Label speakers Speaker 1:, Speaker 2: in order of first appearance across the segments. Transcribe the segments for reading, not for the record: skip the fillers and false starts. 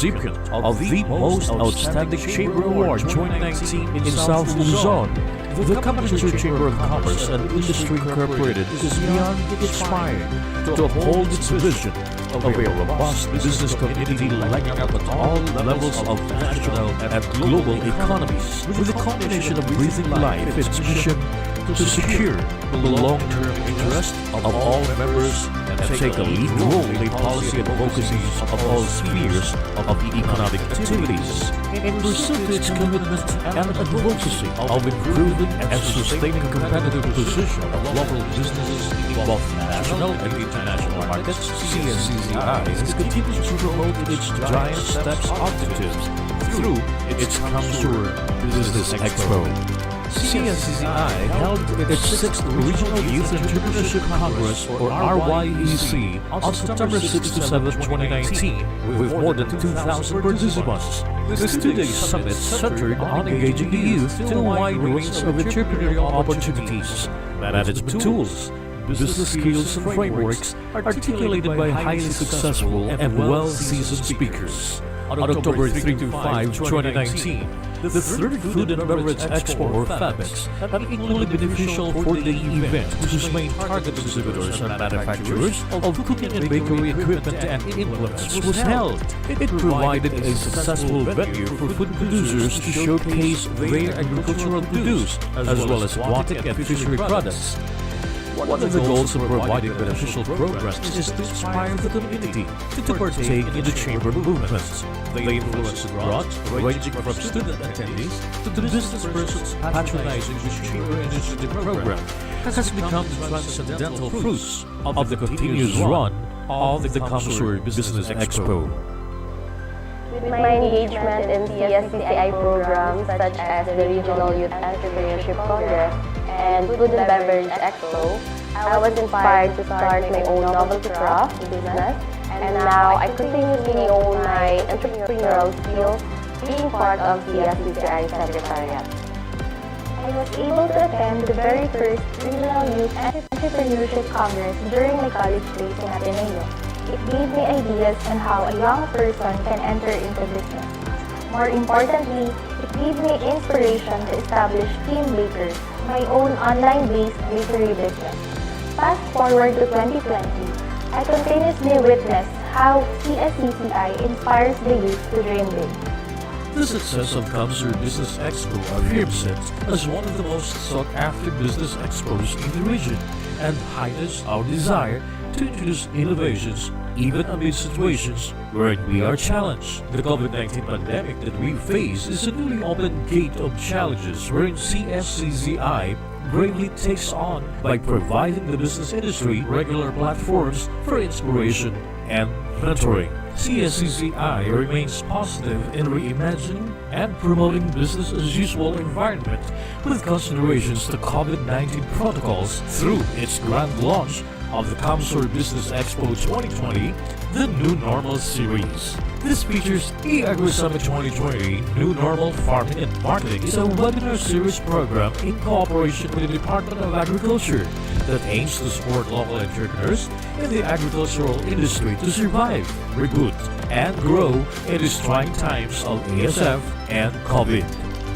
Speaker 1: recipient of the Most Outstanding Chamber Award 2019 in South Luzon. The CamSur Chamber of Commerce and Industry Incorporated is beyond inspired to uphold its vision of a robust business community lighting up at all levels of national and global economies, with a combination of breathing life in its mission to secure the long-term interest of all members and take a lead role in policy advocacies of all spheres of economic activities in pursuit of its commitment and advocacy of improving and sustaining competitive position of local businesses in both national and international markets. CSCCI continues to promote its Giant Steps objectives through its CamSur Business Expo. CSCCI held its 6th Regional Youth Entrepreneurship Congress, or RYEC, on September 6 to 7, 2019, with more than 2,000 participants. This two-day summit centered on engaging the youth in a wide range of entrepreneurial opportunities, management tools, business skills and frameworks articulated by highly successful and well-seasoned speakers. On October 3 to 5, 2019, the third Food and Beverage Expo, or FABEX, an equally beneficial four-day event whose main target exhibitors and manufacturers of cooking and bakery equipment and implements was held. It provided a successful venue for food producers to showcase their agricultural produce, as well as aquatic and fishery products. One of the goals of providing beneficial programs is to inspire the community to partake in the chamber movement. The influence it brought, ranging from student attendees to the business persons patronizing the chamber initiative program, has become the transcendental fruits of the continuous run of the CamSur Business Expo.
Speaker 2: With my engagement in CSCCI programs such as the Regional Youth Entrepreneurship Congress and Food and Beverage Expo, I was inspired to start my own novelty craft business, and now I continuously own my entrepreneurial skills being part of CSCCI Secretariat. I was able to attend the very first Regional Youth Entrepreneurship Congress during my college days in Ateneo. It gave me ideas on how a young person can enter into business. More importantly, it gave me inspiration to establish Team Bakers, my own online-based bakery business. Fast forward to 2020, I continuously witness how CSCCI inspires the youth to dream big.
Speaker 1: The success of CamSur Business Expo affirms it as one of the most sought-after business expos in the region and heightens our desire to introduce innovations even amid situations wherein we are challenged. The COVID-19 pandemic that we face is a newly opened gate of challenges wherein CSCCI bravely takes on by providing the business industry regular platforms for inspiration and mentoring. CSCCI remains positive in reimagining and promoting business-as-usual environment with considerations to COVID-19 protocols through its grand launch of the CamSur Business Expo 2020, the New Normal Series. This features eAgriSummit 2020 New Normal Farming and Marketing is a webinar series program in cooperation with the Department of Agriculture that aims to support local entrepreneurs in the agricultural industry to survive, reboot, and grow in these trying times of ASF and COVID.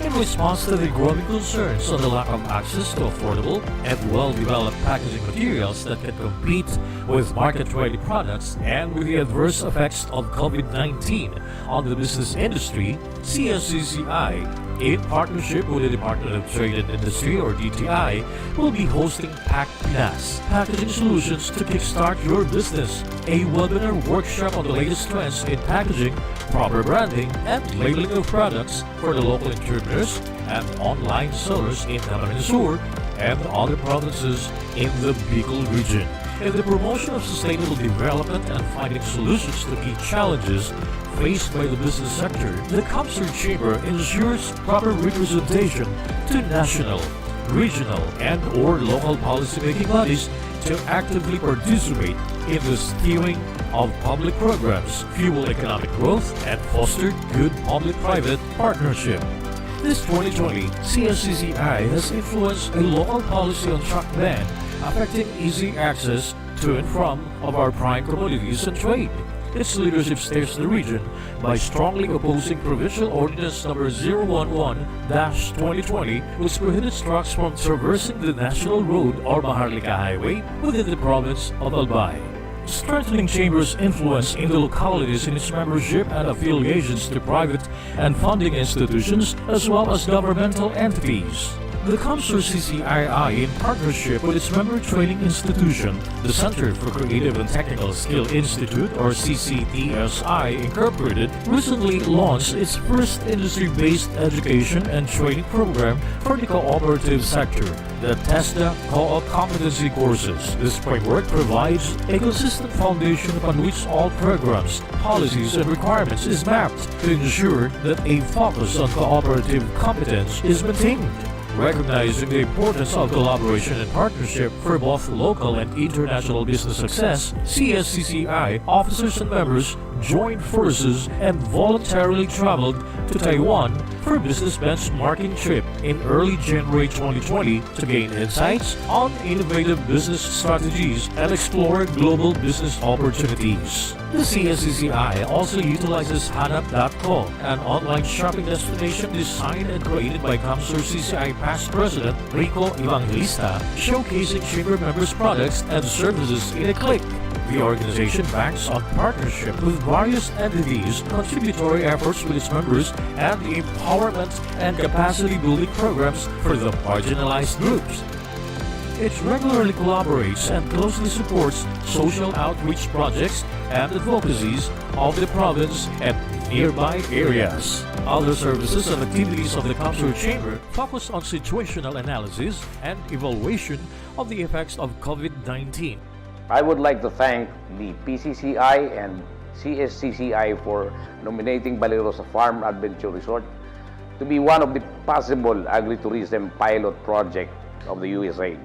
Speaker 1: In response to the growing concerns on the lack of access to affordable and well-developed packaging materials that can compete with market-ready products and with the adverse effects of COVID-19 on the business industry, CSCCI, in partnership with the Department of Trade and Industry, or DTI, will be hosting PACNAS, Packaging Solutions to Kickstart Your Business, a webinar workshop on the latest trends in packaging, proper branding, and labeling of products for the local entrepreneurs and online sellers in Camarines and other provinces in the Bicol region. In the promotion of sustainable development and finding solutions to key challenges faced by the business sector, the CamSur Chamber ensures proper representation to national, regional, and/or local policymaking bodies to actively participate in the steering of public programs, fuel economic growth, and foster good public-private partnership. This 2020, CSCCI has influenced a local policy on truck ban affecting easy access to and from of our prime commodities and trade. its leadership steers the region by strongly opposing Provincial Ordinance Number 011-2020, which prohibits trucks from traversing the National Road or Maharlika Highway within the province of Albay. Strengthening Chamber's influence in the localities in its membership and affiliations to private and funding institutions as well as governmental entities. The CamSur CCII, in partnership with its member training institution, the Center for Creative and Technical Skill Institute, or CCTSI Incorporated, recently launched its first industry-based education and training program for the cooperative sector, the TESDA Co-op Competency Courses. This framework provides a consistent foundation upon which all programs, policies, and requirements is mapped to ensure that a focus on cooperative competence is maintained. Recognizing the importance of collaboration and partnership for both local and international business success, CSCCI officers and members joined forces and voluntarily traveled to Taiwan for a business benchmarking trip in early January 2020 to gain insights on innovative business strategies and explore global business opportunities. The CSCCI also utilizes Hanap.com, an online shopping destination designed and created by CamSur CCI past president Rico Evangelista, showcasing chamber members' products and services in a click. The organization banks on partnership with various entities, contributory efforts with its members, and the empowerment and capacity building programs for the marginalized groups. It regularly collaborates and closely supports social outreach projects and advocacies of the province and nearby areas. Other services and activities of the CamSur Chamber focus on situational analysis and evaluation of the effects of COVID-19.
Speaker 3: I would like to thank the PCCI and CSCCI for nominating Balerosa Farm Adventure Resort to be one of the possible agritourism pilot project of the USA.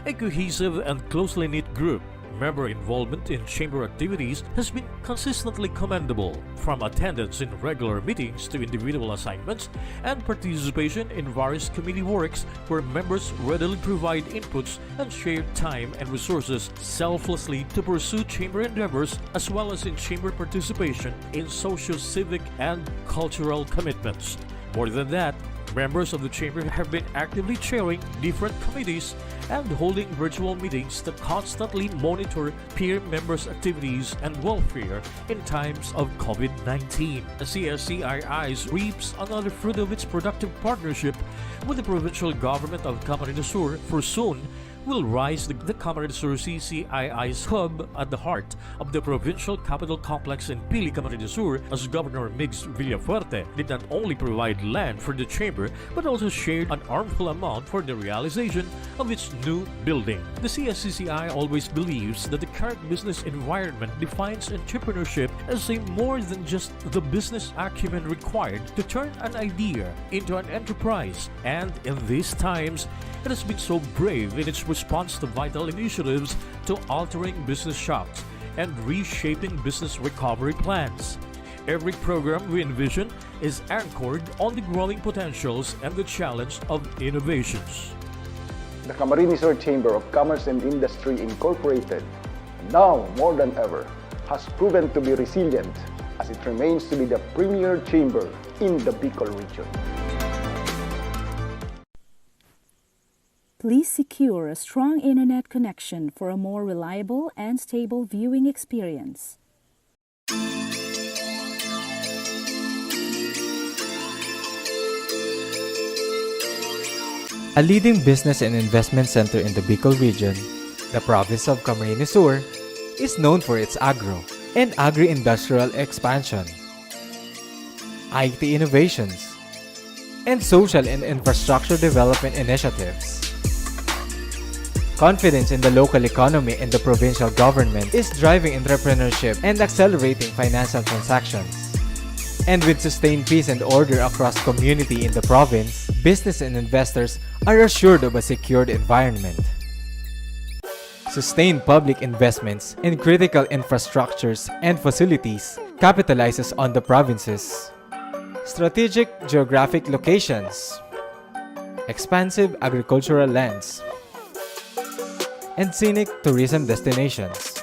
Speaker 1: A cohesive and closely knit group. Member involvement in chamber activities has been consistently commendable, from attendance in regular meetings to individual assignments and participation in various committee works where members readily provide inputs and share time and resources selflessly to pursue chamber endeavors, as well as in chamber participation in socio-civic and cultural commitments. More than that, members of the chamber have been actively chairing different committees and holding virtual meetings that constantly monitor peer members' activities and welfare in times of COVID-19. The CSCII reaps another fruit of its productive partnership with the provincial government of Camarines for soon will rise the Camarines CCII's hub at the heart of the provincial capital complex in Pili, Camarines as Governor Migs Villafuerte did not only provide land for the chamber but also shared an armful amount for the realization of its new building. The CSCCI always believes that the current business environment defines entrepreneurship as a more than just the business acumen required to turn an idea into an enterprise, and in these times, it has been so brave in its response to vital initiatives to altering business shops and reshaping business recovery plans. Every program we envision is anchored on the growing potentials and the challenge of innovations.
Speaker 4: The Camarines Chamber of Commerce and Industry Incorporated, now more than ever, has proven to be resilient as it remains to be the premier chamber in the Bicol region.
Speaker 5: Please secure a strong internet connection for a more reliable and stable viewing experience.
Speaker 6: A leading business and investment center in the Bicol region, the province of Camarines Sur is known for its agro and agri-industrial expansion, IT innovations, and social and infrastructure development initiatives. Confidence in the local economy and the provincial government is driving entrepreneurship and accelerating financial transactions. And with sustained peace and order across community in the province, business and investors are assured of a secured environment. Sustained public investments in critical infrastructures and facilities capitalizes on the province's strategic geographic locations, expansive agricultural lands, and scenic tourism destinations.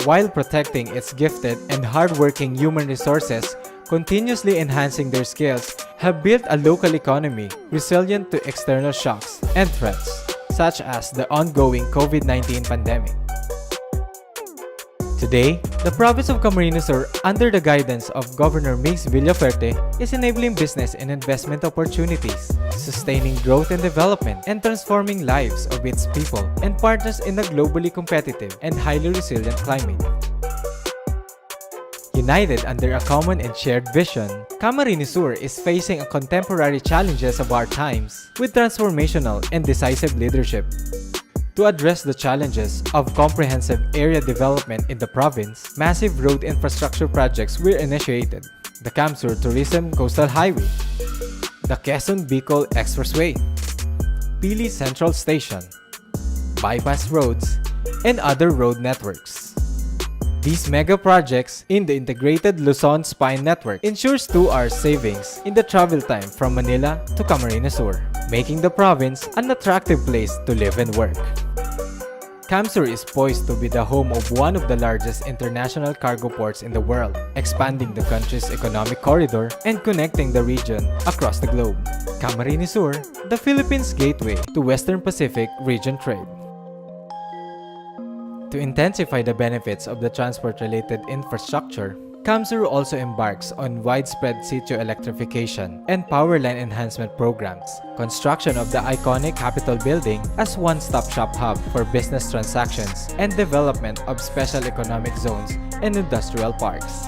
Speaker 6: while protecting its gifted and hardworking human resources, continuously enhancing their skills, have built a local economy resilient to external shocks and threats, such as the ongoing COVID-19 pandemic. Today, the province of Camarines Sur, under the guidance of Governor Mix Villaferte, is enabling business and investment opportunities, sustaining growth and development, and transforming lives of its people and partners in a globally competitive and highly resilient climate. United under a common and shared vision, Camarines Sur is facing contemporary challenges of our times with transformational and decisive leadership. To address the challenges of comprehensive area development in the province, massive road infrastructure projects were initiated. The CamSur Tourism Coastal Highway, the Quezon-Bicol Expressway, Pili Central Station, bypass roads, and other road networks. These mega projects in the integrated Luzon Spine Network ensures 2 hours savings in the travel time from Manila to Camarines Sur, making the province an attractive place to live and work. CamSur is poised to be the home of one of the largest international cargo ports in the world, expanding the country's economic corridor and connecting the region across the globe. Camarines Sur, the Philippines' gateway to Western Pacific region trade. To intensify the benefits of the transport-related infrastructure, CamSur also embarks on widespread sitio electrification and power line enhancement programs, construction of the iconic Capitol building as one-stop shop hub for business transactions, and development of special economic zones and industrial parks.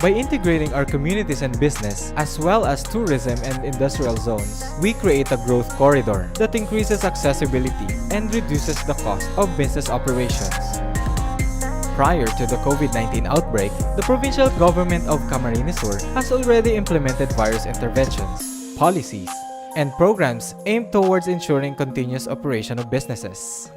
Speaker 6: By integrating our communities and business, as well as tourism and industrial zones, we create a growth corridor that increases accessibility and reduces the cost of business operations. Prior to the COVID-19 outbreak, the provincial government of Camarines Sur has already implemented various interventions, policies, and programs aimed towards ensuring continuous operation of businesses.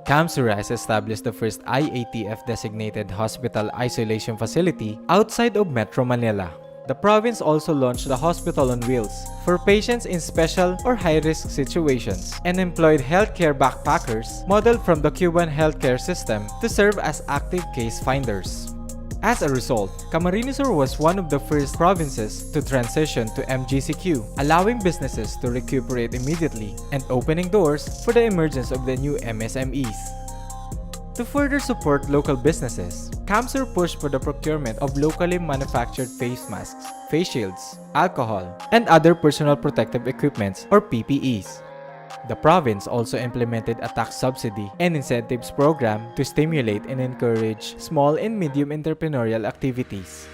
Speaker 6: CamSur has established the first IATF-designated hospital isolation facility outside of Metro Manila. The province also launched the Hospital on Wheels for patients in special or high-risk situations and employed healthcare backpackers modeled from the Cuban healthcare system to serve as active case finders. As a result, Camarines Sur was one of the first provinces to transition to MGCQ, allowing businesses to recuperate immediately and opening doors for the emergence of the new MSMEs. To further support local businesses, CamSur pushed for the procurement of locally manufactured face masks, face shields, alcohol, and other personal protective equipments or PPEs. The province also implemented a tax subsidy and incentives program to stimulate and encourage small and medium entrepreneurial activities.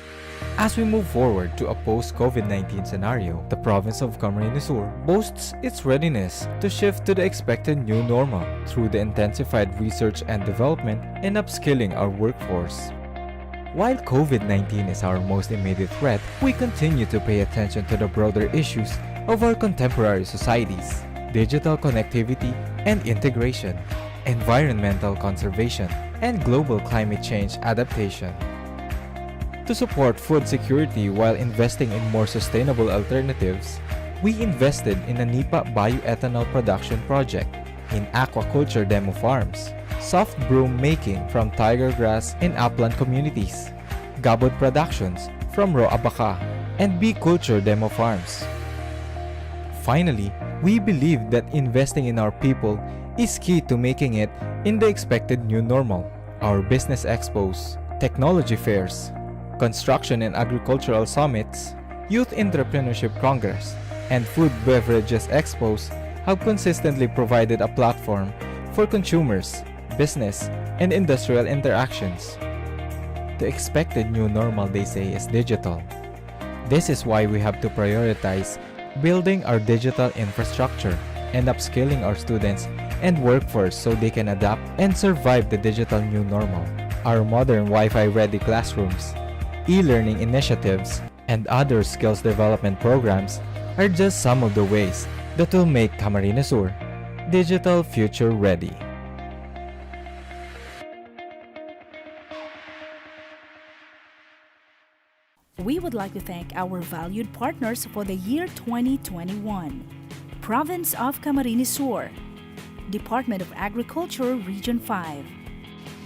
Speaker 6: As we move forward to a post-COVID-19 scenario, the province of Camarines Sur boasts its readiness to shift to the expected new normal through the intensified research and development and upskilling our workforce. While COVID-19 is our most immediate threat, we continue to pay attention to the broader issues of our contemporary societies: digital connectivity and integration, environmental conservation, and global climate change adaptation. To support food security while investing in more sustainable alternatives, we invested in a NIPA bioethanol production project, in aquaculture demo farms, soft broom making from tiger grass and upland communities, gabot productions from raw abaca, and bee culture demo farms. Finally, we believe that investing in our people is key to making it in the expected new normal. Our business expos, technology fairs, construction and agricultural summits, youth entrepreneurship congress, and food beverages expos have consistently provided a platform for consumers, business, and industrial interactions. The expected new normal, they say, is digital. This is why we have to prioritize building our digital infrastructure and upskilling our students and workforce so they can adapt and survive the digital new normal. Our modern Wi-Fi ready classrooms, e-learning initiatives, and other skills development programs are just some of the ways that will make Camarines Sur digital future ready.
Speaker 5: We would like to thank our valued partners for the year 2021. Province of Camarines Sur, Department of Agriculture Region 5,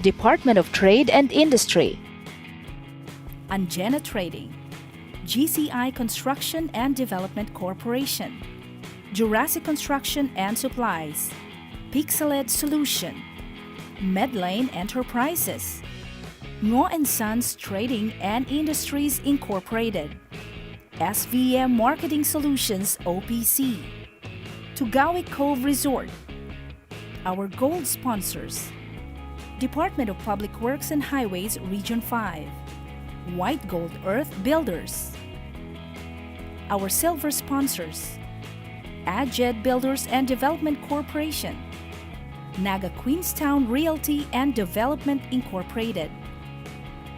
Speaker 7: Department of Trade and Industry,
Speaker 5: Angena Trading, GCI Construction and Development Corporation, Jurassic Construction and Supplies, Pixeled Solution, Medlane Enterprises, Ngo & Sons Trading and Industries Incorporated, SVM Marketing Solutions OPC, Tugawi Cove Resort. Our gold sponsors: Department of Public Works and Highways Region 5, White Gold Earth Builders. Our silver sponsors: Adjed Builders and Development Corporation, Naga Queenstown Realty and Development Incorporated,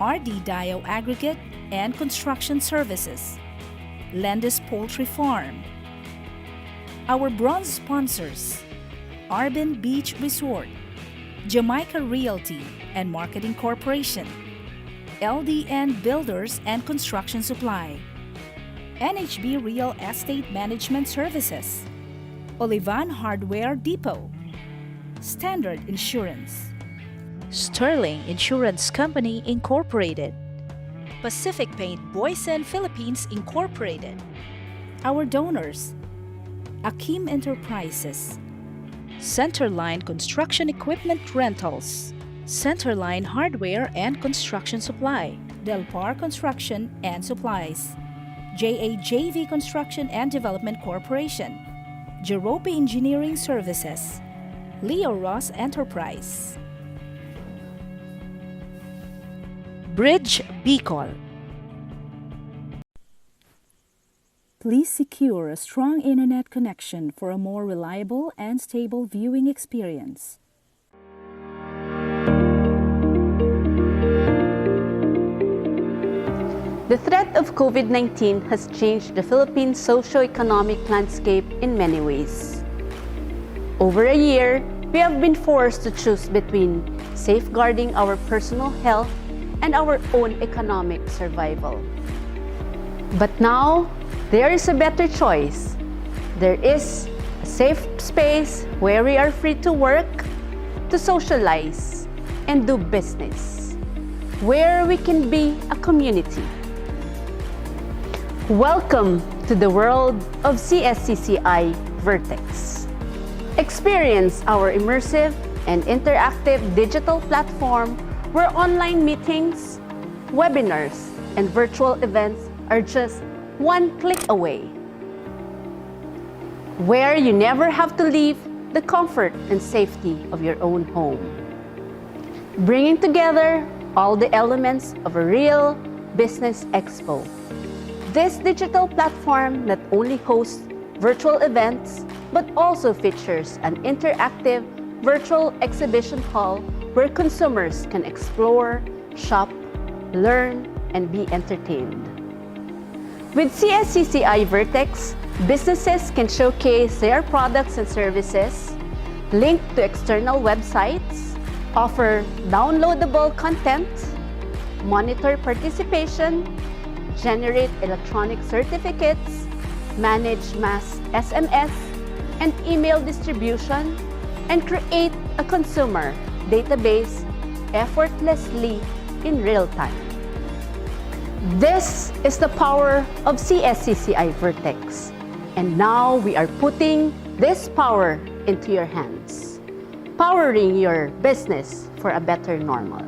Speaker 5: RD Dio Aggregate and Construction Services, Landis Poultry Farm. Our bronze sponsors: Arbin Beach Resort, Jamaica Realty and Marketing Corporation, LDN Builders and Construction Supply, NHB Real Estate Management Services, Olivan Hardware Depot, Standard Insurance,
Speaker 7: Sterling Insurance Company Incorporated, Pacific Paint Boysen Philippines Incorporated.
Speaker 5: our donors: Akim Enterprises,
Speaker 7: Centerline Construction Equipment Rentals, Centerline Hardware and Construction Supply,
Speaker 5: Delpar Construction and Supplies, JAJV Construction and Development Corporation, Jerope Engineering Services, Leo Ross Enterprise,
Speaker 7: Bridge Bicol.
Speaker 5: Please secure a strong internet connection for a more reliable and stable viewing experience.
Speaker 8: The threat of COVID-19 has changed the Philippine socio-economic landscape in many ways. Over a year, we have been forced to choose between safeguarding our personal health and our own economic survival. But now, there is a better choice. There is a safe space where we are free to work, to socialize, and do business, where we can be a community. Welcome to the world of CSCCI Vertex. Experience our immersive and interactive digital platform where online meetings, webinars, and virtual events are just one click away. Where you never have to leave the comfort and safety of your own home. Bringing together all the elements of a real business expo. This digital platform not only hosts virtual events, but also features an interactive virtual exhibition hall where consumers can explore, shop, learn, and be entertained. With CSCCI Vertex, businesses can showcase their products and services, link to external websites, offer downloadable content, monitor participation, generate electronic certificates, manage mass SMS and email distribution, and create a consumer database effortlessly in real time. This is the power of CSCCI Vertex, and now we are putting this power into your hands, powering your business for a better normal.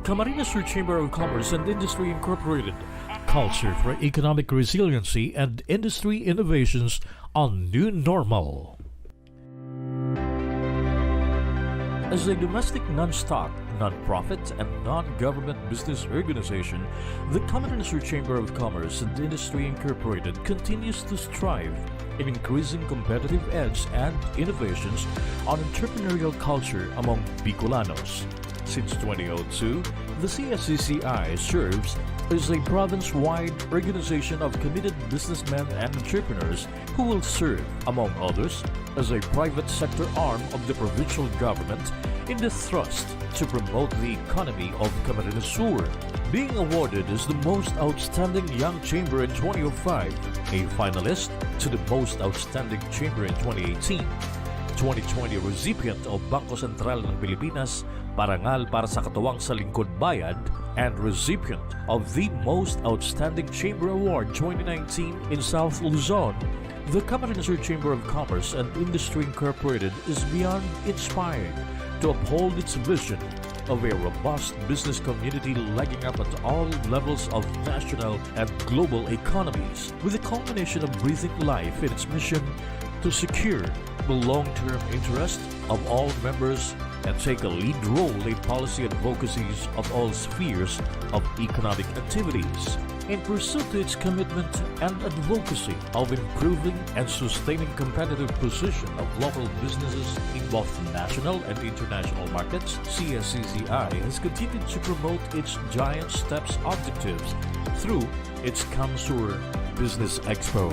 Speaker 1: Camarines Chamber of Commerce and Industry Incorporated, culture for economic resiliency and industry innovations on New Normal. As a domestic non-stock, non-profit, and non-government business organization, the Camarines Chamber of Commerce and Industry Incorporated continues to strive in increasing competitive edge and innovations on entrepreneurial culture among Bicolanos. Since 2002, the CSCCI serves is a province-wide organization of committed businessmen and entrepreneurs who will serve, among others, as a private sector arm of the provincial government in the thrust to promote the economy of Camarines Sur. Being awarded as the Most Outstanding Young Chamber in 2005, a finalist to the Most Outstanding Chamber in 2018, 2020 recipient of Bangko Sentral ng Pilipinas, Parangal para sa Katuwang sa Lingkod Bayad, and recipient of the Most Outstanding Chamber Award 2019 in South Luzon, the Camarines Chamber of Commerce and Industry Incorporated is beyond inspired to uphold its vision of a robust business community legging up at all levels of national and global economies, with a culmination of breathing life in its mission to secure the long-term interest of all members and take a lead role in policy advocacies of all spheres of economic activities in pursuit to its commitment and advocacy of improving and sustaining competitive position of local businesses in both national and international markets. CSCCI has continued to promote its Giant Steps objectives through its CamSur Business Expo.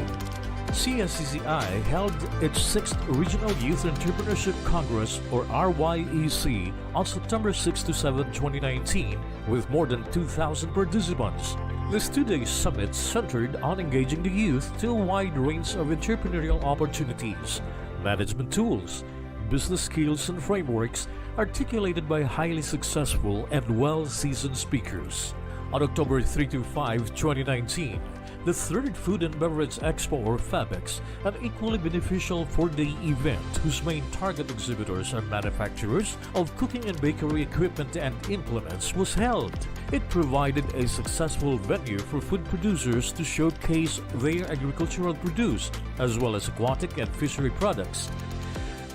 Speaker 1: CSCCI held its 6th Regional Youth Entrepreneurship Congress, or RYEC, on September 6 to 7, 2019, with more than 2,000 participants. This two-day summit centered on engaging the youth to a wide range of entrepreneurial opportunities, management tools, business skills and frameworks articulated by highly successful and well-seasoned speakers. On October 3 to 5, 2019, the third Food and Beverage Expo, or FABEX, an equally beneficial four-day event whose main target exhibitors are manufacturers of cooking and bakery equipment and implements, was held. It provided a successful venue for food producers to showcase their agricultural produce, as well as aquatic and fishery products.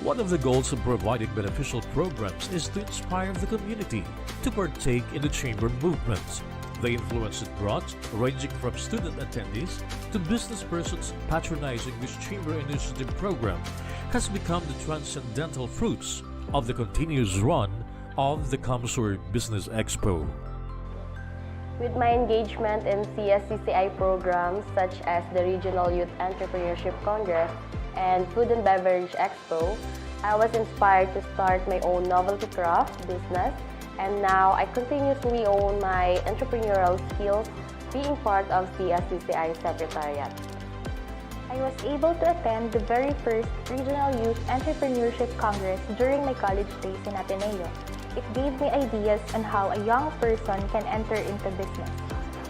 Speaker 1: One of the goals of providing beneficial programs is to inspire the community to partake in the chamber movement. The influence it brought, ranging from student attendees to business persons patronizing this chamber initiative program, has become the transcendental fruits of the continuous run of the CamSur Business Expo.
Speaker 2: With my engagement in CSCCI programs such as the Regional Youth Entrepreneurship Congress and Food and Beverage Expo, I was inspired to start my own novelty craft business, and now I continuously own my entrepreneurial skills being part of CSCCI Secretariat.
Speaker 9: I was able to attend the very first Regional Youth Entrepreneurship Congress during my college days in Ateneo. It gave me ideas on how a young person can enter into business.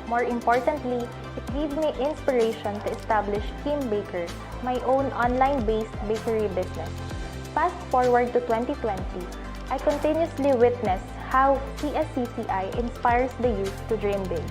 Speaker 9: More importantly, it gave me inspiration to establish Kim Baker, my own online-based bakery business. Fast forward to 2020, I continuously witness how CSCCI inspires the youth to dream big.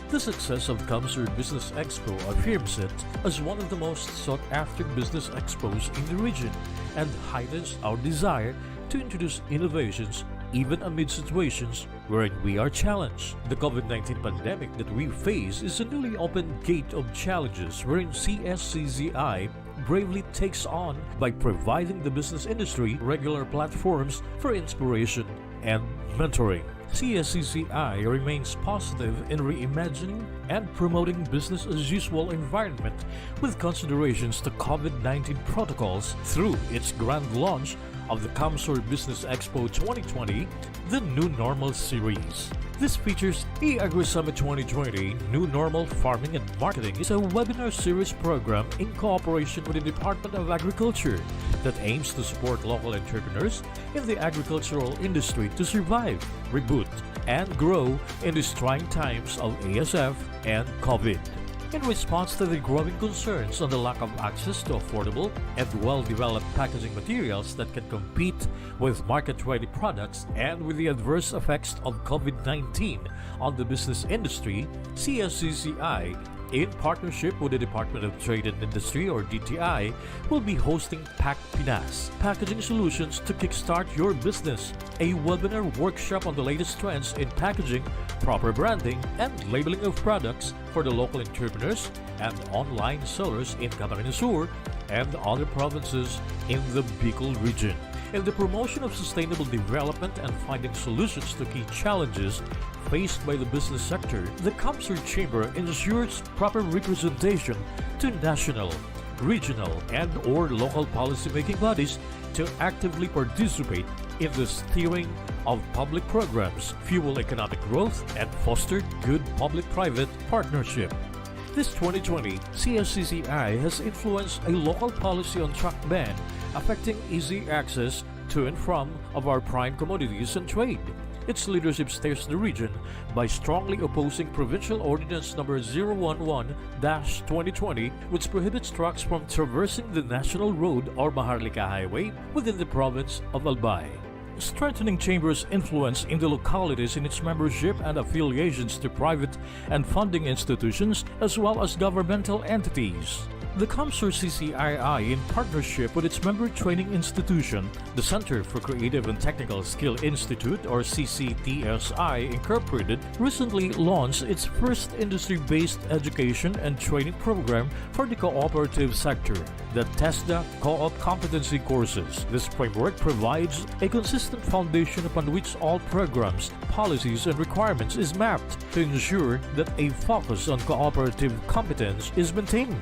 Speaker 1: The success of CamSur Business Expo affirms it as one of the most sought-after business expos in the region and heightens our desire to introduce innovations even amid situations wherein we are challenged. The COVID-19 pandemic that we face is a newly opened gate of challenges wherein CSCCI bravely takes on by providing the business industry regular platforms for inspiration and mentoring. CSCCI remains positive in reimagining and promoting business-as-usual environment with considerations to COVID-19 protocols through its grand launch of the CamSur Business Expo 2020, the New Normal Series. This features eAgriSummit 2020 New Normal Farming and Marketing is a webinar series program in cooperation with the Department of Agriculture that aims to support local entrepreneurs in the agricultural industry to survive, reboot, and grow in these trying times of ASF and COVID. In response to the growing concerns on the lack of access to affordable and well-developed packaging materials that can compete with market-ready products and with the adverse effects of COVID-19 on the business industry, CSCCI, in partnership with the Department of Trade and Industry, or DTI, will be hosting Pack Pinas, Packaging Solutions to Kickstart Your Business, a webinar workshop on the latest trends in packaging, proper branding, and labeling of products for the local entrepreneurs and online sellers in Camarines Sur and other provinces in the Bicol region. In the promotion of sustainable development and finding solutions to key challenges faced by the business sector, the CamSur Chamber ensures proper representation to national, regional, and/or local policymaking bodies to actively participate in the steering of public programs, fuel economic growth, and foster good public-private partnership. This 2020, CSCCI has influenced a local policy on truck ban affecting easy access to and from of our prime commodities and trade. Its leadership steers the region by strongly opposing Provincial Ordinance Number 011-2020, which prohibits trucks from traversing the National Road or Maharlika Highway within the province of Albay. Strengthening Chamber's influence in the localities in its membership and affiliations to private and funding institutions as well as governmental entities. The CamSur CCII, in partnership with its member training institution, the Center for Creative and Technical Skill Institute, or CCTSI Incorporated, recently launched its first industry-based education and training program for the cooperative sector, the TESDA Co-op Competency Courses. This framework provides a consistent foundation upon which all programs, policies, and requirements is mapped to ensure that a focus on cooperative competence is maintained.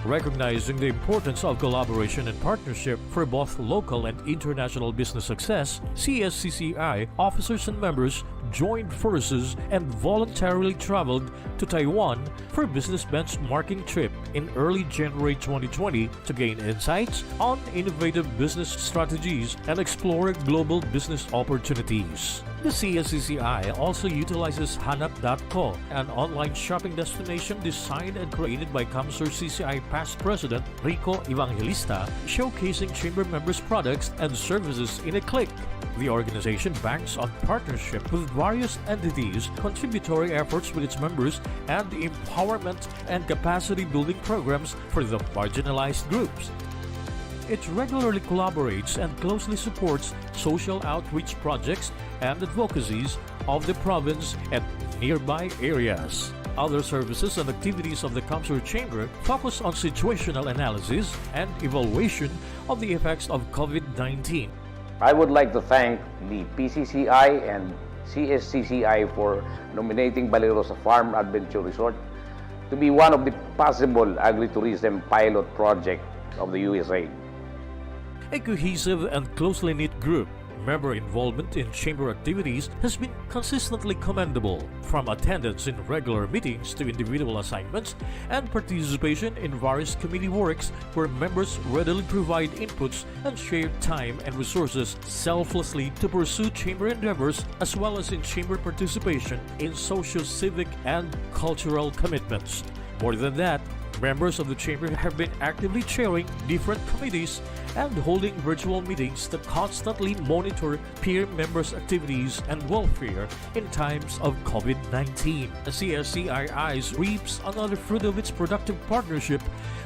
Speaker 1: Recognizing the importance of collaboration and partnership for both local and international business success, CSCCI officers and members joined forces and voluntarily traveled to Taiwan for a business benchmarking trip in early January 2020 to gain insights on innovative business strategies and explore global business opportunities. The CSCCI also utilizes Hanap.co, an online shopping destination designed and created by CamSur CCI past president Rico Evangelista, showcasing chamber members' products and services in a click. The organization banks on partnership with various entities, contributory efforts with its members, and empowerment and capacity building programs for the marginalized groups. It regularly collaborates and closely supports social outreach projects and advocacies of the province and nearby areas. Other services and activities of the CamSur Chamber focus on situational analysis and evaluation of the effects of COVID-19.
Speaker 3: I would like to thank the PCCI and CSCCI for nominating Balerosa Farm Adventure Resort to be one of the possible agritourism pilot projects of the USA.
Speaker 1: A cohesive and closely knit group, member involvement in chamber activities has been consistently commendable, from attendance in regular meetings to individual assignments and participation in various committee works where members readily provide inputs and share time and resources selflessly to pursue chamber endeavors, as well as in chamber participation in social, civic, and cultural commitments. More than that, members of the chamber have been actively chairing different committees and holding virtual meetings to constantly monitor peer members' activities and welfare in times of COVID-19. The CSCII reaps another fruit of its productive partnership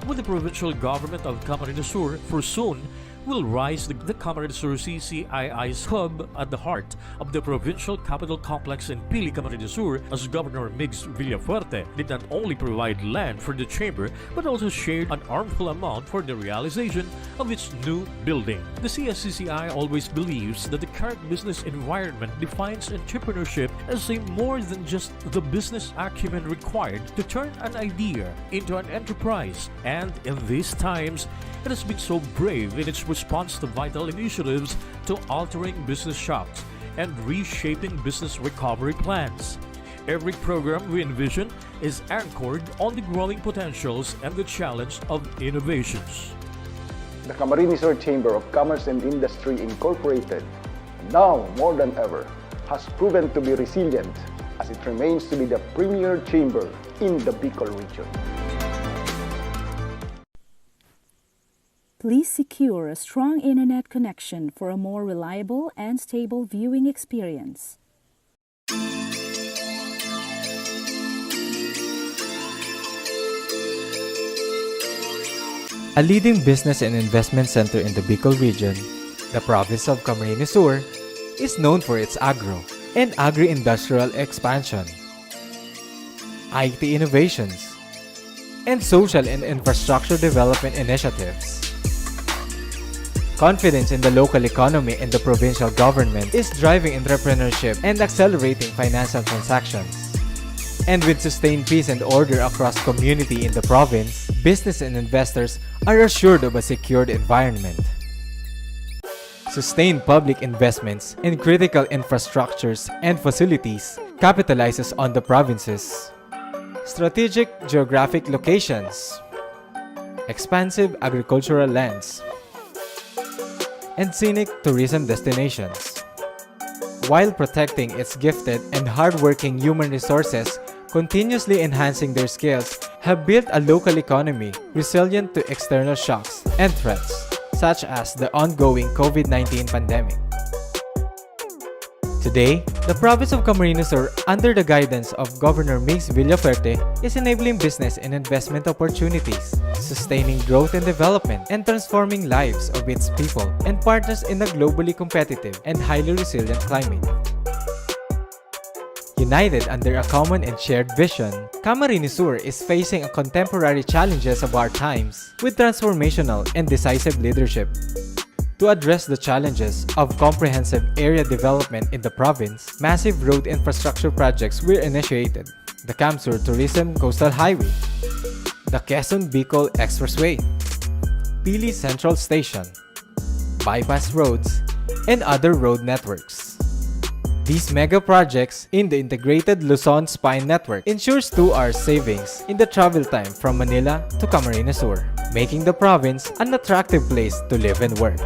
Speaker 1: with the provincial government of Camarines Sur, for soon will rise the Camarines Sur CCII's hub at the heart of the provincial capital complex in Pili, Camarines Sur, as Governor Migs Villafuerte did not only provide land for the chamber but also shared an armful amount for the realization of its new building. The CSCCI always believes that the current business environment defines entrepreneurship as a more than just the business acumen required to turn an idea into an enterprise, and in these times, it has been so brave in its response to vital initiatives to altering business shops and reshaping business recovery plans. Every program we envision is anchored on the growing potentials and the challenge of innovations.
Speaker 4: The Camarines Chamber of Commerce and Industry Incorporated, now more than ever, has proven to be resilient as it remains to be the premier chamber in the Bicol region.
Speaker 5: Please secure a strong internet connection for a more reliable and stable viewing experience.
Speaker 6: A leading business and investment center in the Bicol region, the province of Camarines Sur is known for its agro and agri-industrial expansion, IT innovations, and social and infrastructure development initiatives. Confidence in the local economy and the provincial government is driving entrepreneurship and accelerating financial transactions. And with sustained peace and order across community in the province, business and investors are assured of a secured environment. Sustained public investments in critical infrastructures and facilities capitalizes on the province's strategic geographic locations, expansive agricultural lands, and scenic tourism destinations, while protecting its gifted and hardworking human resources, continuously enhancing their skills, have built a local economy resilient to external shocks and threats, such as the ongoing COVID-19 pandemic. Today, the province of Camarines Sur, under the guidance of Governor Mix Villaferte, is enabling business and investment opportunities, sustaining growth and development, and transforming lives of its people and partners in a globally competitive and highly resilient climate. United under a common and shared vision, Camarines Sur is facing a contemporary challenges of our times with transformational and decisive leadership. To address the challenges of comprehensive area development in the province, massive road infrastructure projects were initiated. The CamSur Tourism Coastal Highway, the Quezon-Bicol Expressway, Pili Central Station, bypass roads, and other road networks. These mega projects in the integrated Luzon Spine Network ensures 2 hours savings in the travel time from Manila to Camarines Sur, making the province an attractive place to live and work.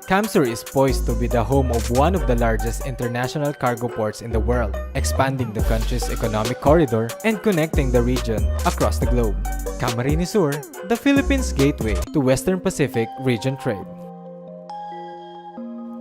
Speaker 6: CamSur is poised to be the home of one of the largest international cargo ports in the world, expanding the country's economic corridor and connecting the region across the globe. Camarines Sur, the Philippines' gateway to Western Pacific region trade.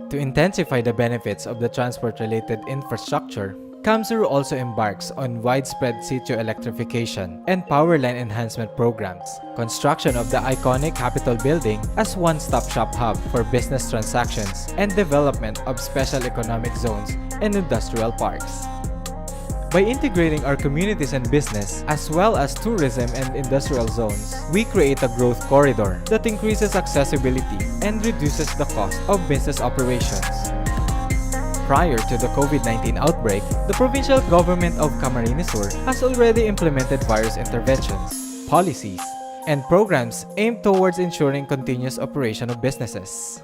Speaker 6: To intensify the benefits of the transport-related infrastructure, CamSur also embarks on widespread sitio electrification and power line enhancement programs, construction of the iconic Capitol building as one-stop shop hub for business transactions, and development of special economic zones and industrial parks. By integrating our communities and business, as well as tourism and industrial zones, we create a growth corridor that increases accessibility and reduces the cost of business operations. Prior to the COVID-19 outbreak, the provincial government of Camarines Sur has already implemented various interventions, policies, and programs aimed towards ensuring continuous operation of businesses.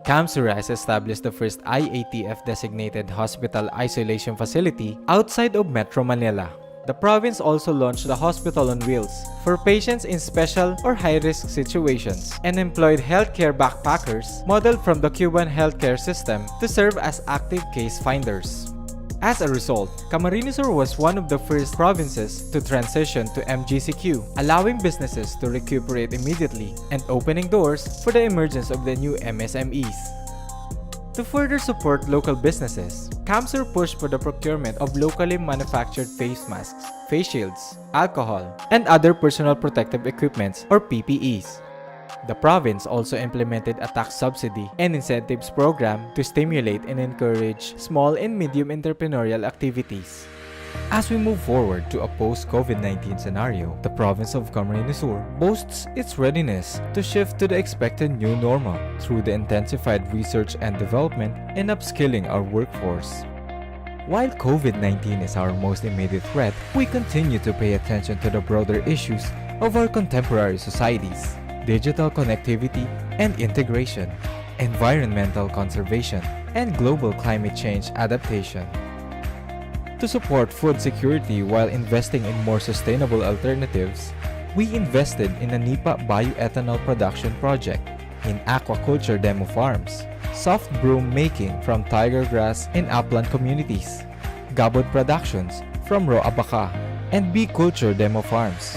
Speaker 6: CamSur has established the first IATF-designated hospital isolation facility outside of Metro Manila. The province also launched the Hospital on Wheels for patients in special or high-risk situations and employed healthcare backpackers modeled from the Cuban healthcare system to serve as active case finders. As a result, Camarines Sur was one of the first provinces to transition to MGCQ, allowing businesses to recuperate immediately and opening doors for the emergence of the new MSMEs. To further support local businesses, CamSur pushed for the procurement of locally manufactured face masks, face shields, alcohol, and other personal protective equipments or PPEs. The province also implemented a tax subsidy and incentives program to stimulate and encourage small and medium entrepreneurial activities. As we move forward to a post-COVID-19 scenario, the province of Camarines Sur boasts its readiness to shift to the expected new normal through the intensified research and development and upskilling our workforce. While COVID-19 is our most immediate threat, we continue to pay attention to the broader issues of our contemporary societies: digital connectivity and integration, environmental conservation, and global climate change adaptation. To support food security while investing in more sustainable alternatives, we invested in a NIPA bioethanol production project, in aquaculture demo farms, soft broom making from tiger grass and upland communities, gabot productions from raw abaca, and bee culture demo farms.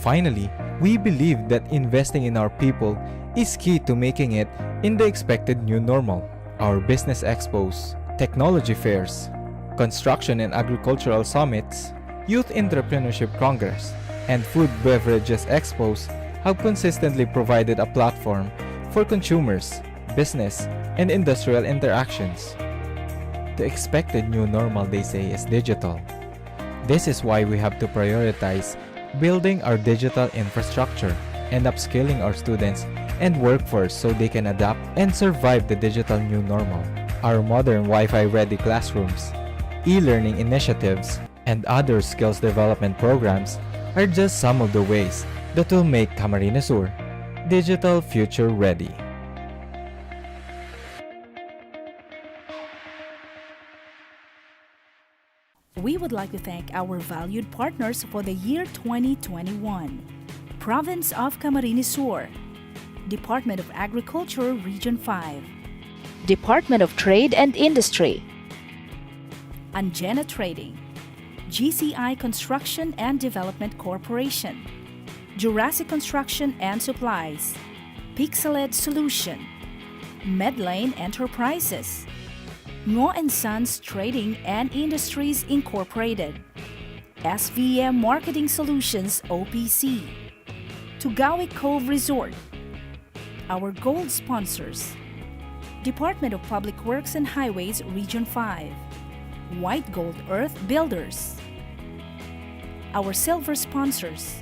Speaker 6: Finally, we believe that investing in our people is key to making it in the expected new normal. Our business expos, technology fairs, construction and agricultural summits, youth entrepreneurship congress, and food beverages expos have consistently provided a platform for consumers, business, and industrial interactions. The expected new normal, they say, is digital. This is why we have to prioritize building our digital infrastructure and upskilling our students and workforce so they can adapt and survive the digital new normal. Our modern Wi-Fi ready classrooms, e-learning initiatives, and other skills development programs are just some of the ways that will make Camarines Sur digital future ready.
Speaker 5: We would like to thank our valued partners for the year 2021. Province of Camarines Sur, Department of Agriculture Region 5,
Speaker 7: Department of Trade and Industry,
Speaker 5: Angena Trading, GCI Construction and Development Corporation, Jurassic Construction and Supplies, Pixeled Solution, Medlane Enterprises, Ngo & Sons Trading and Industries Incorporated, SVM Marketing Solutions OPC, Tugawi Cove Resort. Our gold sponsors: Department of Public Works and Highways Region 5, White Gold Earth Builders. Our silver sponsors: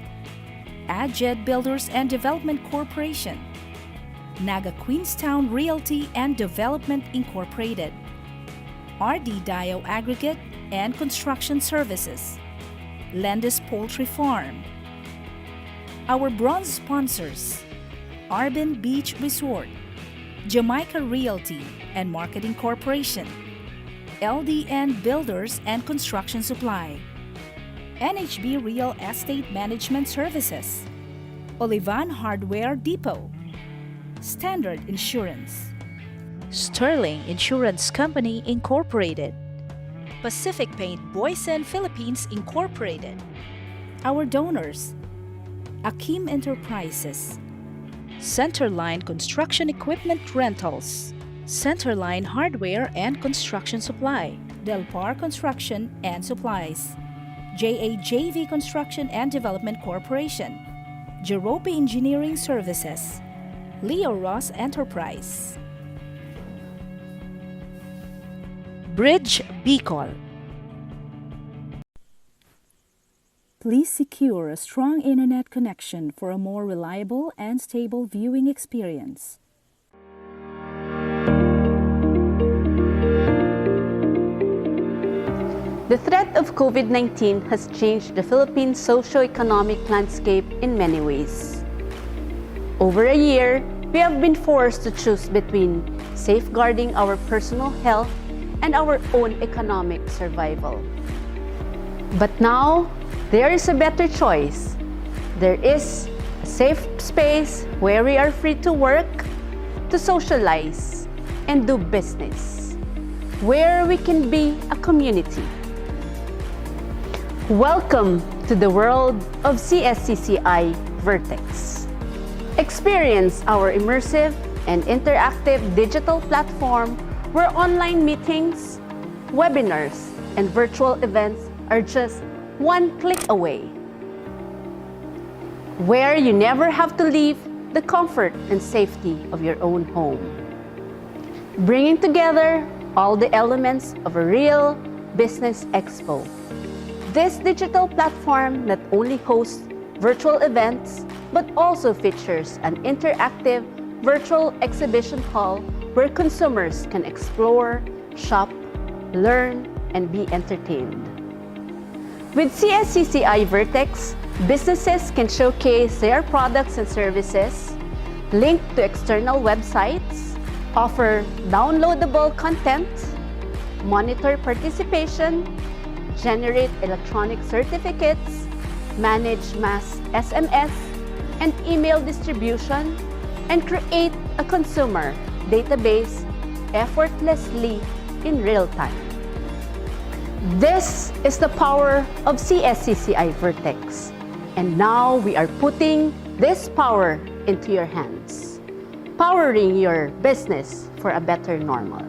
Speaker 5: AdJed Builders and Development Corporation, Naga Queenstown Realty and Development Incorporated, RD Dio Aggregate and Construction Services, Landis Poultry Farm. Our bronze sponsors: Arbin Beach Resort, Jamaica Realty and Marketing Corporation, LDN Builders and Construction Supply, NHB Real Estate Management Services, Olivan Hardware Depot, Standard Insurance,
Speaker 7: Sterling Insurance Company Incorporated, Pacific Paint Boysen Philippines Incorporated.
Speaker 5: Our donors: Akim Enterprises,
Speaker 7: Centerline Construction Equipment Rentals, Centerline Hardware and Construction Supply,
Speaker 5: Delpar Construction and Supplies, JAJV Construction and Development Corporation, Jerope Engineering Services, Leo Ross Enterprise,
Speaker 7: Bridge Bicol.
Speaker 5: Please secure a strong internet connection for a more reliable and stable viewing experience.
Speaker 8: The threat of COVID-19 has changed the Philippine socio-economic landscape in many ways. Over a year, we have been forced to choose between safeguarding our personal health and our own economic survival. But now, there is a better choice. There is a safe space where we are free to work, to socialize, and do business, where we can be a community. Welcome to the world of CSCCI Vertex. Experience our immersive and interactive digital platform where online meetings, webinars, and virtual events are just one click away. Where you never have to leave the comfort and safety of your own home. Bringing together all the elements of a real business expo. This digital platform not only hosts virtual events, but also features an interactive virtual exhibition hall where consumers can explore, shop, learn, and be entertained. With CSCCI Vertex, businesses can showcase their products and services, link to external websites, offer downloadable content, monitor participation, generate electronic certificates, manage mass SMS and email distribution, and create a consumer database effortlessly in real time. This is the power of CSCCI Vertex. And now we are putting this power into your hands, powering your business for a better normal.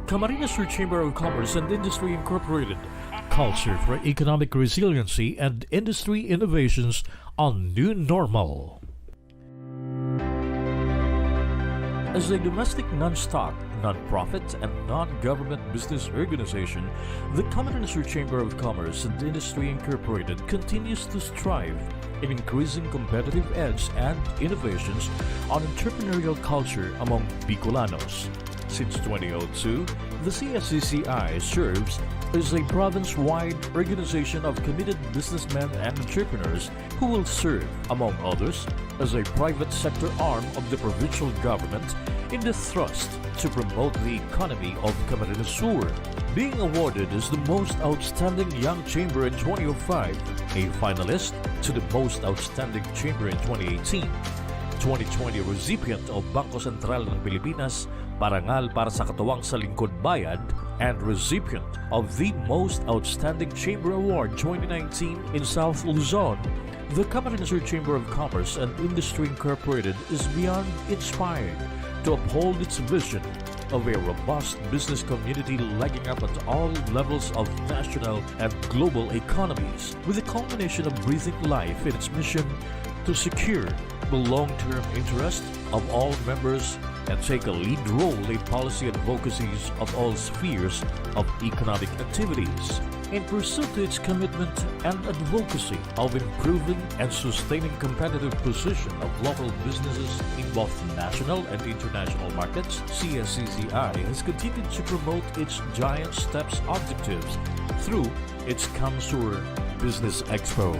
Speaker 1: Camarines Sur Chamber of Commerce and Industry Incorporated, culture for economic resiliency and industry innovations on New Normal. As a domestic non-stock, non-profit, and non-government business organization, the Camarines Chamber of Commerce and Industry Incorporated continues to strive in increasing competitive edge and innovations on entrepreneurial culture among Bicolanos. Since 2002, the CSCCI serves as a province-wide organization of committed businessmen and entrepreneurs who will serve, among others, as a private sector arm of the provincial government in the thrust to promote the economy of Camarines Sur. Being awarded as the most outstanding young chamber in 2005, a finalist to the most outstanding chamber in 2018, 2020 recipient of Bangko Sentral ng Pilipinas, Parangal para sa Katuwang sa Lingkod Bayan, and recipient of the Most Outstanding Chamber Award 2019 in South Luzon, the Camarines Chamber of Commerce and Industry Incorporated is beyond inspired to uphold its vision of a robust business community legging up at all levels of national and global economies, with a culmination of breathing life in its mission to secure the long-term interest of all members and take a lead role in policy advocacies of all spheres of economic activities, in pursuit to its commitment and advocacy of improving and sustaining competitive position of local businesses in both national and international markets. CSCCI has continued to promote its Giant Steps objectives through its CamSur Business Expo.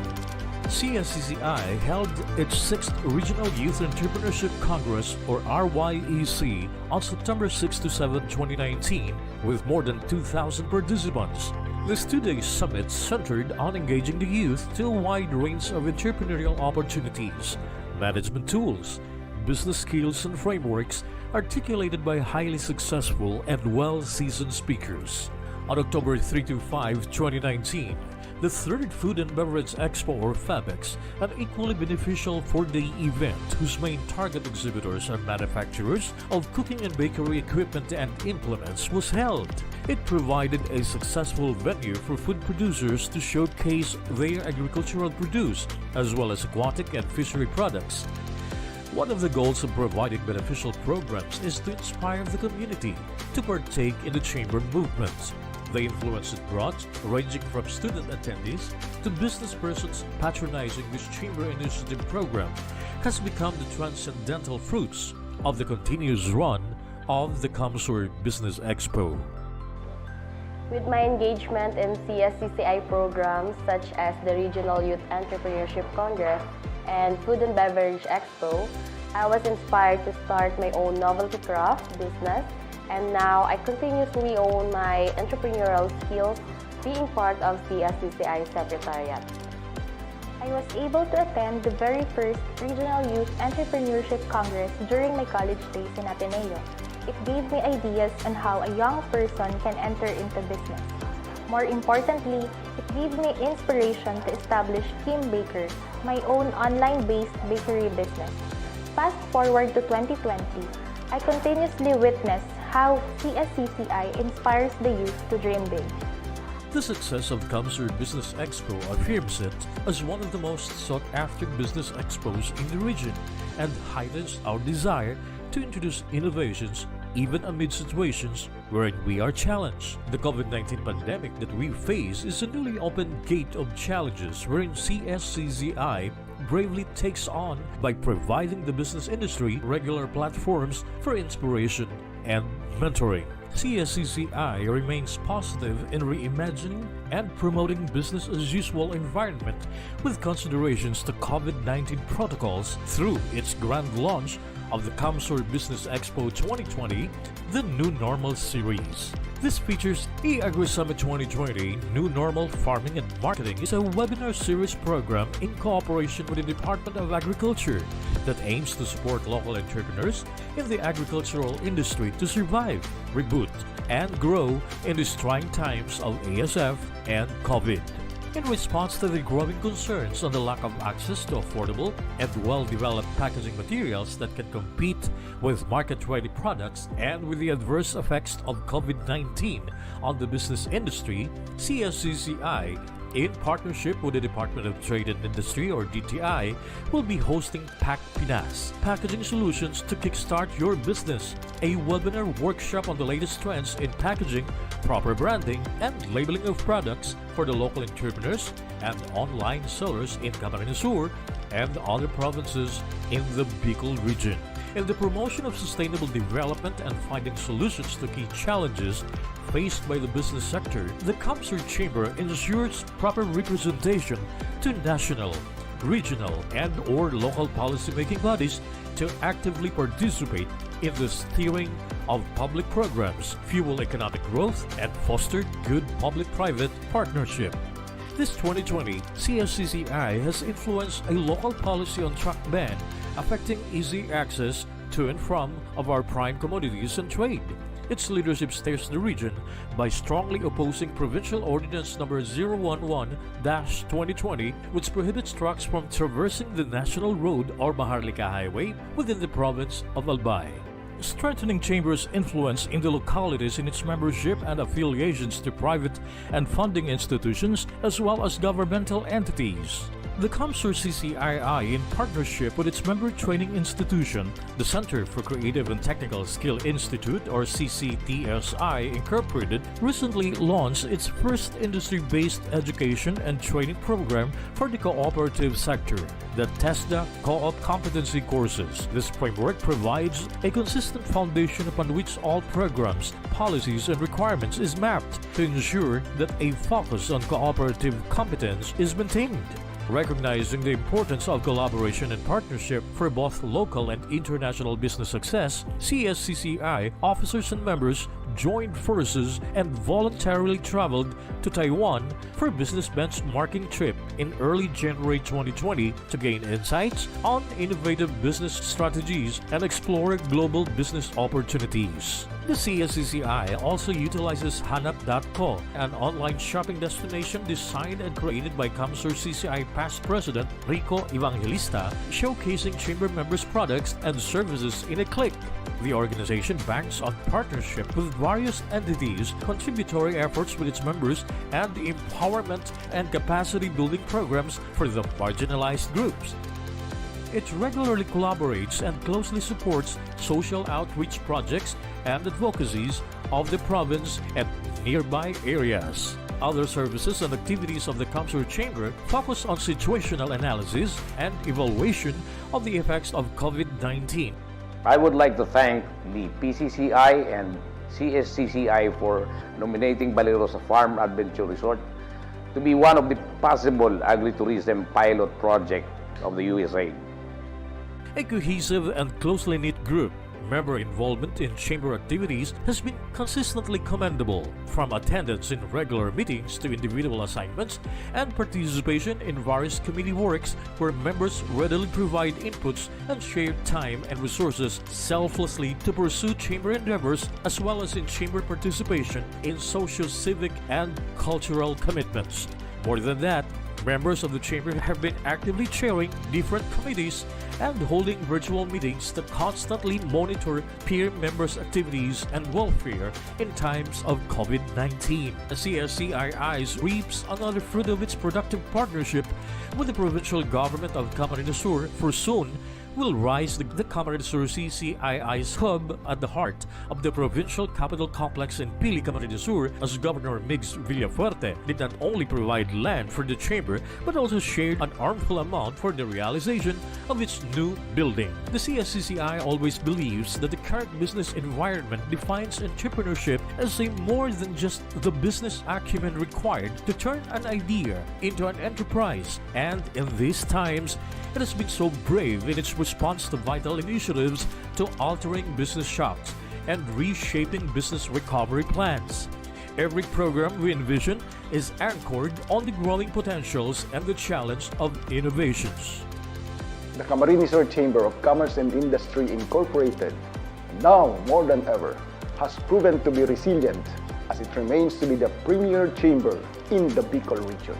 Speaker 1: CSCCI held its 6th Regional Youth Entrepreneurship Congress, or RYEC, on September 6 to 7, 2019, with more than 2,000 participants. This two-day summit centered on engaging the youth to a wide range of entrepreneurial opportunities, management tools, business skills and frameworks articulated by highly successful and well-seasoned speakers. On October 3 to 5, 2019, the 3rd Food and Beverage Expo, or FABEX, an equally beneficial 4-day event whose main target exhibitors are manufacturers of cooking and bakery equipment and implements, was held. It provided a successful venue for food producers to showcase their agricultural produce, as well as aquatic and fishery products. One of the goals of providing beneficial programs is to inspire the community to partake in the chamber movement. The influence it brought, ranging from student attendees to business persons patronizing this chamber initiative program, has become the transcendental fruits of the continuous run of the CamSur Business Expo.
Speaker 2: With my engagement in CSCCI programs such as the Regional Youth Entrepreneurship Congress and Food and Beverage Expo, I was inspired to start my own novelty craft business, and now I continuously own my entrepreneurial skills being part of CSCCI Secretariat.
Speaker 9: I was able to attend the very first Regional Youth Entrepreneurship Congress during my college days in Ateneo. It gave me ideas on how a young person can enter into business. More importantly, it gave me inspiration to establish Kim Baker, my own online-based bakery business. Fast forward to 2020, I continuously witness how CSCCI inspires the youth to dream big.
Speaker 1: The success of CamSur Business Expo affirms it as one of the most sought-after business expos in the region and heightens our desire to introduce innovations even amid situations wherein we are challenged. The COVID-19 pandemic that we face is a newly opened gate of challenges wherein CSCCI bravely takes on by providing the business industry regular platforms for inspiration and mentoring. CSCCI remains positive in reimagining and promoting business-as-usual environment with considerations to COVID-19 protocols through its grand launch of the CamSur Business Expo 2020, the New Normal Series. This features eAgriSummit 2020 New Normal Farming and Marketing is a webinar series program in cooperation with the Department of Agriculture that aims to support local entrepreneurs in the agricultural industry to survive, reboot, and grow in these trying times of ASF and COVID. In response to the growing concerns on the lack of access to affordable and well-developed packaging materials that can compete with market-ready products and with the adverse effects of COVID-19 on the business industry, CSCCI in partnership with the Department of Trade and Industry or DTI, will be hosting PAC Pinas, Packaging Solutions to Kickstart Your Business, a webinar workshop on the latest trends in packaging, proper branding, and labeling of products for the local entrepreneurs and online sellers in Camarines Sur and other provinces in the Bicol region. In the promotion of sustainable development and finding solutions to key challenges faced by the business sector, the CamSur Chamber ensures proper representation to national, regional, and/or local policymaking bodies to actively participate in the steering of public programs, fuel economic growth, and foster good public-private partnership. This 2020, CSCCI has influenced a local policy on truck ban affecting easy access to and from of our prime commodities and trade. Its leadership steers the region by strongly opposing Provincial Ordinance Number 011-2020, which prohibits trucks from traversing the National Road or Maharlika Highway within the province of Albay. Strengthening Chamber's influence in the localities in its membership and affiliations to private and funding institutions as well as governmental entities. The CamSur CCII, in partnership with its member training institution, the Center for Creative and Technical Skill Institute or CCTSI Incorporated, recently launched its first industry-based education and training program for the cooperative sector, the TESDA Co-op Competency Courses. This framework provides a consistent foundation upon which all programs, policies, and requirements is mapped to ensure that a focus on cooperative competence is maintained. Recognizing the importance of collaboration and partnership for both local and international business success, CSCCI officers and members joined forces and voluntarily traveled to Taiwan for a business benchmarking trip in early January 2020 to gain insights on innovative business strategies and explore global business opportunities. The CSCCI also utilizes Hanap.co, an online shopping destination designed and created by CamSur CCI past president Rico Evangelista, showcasing chamber members' products and services in a click. The organization banks on partnership with various entities, contributory efforts with its members, and empowerment and capacity building programs for the marginalized groups. It regularly collaborates and closely supports social outreach projects and advocacies of the province and nearby areas. Other services and activities of the CamSur Chamber focus on situational analysis and evaluation of the effects of COVID-19.
Speaker 3: I would like to thank the PCCI and CSCCI for nominating Balerosa Farm Adventure Resort to be one of the possible agritourism pilot project of the USA.
Speaker 1: A cohesive and closely knit group, member involvement in chamber activities has been consistently commendable, from attendance in regular meetings to individual assignments and participation in various committee works where members readily provide inputs and share time and resources selflessly to pursue chamber endeavors, as well as in chamber participation in socio-civic and cultural commitments. More than that, members of the chamber have been actively chairing different committees and holding virtual meetings that constantly monitor peer members' activities and welfare in times of COVID-19. CSCII reaps another fruit of its productive partnership with the provincial government of Camarines Sur, for soon will rise the Camarines Sur CCII's hub at the heart of the provincial capital complex in Pili, Camarines Sur, as Governor Migs Villafuerte did not only provide land for the chamber but also shared an armful amount for the realization of its new building. The CSCCI always believes that the current business environment defines entrepreneurship as a more than just the business acumen required to turn an idea into an enterprise, and in these times, it has been so brave in its response to vital initiatives to altering business shops and reshaping business recovery plans. Every program we envision is anchored on the growing potentials and the challenge of innovations.
Speaker 4: The Camarines Chamber of Commerce and Industry Incorporated, now more than ever, has proven to be resilient as it remains to be the premier chamber in the Bicol region.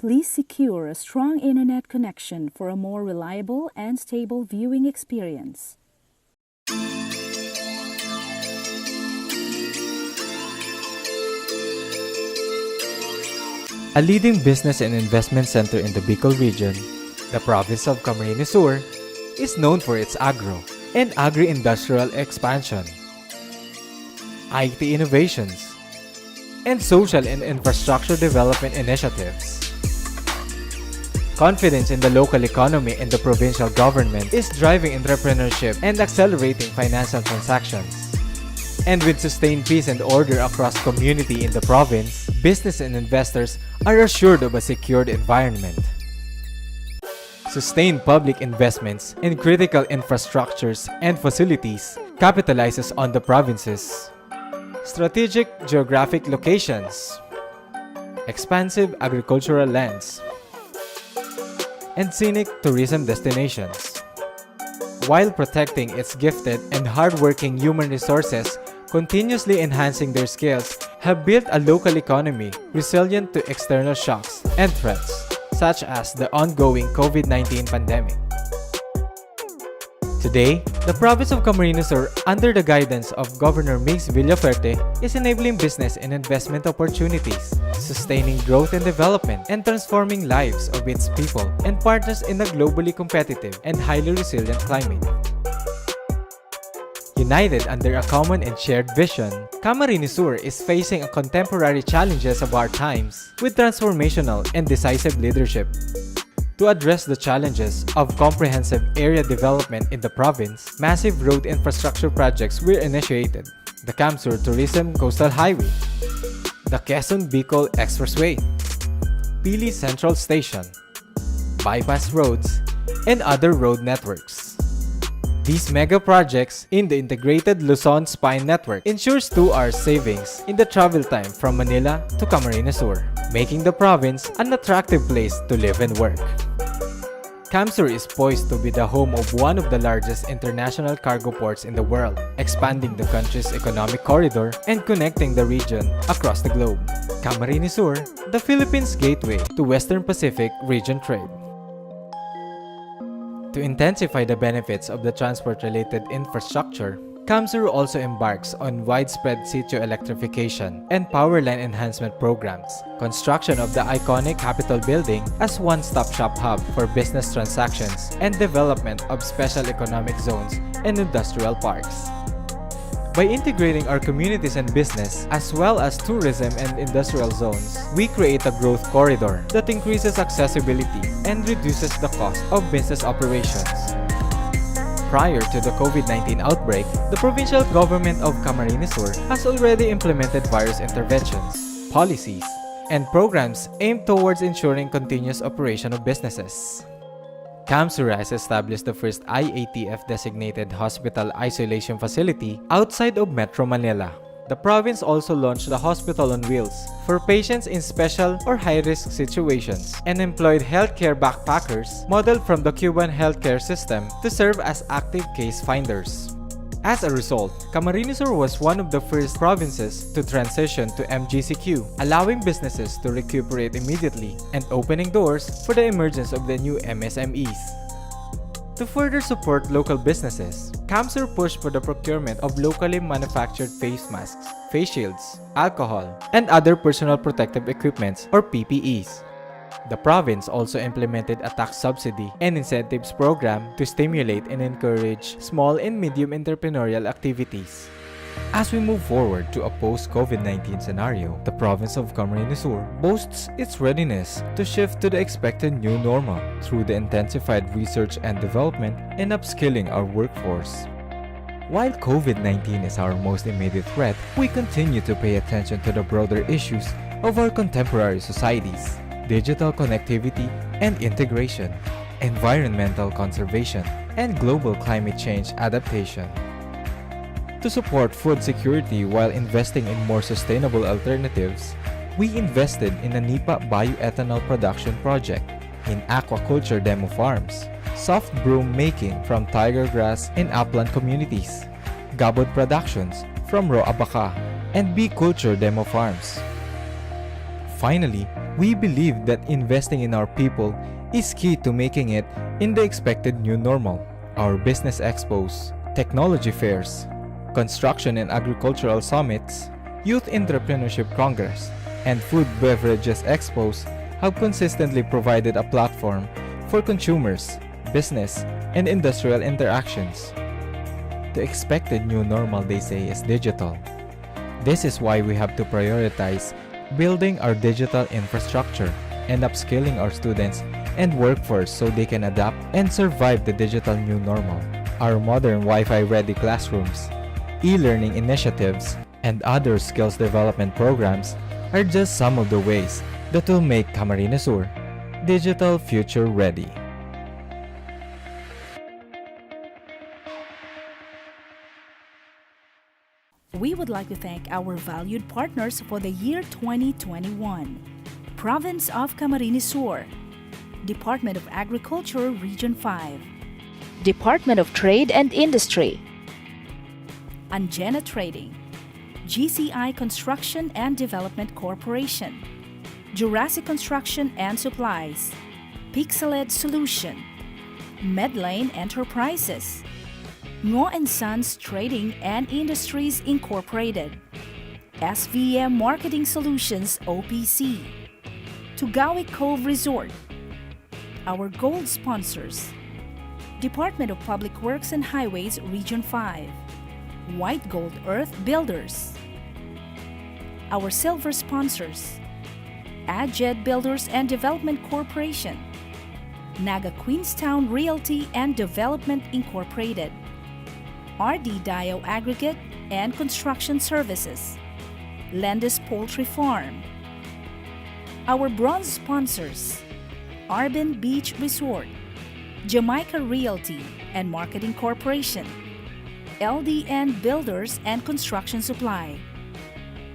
Speaker 5: Please secure a strong internet connection for a more reliable and stable viewing experience.
Speaker 6: A leading business and investment center in the Bicol region, the province of Camarines Sur is known for its agro and agri-industrial expansion, IT innovations, and social and infrastructure development initiatives. Confidence in the local economy and the provincial government is driving entrepreneurship and accelerating financial transactions. And with sustained peace and order across community in the province, business and investors are assured of a secured environment. Sustained public investments in critical infrastructures and facilities capitalizes on the province's strategic geographic locations, expansive agricultural lands, and scenic tourism destinations, while protecting its gifted and hardworking human resources, continuously enhancing their skills, have built a local economy resilient to external shocks and threats, such as the ongoing COVID-19 pandemic. Today, the province of Camarines Sur, under the guidance of Governor Mix Villaferte, is enabling business and investment opportunities, sustaining growth and development, and transforming lives of its people and partners in a globally competitive and highly resilient climate. United under a common and shared vision, Camarines Sur is facing a contemporary challenges of our times with transformational and decisive leadership. To address the challenges of comprehensive area development in the province, massive road infrastructure projects were initiated. The CamSur Tourism Coastal Highway, the Quezon Bicol Expressway, Pili Central Station, bypass roads, and other road networks. These mega projects in the integrated Luzon Spine Network ensures 2 hours savings in the travel time from Manila to Camarines Sur, making the province an attractive place to live and work. CamSur is poised to be the home of one of the largest international cargo ports in the world, expanding the country's economic corridor and connecting the region across the globe. Camarines Sur, the Philippines' gateway to Western Pacific region trade. To intensify the benefits of the transport-related infrastructure, CamSur also embarks on widespread sitio electrification and power line enhancement programs, construction of the iconic Capitol building as one-stop shop hub for business transactions, and development of special economic zones and industrial parks. By integrating our communities and business, as well as tourism and industrial zones, we create a growth corridor that increases accessibility and reduces the cost of business operations. Prior to the COVID-19 outbreak, the provincial government of Camarines Sur has already implemented various interventions, policies, and programs aimed towards ensuring continuous operation of businesses. CamSur has established the first IATF-designated hospital isolation facility outside of Metro Manila. The province also launched the Hospital on Wheels for patients in special or high-risk situations and employed healthcare backpackers modeled from the Cuban healthcare system to serve as active case finders. As a result, Camarines Sur was one of the first provinces to transition to MGCQ, allowing businesses to recuperate immediately and opening doors for the emergence of the new MSMEs. To further support local businesses, CamSur pushed for the procurement of locally manufactured face masks, face shields, alcohol, and other personal protective equipments or PPEs. The province also implemented a tax subsidy and incentives program to stimulate and encourage small and medium entrepreneurial activities. As we move forward to a post-COVID-19 scenario, the province of Camarines Sur boasts its readiness to shift to the expected new normal through the intensified research and development and upskilling our workforce. While COVID-19 is our most immediate threat, we continue to pay attention to the broader issues of our contemporary societies: digital connectivity and integration, environmental conservation, and global climate change adaptation. To support food security while investing in more sustainable alternatives, we invested in a NIPA bioethanol production project, in aquaculture demo farms, soft broom making from tiger grass in upland communities, gabot productions from raw abaca, and bee culture demo farms. Finally, we believe that investing in our people is key to making it in the expected new normal. Our business expos, technology fairs, construction and agricultural summits, youth entrepreneurship congress, and food beverages expos have consistently provided a platform for consumers, business, and industrial interactions. The expected new normal, they say, is digital. This is why we have to prioritize building our digital infrastructure and upskilling our students and workforce so they can adapt and survive the digital new normal. Our modern Wi-Fi ready classrooms, e-learning initiatives, and other skills development programs are just some of the ways that will make Camarines Sur digital future ready.
Speaker 5: We would like to thank our valued partners for the year 2021. Province of Camarines Sur, Department of Agriculture Region 5,
Speaker 7: Department of Trade and Industry,
Speaker 5: Angena Trading, GCI Construction and Development Corporation, Jurassic Construction and Supplies, Pixeled Solution, Medlane Enterprises, Ngo & Sons Trading and Industries Incorporated, SVM Marketing Solutions OPC, Tugawi Cove Resort. Our gold sponsors: Department of Public Works and Highways Region 5, White Gold Earth Builders. Our silver sponsors: Adjed Builders and Development Corporation, Naga Queenstown Realty and Development Incorporated, RD Dio Aggregate and Construction Services, Landis Poultry Farm. Our bronze sponsors: Arbin Beach Resort, Jamaica Realty and Marketing Corporation, LDN Builders and Construction Supply,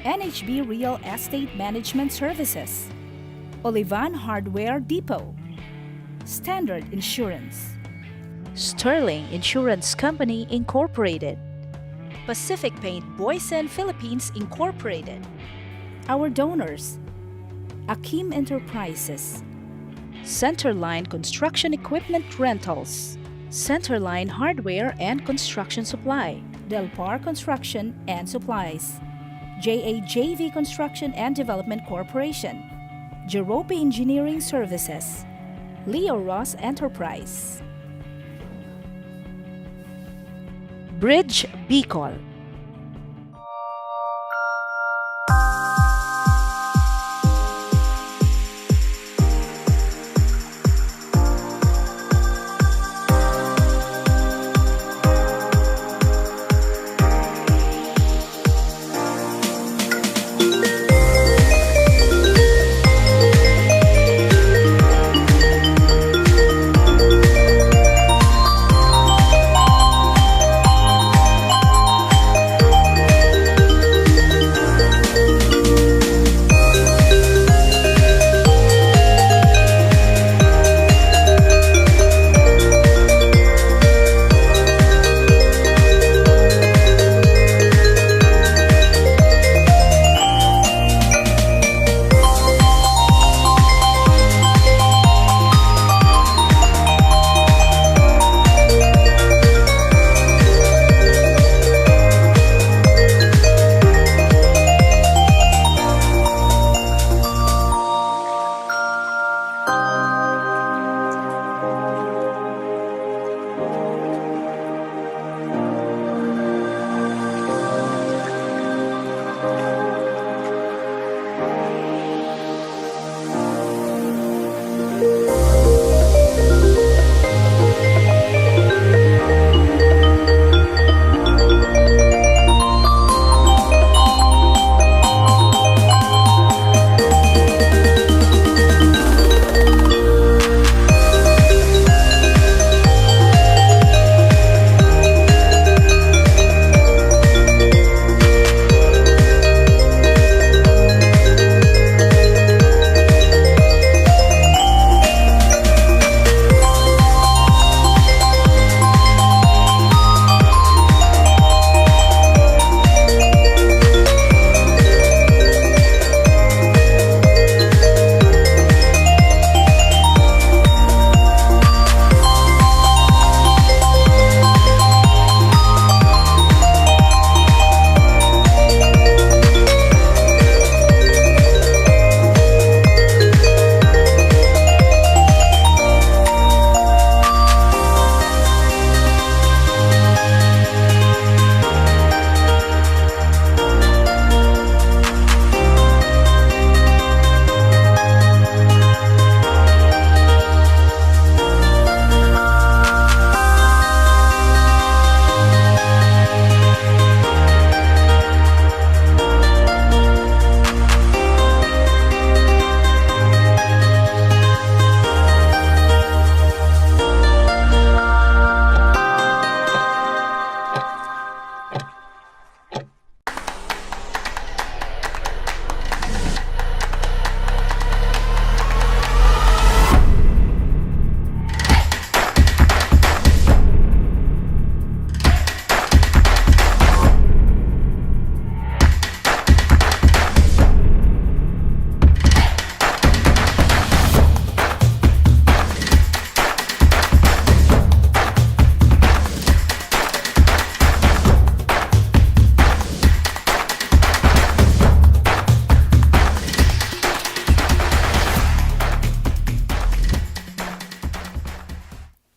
Speaker 5: NHB Real Estate Management Services, Olivan Hardware Depot, Standard Insurance,
Speaker 7: Sterling Insurance Company Incorporated, Pacific Paint Boysen Philippines Incorporated.
Speaker 5: Our donors: Akim Enterprises,
Speaker 7: Centerline Construction Equipment Rentals, Centerline Hardware and Construction Supply,
Speaker 5: Del Par Construction and Supplies, JAJV Construction and Development Corporation, Jerope Engineering Services, Leo Ross Enterprise,
Speaker 7: Bridge Bicol,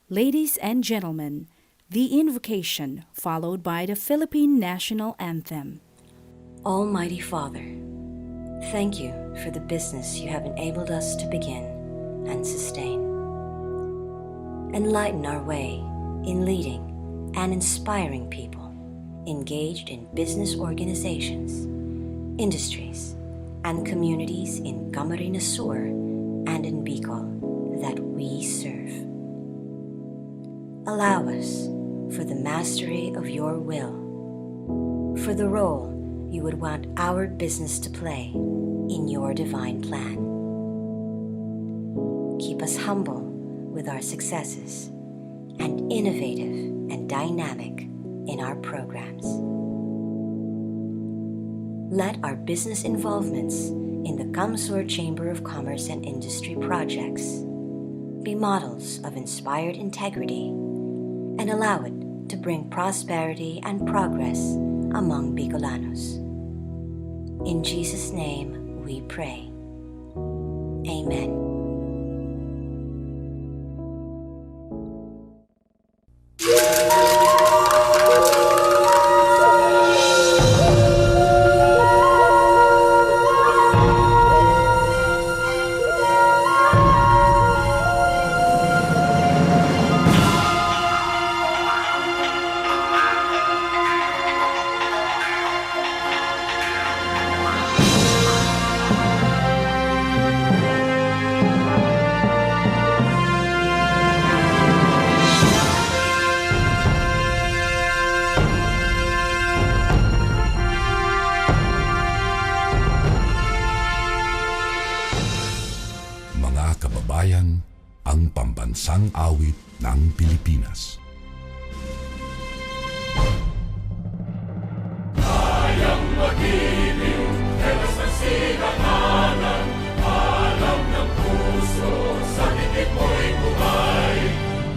Speaker 5: Ladies and gentlemen, the invocation followed by the Philippine National Anthem.
Speaker 10: Almighty Father, thank you for the business you have enabled us to begin and sustain. Enlighten our way in leading and inspiring people engaged in business organizations, industries, and communities in Camarines Sur and in Bicol that we serve. Allow us for the mastery of your will, for the role you would want our business to play in your divine plan. Keep us humble with our successes and innovative and dynamic in our programs. Let our business involvements in the CamSur Chamber of Commerce and Industry projects be models of inspired integrity and allow it to bring prosperity and progress among Bicolanos. In Jesus' name we pray. Amen.
Speaker 11: Kababayan, ang pambansang awit ng Pilipinas.
Speaker 12: Kayang mag-ibig, telas ng silanganan, alam ng puso, sa dikit mo'y buhay.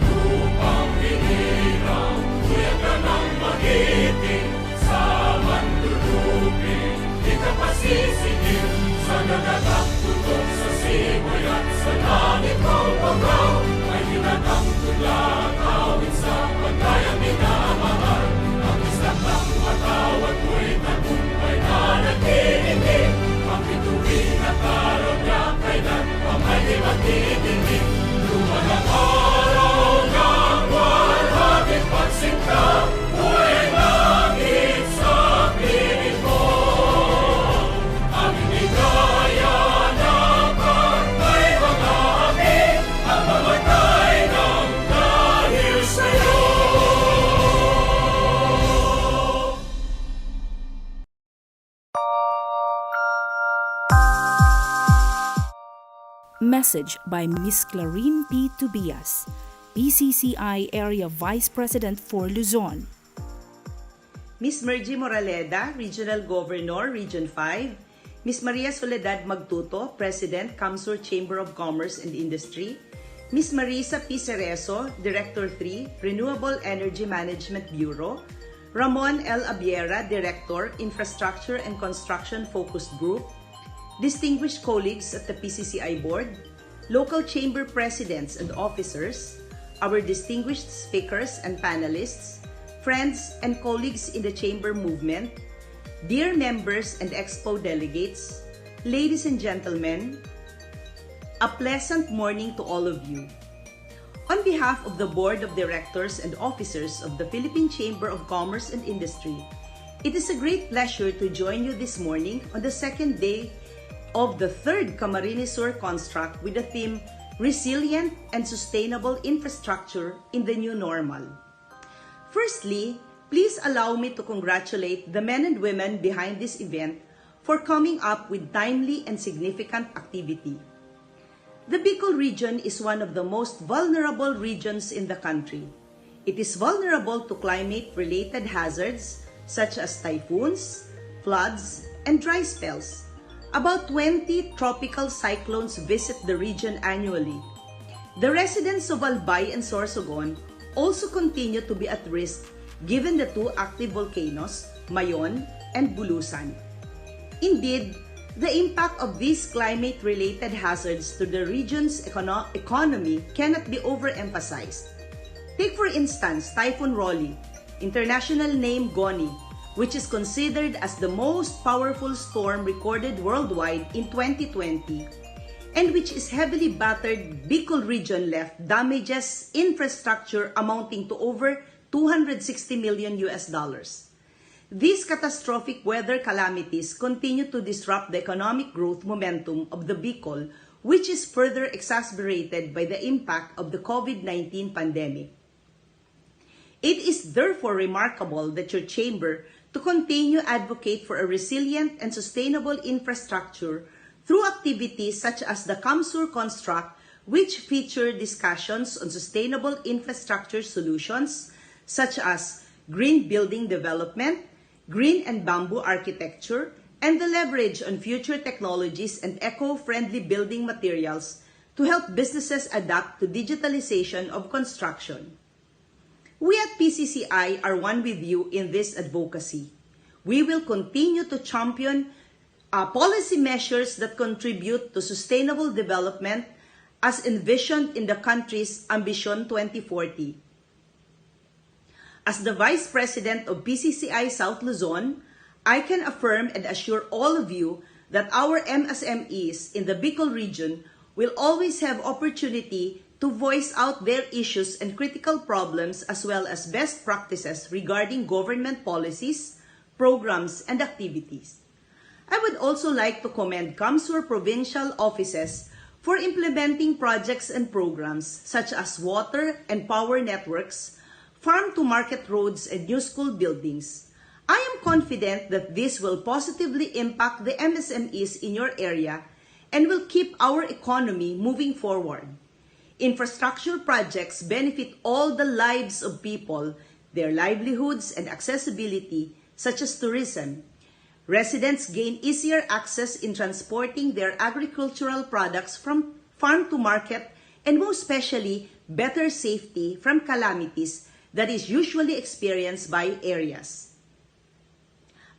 Speaker 12: Lupang hinirang, kuya ka ng magiting, sa manlulupin, di ka pasisigil, sa nagatak tutok sa simoy at sa langit mong pagaw, ay hinatang tulad, awit sa pagkayang minamahal. Ang islang ng matawad mo'y tagumpay na nagtitindig, ang bituin at araw niya kailan pa may di magtitindig. Luman ang araw ng walhaging pagsinta, buhay langit sa piling mo. Ang inigaya ng pagkay mga api, ang mamatay ng dahil sa'yo.
Speaker 5: Message by Ms. Clarine P. Tobias, PCCI Area Vice President for Luzon.
Speaker 13: Ms. Mergy Moraleda, Regional Governor, Region 5. Ms. Maria Soledad Magtuto, President, CamSur Chamber of Commerce and Industry. Ms. Marisa P. Cerezo, Director 3, Renewable Energy Management Bureau. Ramon L. Abiera, Director, Infrastructure and Construction Focused Group. Distinguished colleagues at the PCCI Board, local chamber presidents and officers, our distinguished speakers and panelists, friends and colleagues in the chamber movement, dear members and expo delegates, ladies and gentlemen, a pleasant morning to all of you. On behalf of the Board of Directors and Officers of the Philippine Chamber of Commerce and Industry, it is a great pleasure to join you this morning on the second day of the third CamSur Construct with the theme Resilient and Sustainable Infrastructure in the New Normal. Firstly, please allow me to congratulate the men and women behind this event for coming up with timely and significant activity. The Bicol region is one of the most vulnerable regions in the country. It is vulnerable to climate-related hazards such as typhoons, floods, and dry spells. About 20 tropical cyclones visit the region annually. The residents of Albay and Sorsogon also continue to be at risk given the two active volcanoes, Mayon and Bulusan. Indeed, the impact of these climate-related hazards to the region's economy cannot be overemphasized. Take for instance Typhoon Rolly, international name Goni, which is considered as the most powerful storm recorded worldwide in 2020, and which is heavily battered Bicol region left damages infrastructure amounting to over $260 million. These catastrophic weather calamities continue to disrupt the economic growth momentum of the Bicol, which is further exacerbated by the impact of the COVID-19 pandemic. It is therefore remarkable that your chamber to continue advocate for a resilient and sustainable infrastructure through activities such as the CamSur Construct, which feature discussions on sustainable infrastructure solutions such as green building development, green and bamboo architecture, and the leverage on future technologies and eco-friendly building materials to help businesses adapt to digitalization of construction. We at PCCI are one with you in this advocacy. We will continue to champion policy measures that contribute to sustainable development as envisioned in the country's Ambition 2040. As the Vice President of PCCI South Luzon, I can affirm and assure all of you that our MSMEs in the Bicol region will always have opportunity to voice out their issues and critical problems as well as best practices regarding government policies, programs, and activities. I would also like to commend CamSur Provincial offices for implementing projects and programs such as water and power networks, farm-to-market roads, and new school buildings. I am confident that this will positively impact the MSMEs in your area and will keep our economy moving forward. Infrastructure projects benefit all the lives of people, their livelihoods and accessibility, such as tourism. Residents gain easier access in transporting their agricultural products from farm to market, and most especially, better safety from calamities that is usually experienced by areas.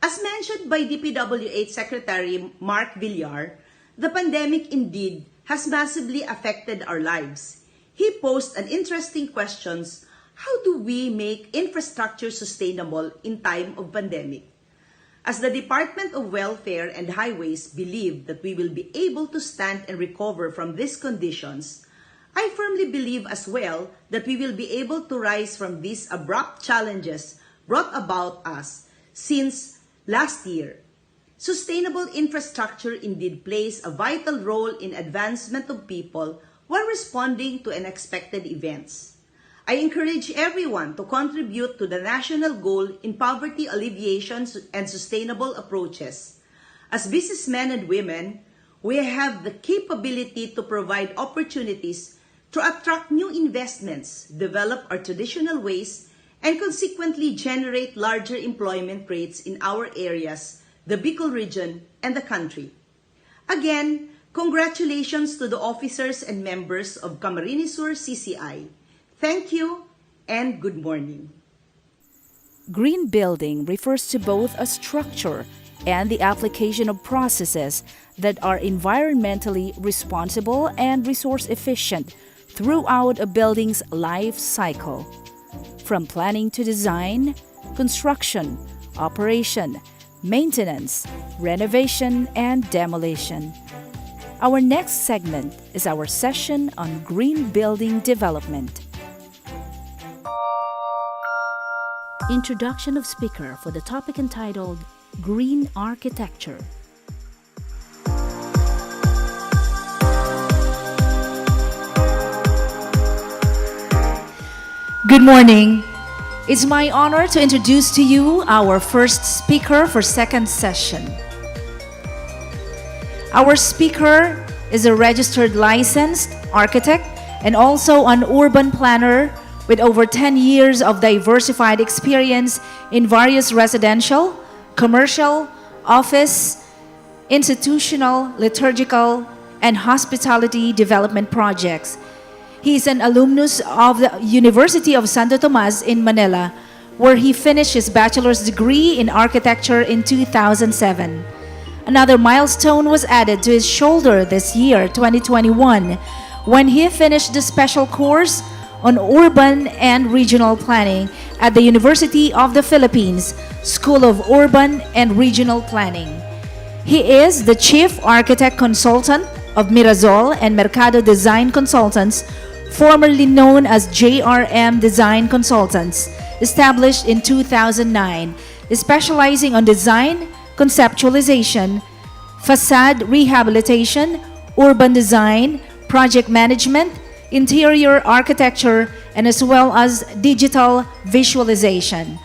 Speaker 13: As mentioned by DPWH Secretary Mark Villar, the pandemic indeed has massively affected our lives. He posed an interesting question: how do we make infrastructure sustainable in time of pandemic? As the Department of Welfare and Highways believe that we will be able to stand and recover from these conditions, I firmly believe as well that we will be able to rise from these abrupt challenges brought about us since last year. Sustainable infrastructure indeed plays a vital role in advancement of people while responding to unexpected events. I encourage everyone to contribute to the national goal in poverty alleviation and sustainable approaches. As businessmen and women, we have the capability to provide opportunities to attract new investments, develop our traditional ways, and consequently generate larger employment rates in our areas, the Bicol region, and the country. Again, congratulations to the officers and members of Camarines CCI. Thank you and good morning.
Speaker 5: Green building refers to both a structure and the application of processes that are environmentally responsible and resource efficient throughout a building's life cycle. From planning to design, construction, operation, maintenance, renovation, and demolition. Our next segment is our session on green building development. Introduction of speaker for the topic entitled Green Architecture. Good morning. It's my honor to introduce to you our first speaker for second session. Our speaker is a registered licensed architect and also an urban planner with over 10 years of diversified experience in various residential, commercial, office, institutional, liturgical, and hospitality development projects. He is an alumnus of the University of Santo Tomas in Manila, where he finished his bachelor's degree in architecture in 2007. Another milestone was added to his shoulder this year, 2021, when he finished the special course on Urban and Regional Planning at the University of the Philippines School of Urban and Regional Planning. He is the Chief Architect Consultant of Mirasol and Mercado Design Consultants, formerly known as JRM Design Consultants, established in 2009, specializing on design, conceptualization, facade rehabilitation, urban design, project management, interior architecture, and as well as digital visualization.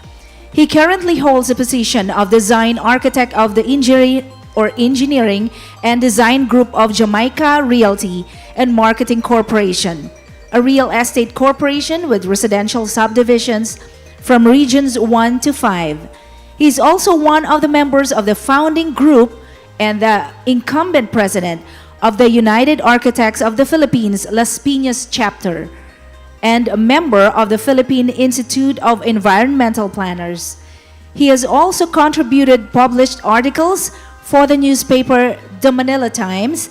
Speaker 5: He currently holds the position of Design Architect of the Engineering and Design Group of Jamaica Realty and Marketing Corporation, a real estate corporation with residential subdivisions from regions 1 to 5. He is also one of the members of the founding group and the incumbent president of the United Architects of the Philippines Las Piñas chapter, and a member of the Philippine Institute of Environmental Planners. He has also contributed published articles for the newspaper The Manila Times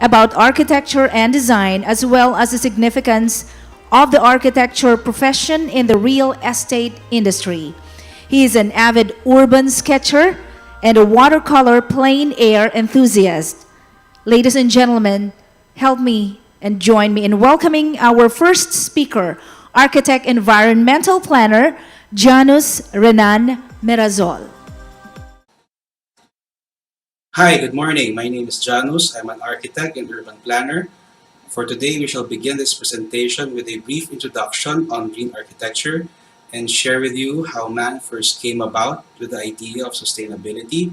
Speaker 5: about architecture and design, as well as the significance of the architecture profession in the real estate industry. He is an avid urban sketcher and a watercolor plein air enthusiast. Ladies and gentlemen, help me and join me in welcoming our first speaker, architect environmental planner, Janus Renan Mirazol.
Speaker 14: Hi, good morning. My name is Janus. I'm an architect and urban planner. For today, we shall begin this presentation with a brief introduction on green architecture and share with you how man first came about with the idea of sustainability.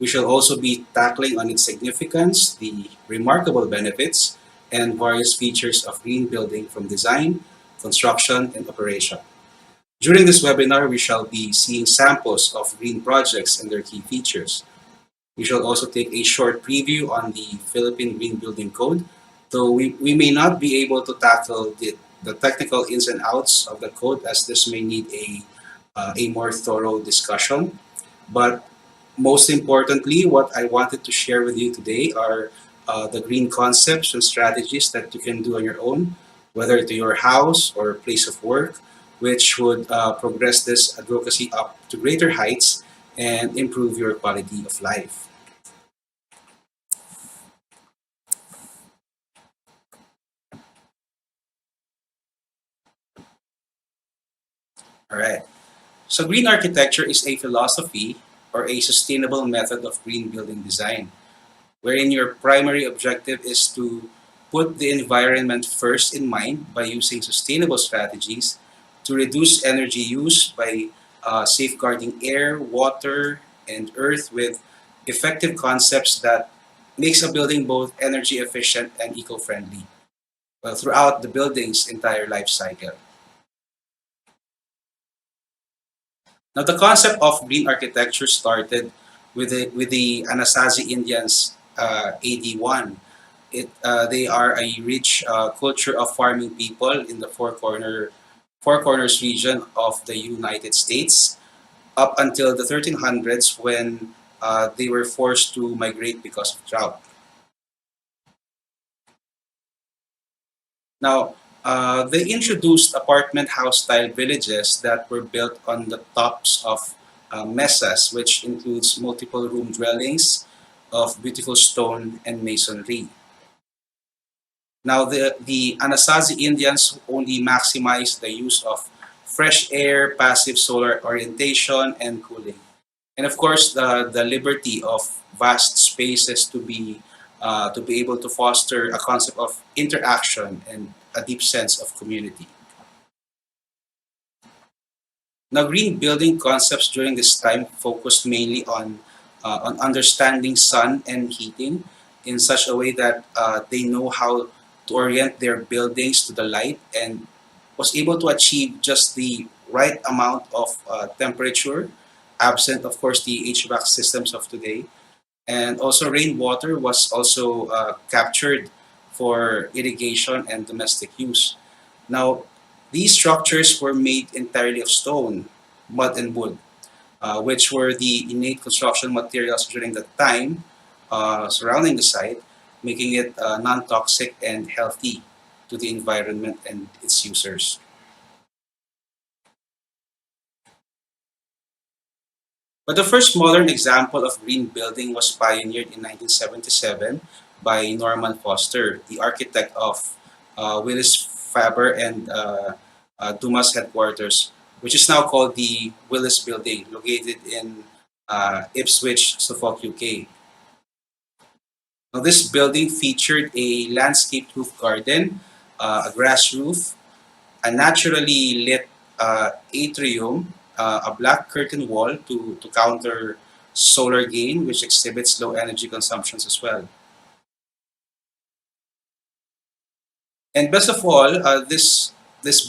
Speaker 14: We shall also be tackling on its significance, the remarkable benefits, and various features of green building from design, construction, and operation. During this webinar, we shall be seeing samples of green projects and their key features. We shall also take a short preview on the Philippine Green Building Code, though we may not be able to tackle the technical ins and outs of the code, as this may need a more thorough discussion. But most importantly, what I wanted to share with you today are the green concepts and strategies that you can do on your own, whether to your house or place of work, which would progress this advocacy up to greater heights and improve your quality of life. All right. So green architecture is a philosophy or a sustainable method of green building design, wherein your primary objective is to put the environment first in mind by using sustainable strategies to reduce energy use by safeguarding air, water, and earth with effective concepts that makes a building both energy efficient and eco-friendly throughout the building's entire life cycle. Now, the concept of green architecture started with the Anasazi Indians AD1. They are a rich culture of farming people in the Four Corners region of the United States up until the 1300s when they were forced to migrate because of drought. Now, they introduced apartment house style villages that were built on the tops of mesas, which includes multiple room dwellings of beautiful stone and masonry. Now, the Anasazi Indians only maximized the use of fresh air, passive solar orientation, and cooling. And of course, the liberty of vast spaces to be able to foster a concept of interaction and a deep sense of community. Now, green building concepts during this time focused mainly on understanding sun and heating in such a way that they know how to orient their buildings to the light and was able to achieve just the right amount of temperature, absent, of course, the HVAC systems of today. And also rainwater was also captured for irrigation and domestic use. Now, these structures were made entirely of stone, mud, and wood, which were the innate construction materials during that time surrounding the site, making it non-toxic and healthy. to the environment and its users. But the first modern example of green building was pioneered in 1977 by Norman Foster, the architect of Willis Faber and Dumas headquarters, which is now called the Willis Building, located in Ipswich, Suffolk, UK. Now, this building featured a landscape roof garden, a grass roof, a naturally lit atrium, a black curtain wall to counter solar gain, which exhibits low energy consumptions as well. And best of all, this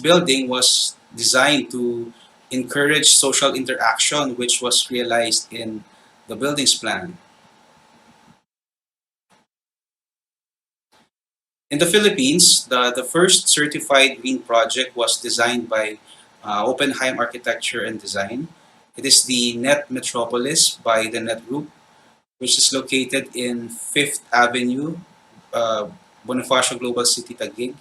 Speaker 14: building was designed to encourage social interaction, which was realized in the building's plan. In the Philippines, the first certified green project was designed by Oppenheim Architecture and Design. It is the Net Metropolis by the Net Group, which is located in 5th Avenue, Bonifacio Global City, Taguig,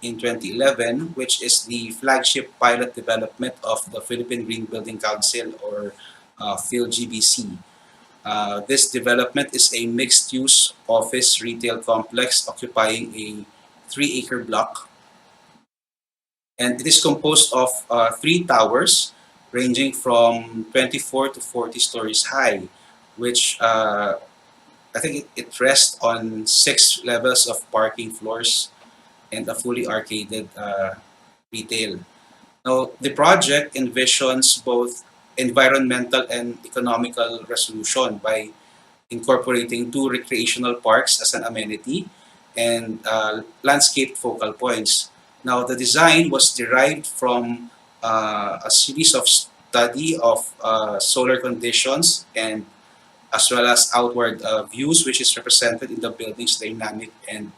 Speaker 14: in 2011, which is the flagship pilot development of the Philippine Green Building Council, or PhilGBC. This development is a mixed-use office retail complex occupying a 3-acre block, and it is composed of 3 towers ranging from 24 to 40 stories high, which I think it rests on 6 levels of parking floors and a fully arcaded retail. Now, the project envisions both environmental and economical resolution by incorporating 2 recreational parks as an amenity and landscape focal points. Now, the design was derived from a series of study of solar conditions and as well as outward views, which is represented in the building's dynamic and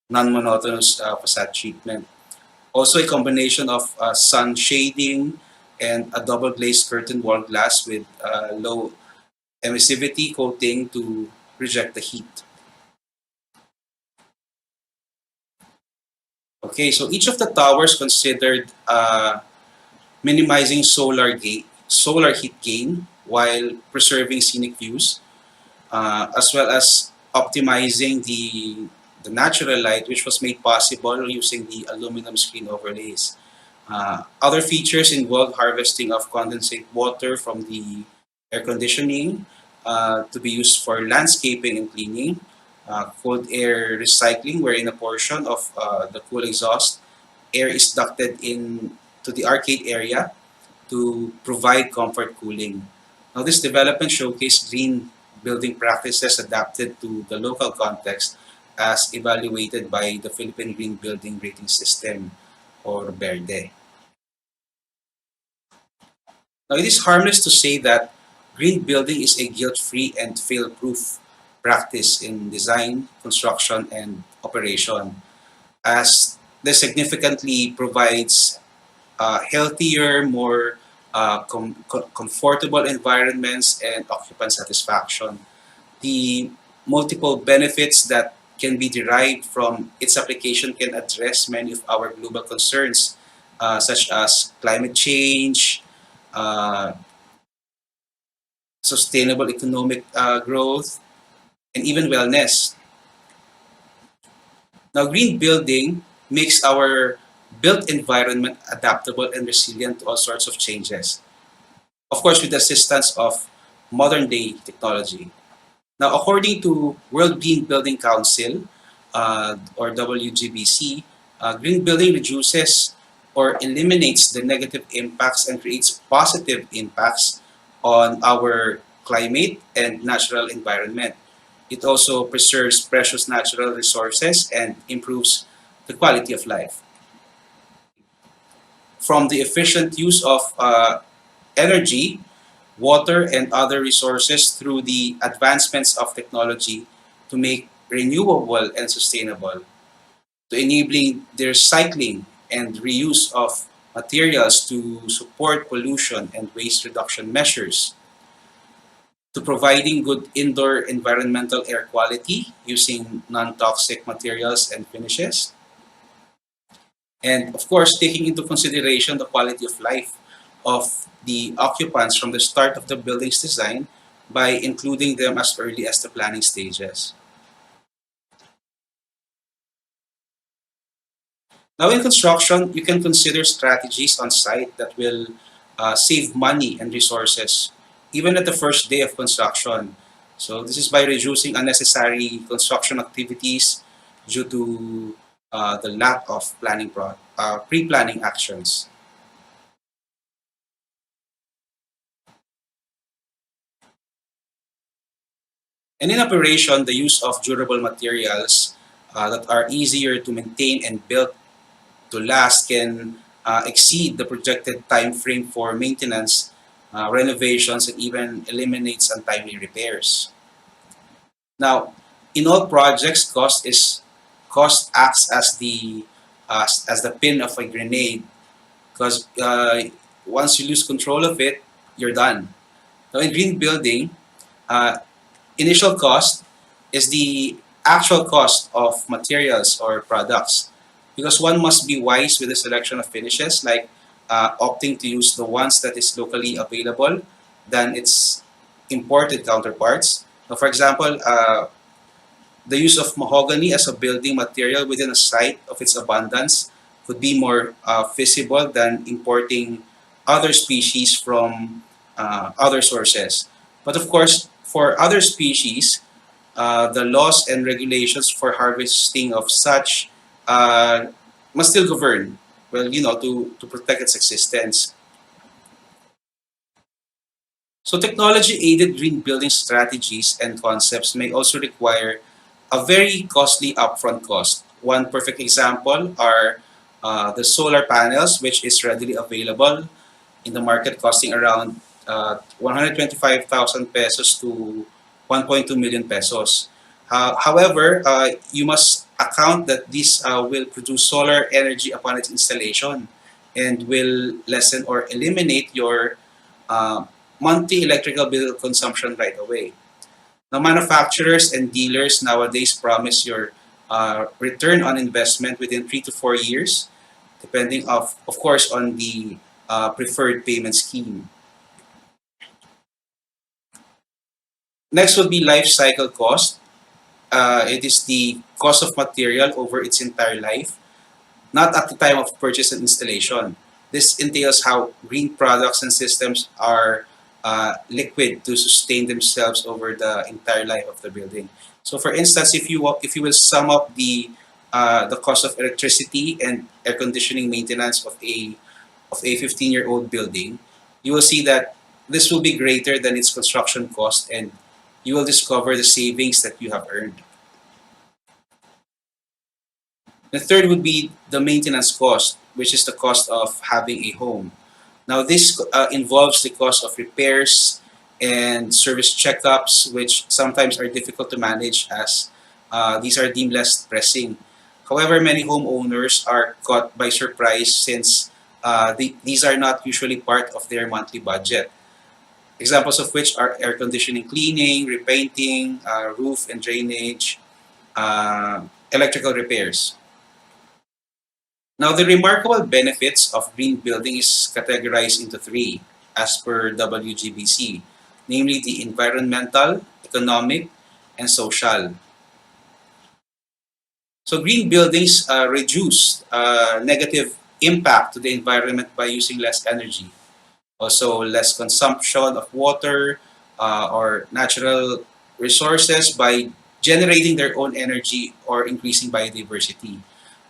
Speaker 14: non-monotonous facade treatment. Also, a combination of sun shading and a double glazed curtain wall glass with low emissivity coating to reject the heat. Okay, so each of the towers considered minimizing solar heat gain while preserving scenic views, as well as optimizing the natural light, which was made possible using the aluminum screen overlays. Other features involve harvesting of condensate water from the air conditioning to be used for landscaping and cleaning, cold air recycling, wherein a portion of the cool exhaust air is ducted in to the arcade area to provide comfort cooling. Now, this development showcased green building practices adapted to the local context as evaluated by the Philippine Green Building Rating System, or BERDE. Now, it is harmless to say that green building is a guilt-free and fail-proof practice in design, construction, and operation, as this significantly provides healthier, more comfortable environments and occupant satisfaction. The multiple benefits that can be derived from its application can address many of our global concerns, such as climate change, uh, sustainable economic growth, and even wellness. Now, green building makes our built environment adaptable and resilient to all sorts of changes. Of course, with the assistance of modern day technology. Now, according to World Green Building Council, or WGBC, green building reduces or eliminates the negative impacts and creates positive impacts on our climate and natural environment. It also preserves precious natural resources and improves the quality of life. From the efficient use of energy, water, and other resources through the advancements of technology to make renewable and sustainable, to enabling the recycling and reuse of materials to support pollution and waste reduction measures, to providing good indoor environmental air quality using non-toxic materials and finishes, And of course, taking into consideration the quality of life of the occupants from the start of the building's design by including them as early as the planning stages. Now, in construction, you can consider strategies on site that will save money and resources, even at the first day of construction. So, this is by reducing unnecessary construction activities due to the lack of pre-planning actions. And in operation, the use of durable materials that are easier to maintain and built to last can exceed the projected time frame for maintenance, renovations, and even eliminates untimely repairs. Now, in all projects, cost acts as the pin of a grenade because once you lose control of it, you're done. Now, in green building, uh, initial cost is the actual cost of materials or products because one must be wise with the selection of finishes, like opting to use the ones that is locally available than its imported counterparts. Now, for example, the use of mahogany as a building material within a site of its abundance could be more feasible than importing other species from other sources. But of course, for other species, the laws and regulations for harvesting of such uh, must still govern, well, to protect its existence. So technology-aided green building strategies and concepts may also require a very costly upfront cost. One perfect example are the solar panels, which is readily available in the market, costing around 125,000 pesos to 1.2 million pesos. However, you must account that this will produce solar energy upon its installation and will lessen or eliminate your uh, monthly electrical bill consumption right away. Now, manufacturers and dealers nowadays promise your return on investment within 3 to 4 years, depending of course on the preferred payment scheme. Next would be life cycle cost. It is the cost of material over its entire life, not at the time of purchase and installation. This entails how green products and systems are liquid to sustain themselves over the entire life of the building. So, for instance, if you will sum up the cost of electricity and air conditioning maintenance of a 15-year-old building, you will see that this will be greater than its construction cost, and you will discover the savings that you have earned. The third would be the maintenance cost, which is the cost of having a home. Now, this involves the cost of repairs and service checkups, which sometimes are difficult to manage as these are deemed less pressing. However, many homeowners are caught by surprise since these are not usually part of their monthly budget. Examples of which are air conditioning cleaning, repainting, roof and drainage, uh, electrical repairs. Now, the remarkable benefits of green building is categorized into three as per WGBC, namely the environmental, economic, and social. So, green buildings reduce negative impact to the environment by using less energy, also less consumption of water or natural resources by generating their own energy or increasing biodiversity.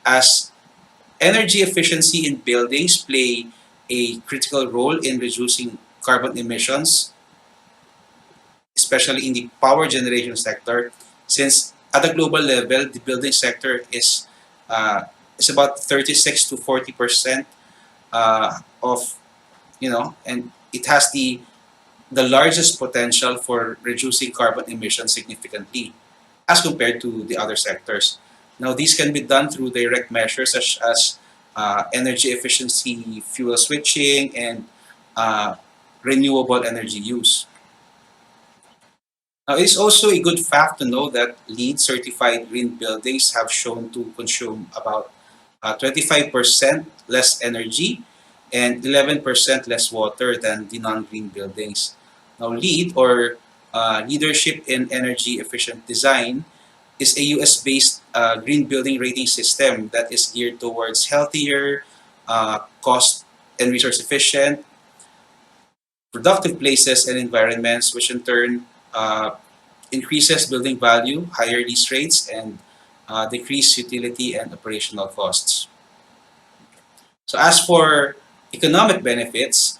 Speaker 14: As energy efficiency in buildings play a critical role in reducing carbon emissions, especially in the power generation sector, since at a global level, the building sector is about 36 to 40% of and it has the largest potential for reducing carbon emissions significantly as compared to the other sectors. Now, these can be done through direct measures such as energy efficiency, fuel switching, and uh, renewable energy use. Now, it's also a good fact to know that LEED certified green buildings have shown to consume about 25% less energy, and 11% less water than the non-green buildings. Now, LEED, or Leadership in Energy Efficient Design, is a US-based green building rating system that is geared towards healthier, cost and resource efficient, productive places and environments, which in turn increases building value, higher lease rates, and decrease utility and operational costs. So as for economic benefits,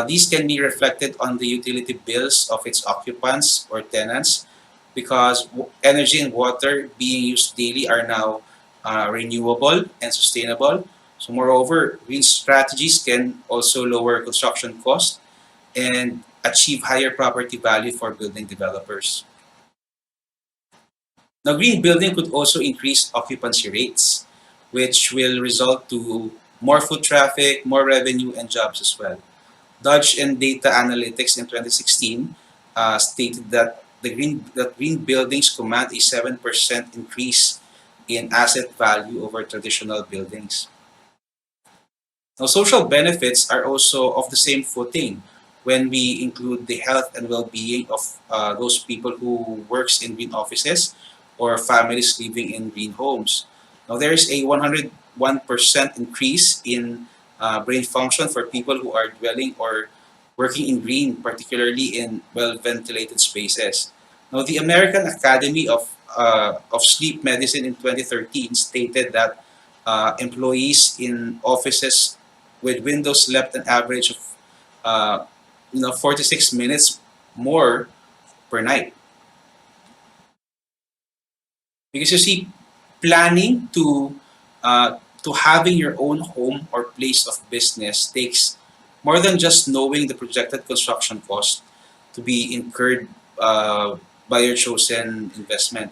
Speaker 14: these can be reflected on the utility bills of its occupants or tenants because energy and water being used daily are now renewable and sustainable. So moreover, green strategies can also lower construction costs and achieve higher property value for building developers. Now, green building could also increase occupancy rates, which will result to more foot traffic, more revenue, and jobs as well. Dodge and Data Analytics in 2016 stated that that green buildings command a 7% increase in asset value over traditional buildings. Now, social benefits are also of the same footing when we include the health and well-being of those people who works in green offices or families living in green homes. Now, there is a 101% increase in brain function for people who are dwelling or working in green, particularly in well-ventilated spaces. Now, the American Academy of Sleep Medicine in 2013 stated that employees in offices with windows slept an average of 46 minutes more per night. Because you see, planning to having your own home or place of business takes more than just knowing the projected construction cost to be incurred by your chosen investment.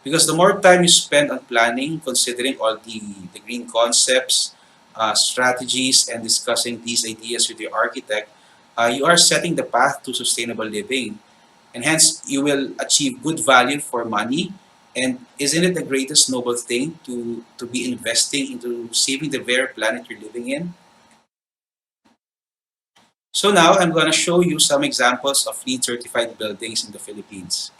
Speaker 14: Because the more time you spend on planning, considering all the green concepts, strategies, and discussing these ideas with your architect, you are setting the path to sustainable living. And hence, you will achieve good value for money. And isn't it the greatest noble thing to be investing into saving the very planet you're living in? So now I'm going to show you some examples of LEED certified buildings in the Philippines.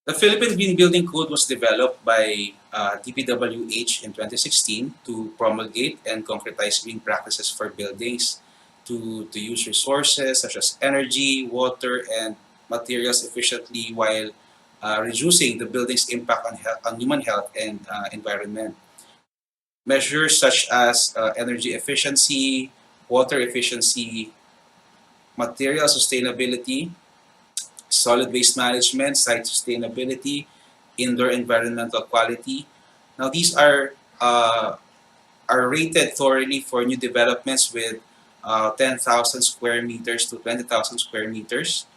Speaker 14: The Philippine Green Building Code was developed by DPWH in 2016 to promulgate and concretize green practices for buildings to use resources such as energy, water, and materials efficiently while reducing the building's impact on human health and environment. Measures such as energy efficiency, water efficiency, material sustainability, solid waste management, site sustainability, indoor environmental quality. Now these are rated thoroughly for new developments with 10,000 square meters to 20,000 square meters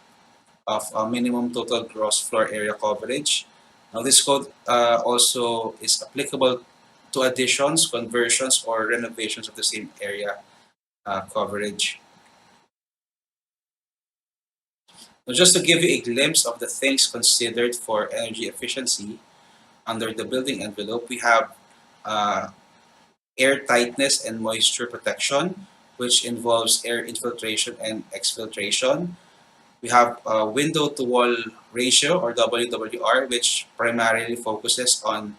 Speaker 14: of minimum total gross floor area coverage. Now this code also is applicable to additions, conversions, or renovations of the same area coverage. Now, just to give you a glimpse of the things considered for energy efficiency under the building envelope, we have air tightness and moisture protection, which involves air infiltration and exfiltration. We have window to wall ratio, or WWR, which primarily focuses on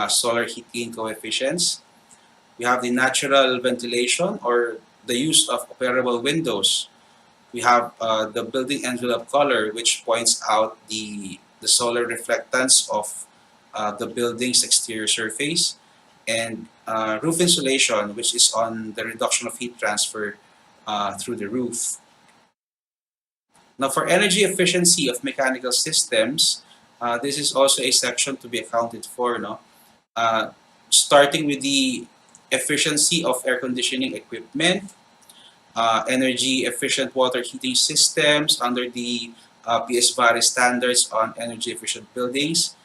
Speaker 14: solar heat gain coefficients. We have the natural ventilation, or the use of operable windows. We have the building envelope color, which points out the solar reflectance of the building's exterior surface, and roof insulation, which is on the reduction of heat transfer through the roof. Now, for energy efficiency of mechanical systems, this is also a section to be accounted for, no? Starting with the efficiency of air conditioning equipment, energy efficient water heating systems under the PSVARI standards on energy efficient buildings,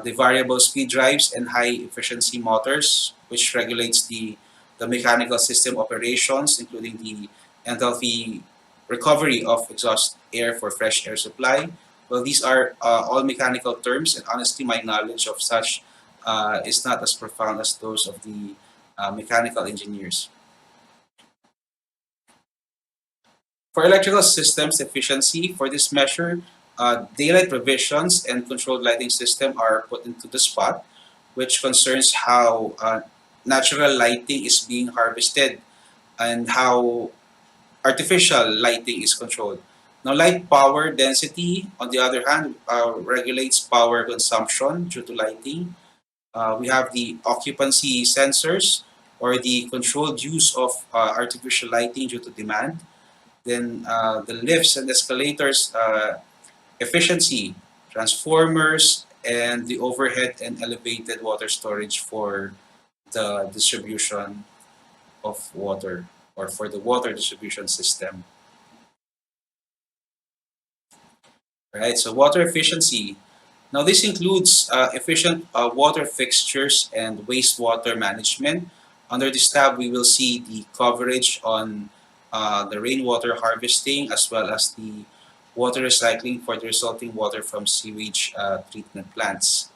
Speaker 14: the variable speed drives and high efficiency motors, which regulates the mechanical system operations, including the enthalpy recovery of exhaust air for fresh air supply. Well, these are all mechanical terms, and honestly, my knowledge of such is not as profound as those of the mechanical engineers. For electrical systems efficiency, for this measure, daylight provisions and controlled lighting system are put into the spot, which concerns how natural lighting is being harvested and how artificial lighting is controlled. Now, light power density, on the other hand, regulates power consumption due to lighting. We have the occupancy sensors or the controlled use of artificial lighting due to demand. Then the lifts and escalators efficiency, transformers, and the overhead and elevated water storage for the distribution of water or for the water distribution system. Right, so water efficiency. Now this includes efficient water fixtures and wastewater management. Under this tab, we will see the coverage on the rainwater harvesting as well as the water recycling for the resulting water from sewage treatment plants.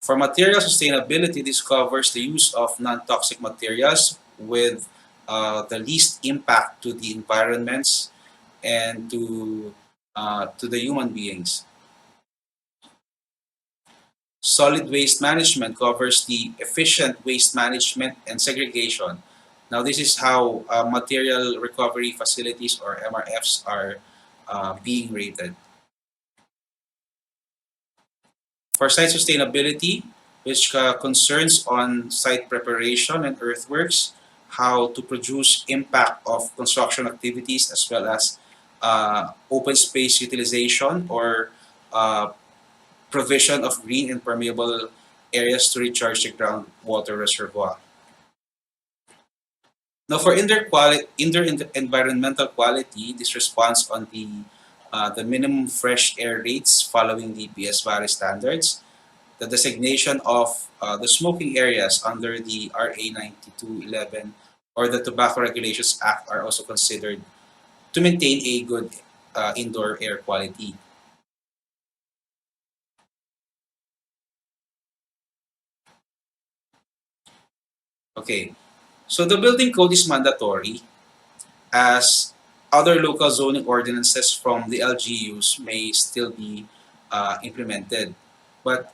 Speaker 14: For material sustainability, this covers the use of non-toxic materials with the least impact to the environments and to the human beings. Solid waste management covers the efficient waste management and segregation. Now, this is how material recovery facilities or MRFs are being rated. For site sustainability, which concerns on site preparation and earthworks, how to produce impact of construction activities as well as open space utilization or provision of green and permeable areas to recharge the groundwater reservoir. Now, for indoor environmental quality, this responds on the minimum fresh air rates following the PSVARI standards, the designation of the smoking areas under the RA 9211 or the Tobacco Regulations Act are also considered to maintain a good indoor air quality. Okay, so the building code is mandatory as other local zoning ordinances from the LGUs may still be implemented. But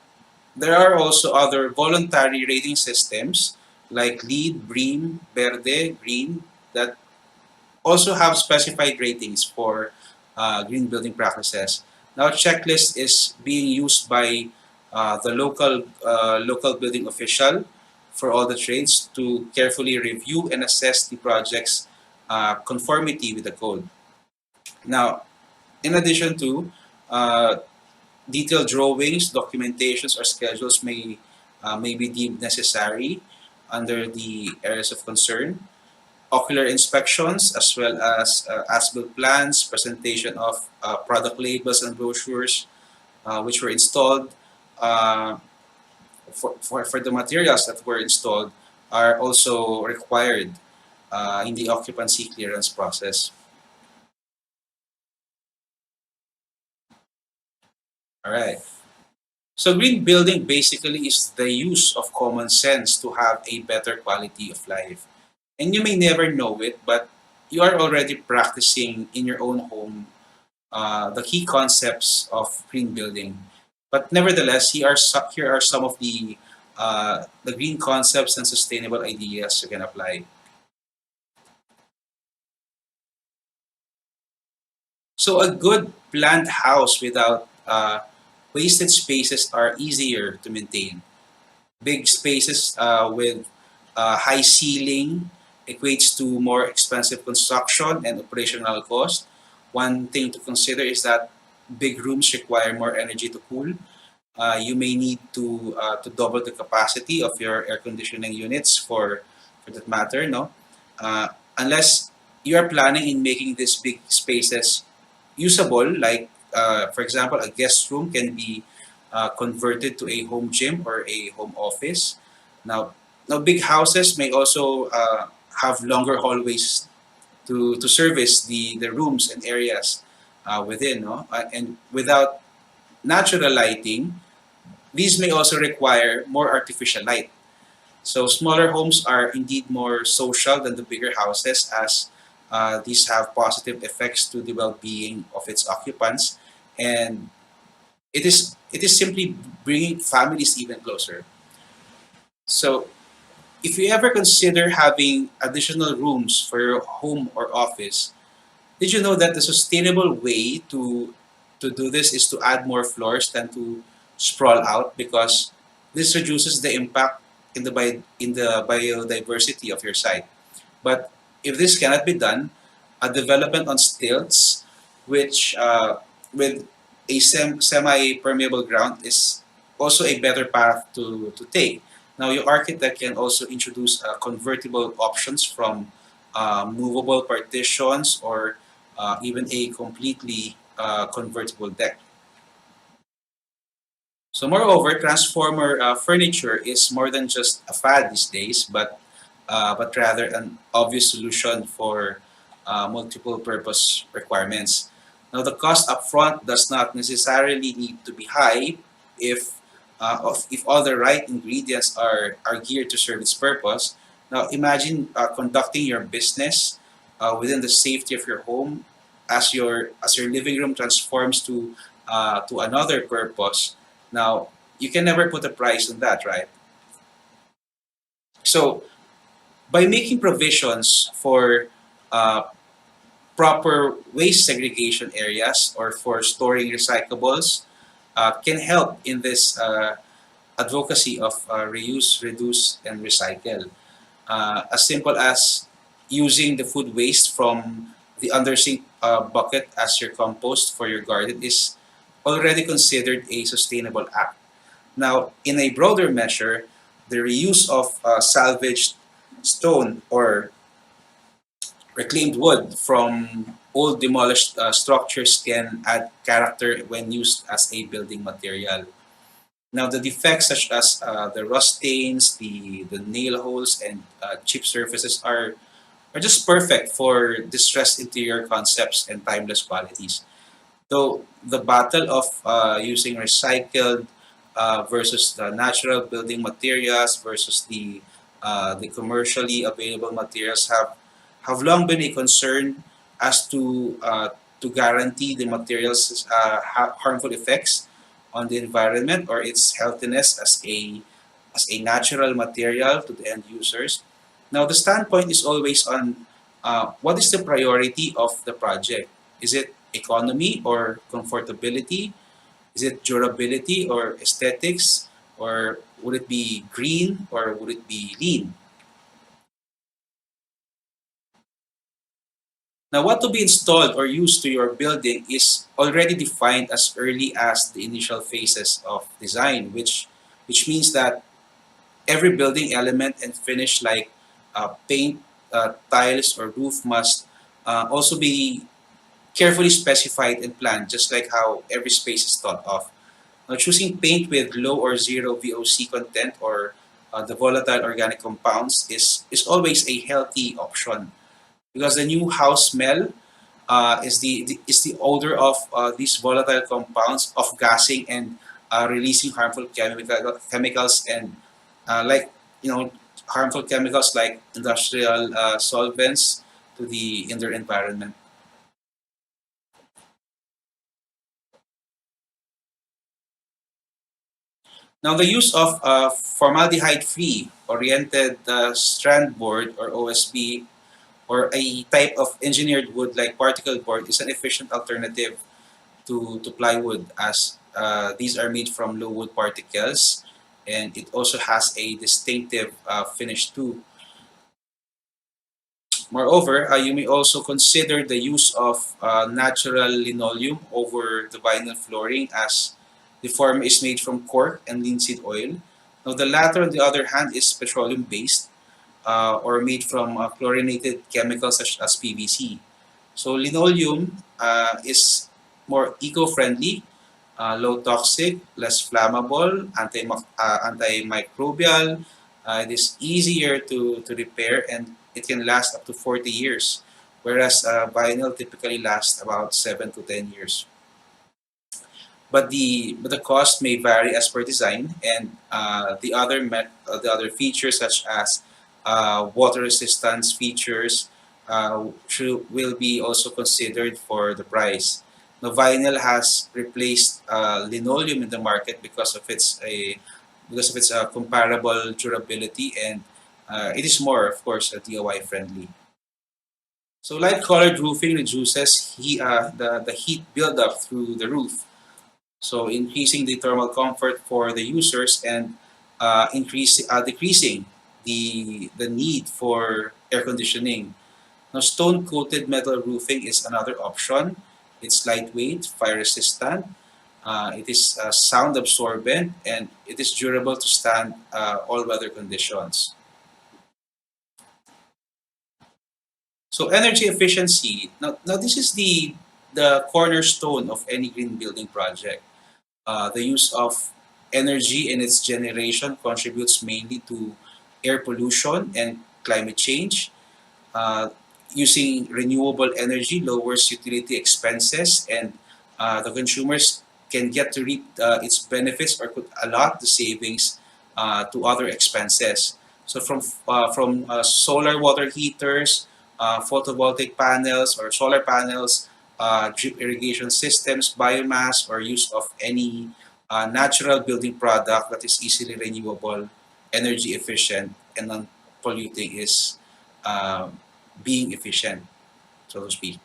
Speaker 14: there are also other voluntary rating systems like LEED, BREEAM, Verde, Green that also have specified ratings for green building practices. Now, checklist is being used by the local building official for all the trades to carefully review and assess the project's conformity with the code. Now, in addition to detailed drawings, documentations, or schedules may be deemed necessary under the areas of concern. Ocular inspections, as well as built plans, presentation of product labels and brochures, which were installed for the materials that were installed, are also required in the occupancy clearance process. All right. So green building basically is the use of common sense to have a better quality of life. And you may never know it, but you are already practicing in your own home the key concepts of green building. But nevertheless, here are some of the green concepts and sustainable ideas you can apply. So a good planned house without wasted spaces are easier to maintain. Big spaces with high ceiling equates to more expensive construction and operational cost. One thing to consider is that big rooms require more energy to cool. You may need to double the capacity of your air conditioning units for that matter, no? Uh, Unless you are planning in making these big spaces usable, like for example, a guest room can be converted to a home gym or a home office. Now, now big houses may also have longer hallways to service the rooms and areas within, no? And without natural lighting, these may also require more artificial light. So smaller homes are indeed more social than the bigger houses, as these have positive effects to the well-being of its occupants, and it is simply bringing families even closer. So if you ever consider having additional rooms for your home or office, did you know that the sustainable way to do this is to add more floors than to sprawl out, because this reduces the impact in the biodiversity of your site. But if this cannot be done, a development on stilts, which with a semi-permeable ground, is also a better path to take. Now, your architect can also introduce convertible options from movable partitions or even a completely convertible deck. So moreover, transformer furniture is more than just a fad these days, but rather an obvious solution for multiple purpose requirements. Now, the cost upfront does not necessarily need to be high if if all the right ingredients are geared to serve its purpose. Now, imagine conducting your business within the safety of your home, as your living room transforms to another purpose. Now, you can never put a price on that, right? So, by making provisions for uh, proper waste segregation areas or for storing recyclables, can help in this advocacy of reuse, reduce, and recycle. As simple as using the food waste from the undersink bucket as your compost for your garden is already considered a sustainable act. Now, in a broader measure, the reuse of salvaged stone or reclaimed wood from old demolished structures can add character when used as a building material. Now, the defects such as the rust stains, the nail holes, and chip surfaces are just perfect for distressed interior concepts and timeless qualities. So the battle of using recycled versus the natural building materials versus the commercially available materials have long been a concern as to guarantee the materials harmful effects on the environment or its healthiness as a natural material to the end users. Now the standpoint is always on what is the priority of the project. Is it economy or comfortability? Is it durability or aesthetics? Or would it be green or would it be lean? Now, what to be installed or used to your building is already defined as early as the initial phases of design, which means that every building element and finish like paint, tiles, or roof must also be carefully specified and planned, just like how every space is thought of. Now, choosing paint with low or zero VOC content or the volatile organic compounds is always a healthy option, because the new house smell is the odor of these volatile compounds of gassing and releasing harmful chemicals and like harmful chemicals like industrial solvents to the indoor environment. Now, the use of formaldehyde-free oriented strand board or OSB or a type of engineered wood like particle board is an efficient alternative to plywood, as these are made from low wood particles, and it also has a distinctive finish too. Moreover, you may also consider the use of natural linoleum over the vinyl flooring, as the former is made from cork and linseed oil. Now, the latter, on the other hand, is petroleum based or made from chlorinated chemicals such as PVC. So, linoleum is more eco friendly, low toxic, less flammable, antimicrobial. It is easier to repair, and it can last up to 40 years, whereas vinyl typically lasts about 7 to 10 years. But the cost may vary as per design, and the other features such as water resistance features will be also considered for the price. Now, vinyl has replaced linoleum in the market because of its comparable durability, and it is more, of course, DIY friendly. So light colored roofing reduces the heat buildup through the roof, so increasing the thermal comfort for the users and decreasing the need for air conditioning. Now, stone coated metal roofing is another option. It's lightweight, fire resistant, it is sound absorbent, and it is durable to stand all weather conditions. So energy efficiency. Now this is the cornerstone of any green building project. The use of energy in its generation contributes mainly to air pollution and climate change. Uh, Using renewable energy lowers utility expenses, and the consumers can get to reap its benefits or could allot the savings to other expenses. So from solar water heaters, photovoltaic panels or solar panels, drip irrigation systems, biomass, or use of any natural building product that is easily renewable, energy efficient, and non-polluting is being efficient, so to speak.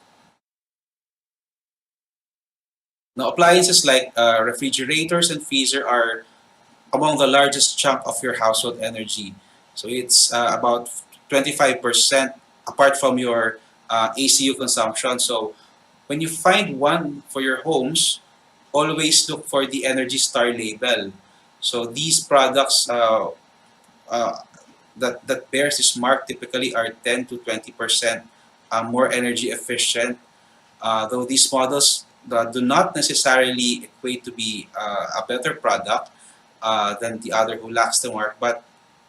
Speaker 14: Now, appliances like refrigerators and freezer are among the largest chunk of your household energy. So it's about 25% apart from your ACU consumption. So when you find one for your homes, always look for the Energy Star label. So these products uh, that bears this mark typically are 10 to 20% more energy efficient, though these models do not necessarily equate to be a better product than the other who lacks the mark, but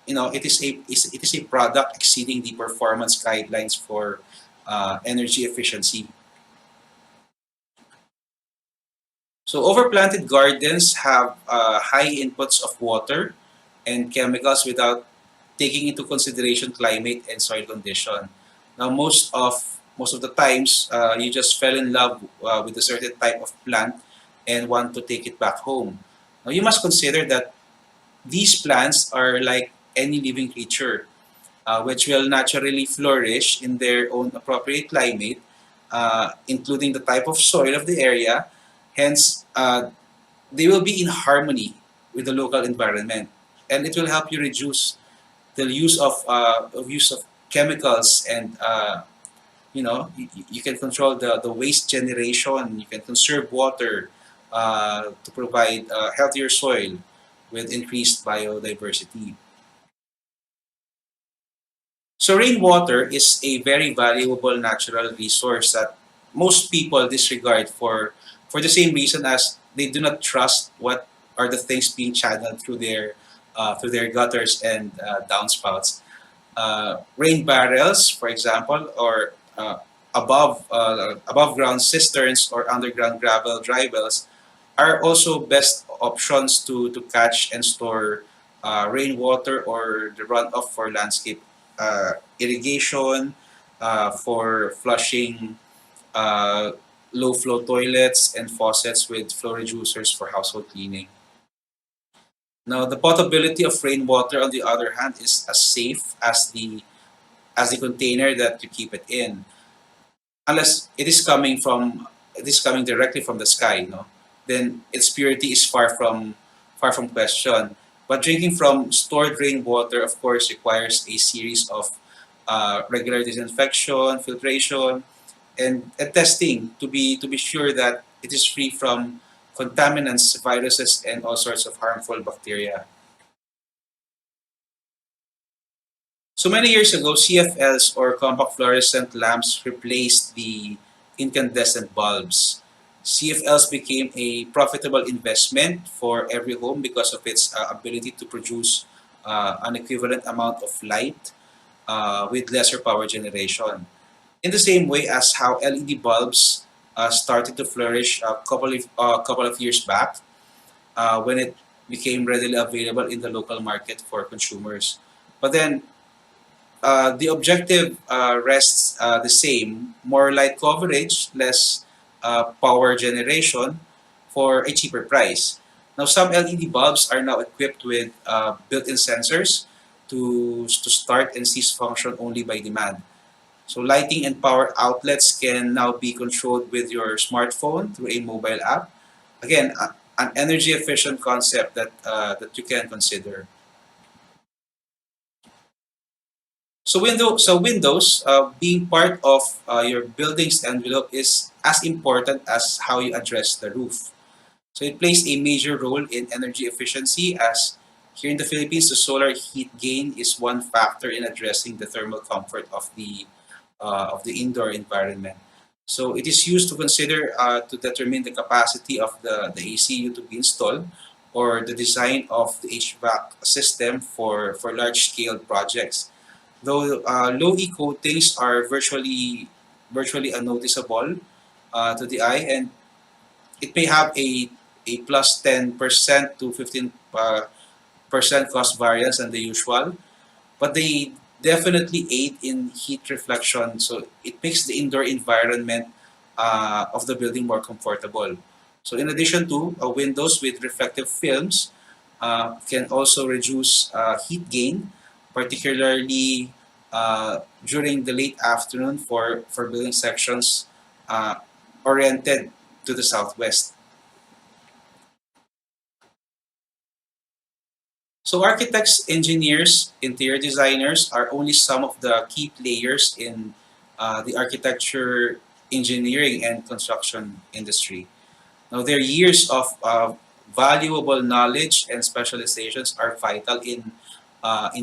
Speaker 14: it is a product exceeding the performance guidelines for energy efficiency. So overplanted gardens have high inputs of water and chemicals without taking into consideration climate and soil condition. Now, most of the times, you just fell in love with a certain type of plant and want to take it back home. Now, you must consider that these plants are like any living creature, which will naturally flourish in their own appropriate climate, including the type of soil of the area. Hence, they will be in harmony with the local environment, and it will help you reduce the use of chemicals, and you can control the waste generation. You can conserve water to provide healthier soil with increased biodiversity. So rainwater is a very valuable natural resource that most people disregard for the same reason as they do not trust what are the things being channeled through their gutters and downspouts. Rain barrels, for example, or above ground cisterns or underground gravel dry wells are also best options to catch and store rainwater or the runoff for landscape irrigation, for flushing uh, low flow toilets and faucets with flow reducers for household cleaning. Now, the potability of rainwater, on the other hand, is as safe as the container that you keep it in, unless it is coming from this coming directly from the sky, no, then its purity is far from question. But drinking from stored rainwater, of course, requires a series of regular disinfection, filtration, and testing to be sure that it is free from contaminants, viruses, and all sorts of harmful bacteria. So many years ago, CFLs or compact fluorescent lamps replaced the incandescent bulbs. CFLs became a profitable investment for every home because of its ability to produce an equivalent amount of light with lesser power generation. In the same way as how LED bulbs started to flourish a couple of years back when it became readily available in the local market for consumers. But then the objective rests the same: more light coverage, less power generation for a cheaper price. Now, some LED bulbs are now equipped with built-in sensors to start and cease function only by demand. So lighting and power outlets can now be controlled with your smartphone through a mobile app. Again, an energy efficient concept that you can consider. So Windows, being part of your building's envelope is as important as how you address the roof. So it plays a major role in energy efficiency, as here in the Philippines, the solar heat gain is one factor in addressing the thermal comfort of the indoor environment. So it is used to consider to determine the capacity of the ACU to be installed, or the design of the HVAC system for large scale projects. Though low E coatings are virtually unnoticeable to the eye, and it may have a plus 10% to 15% cost variance than the usual, but they definitely aid in heat reflection. So it makes the indoor environment of the building more comfortable. So in addition to windows with reflective films, can also reduce heat gain, particularly during the late afternoon for building sections uh, oriented to the southwest. So architects, engineers, interior designers are only some of the key players in the architecture, engineering, and construction industry. Now, their years of valuable knowledge and specializations are vital in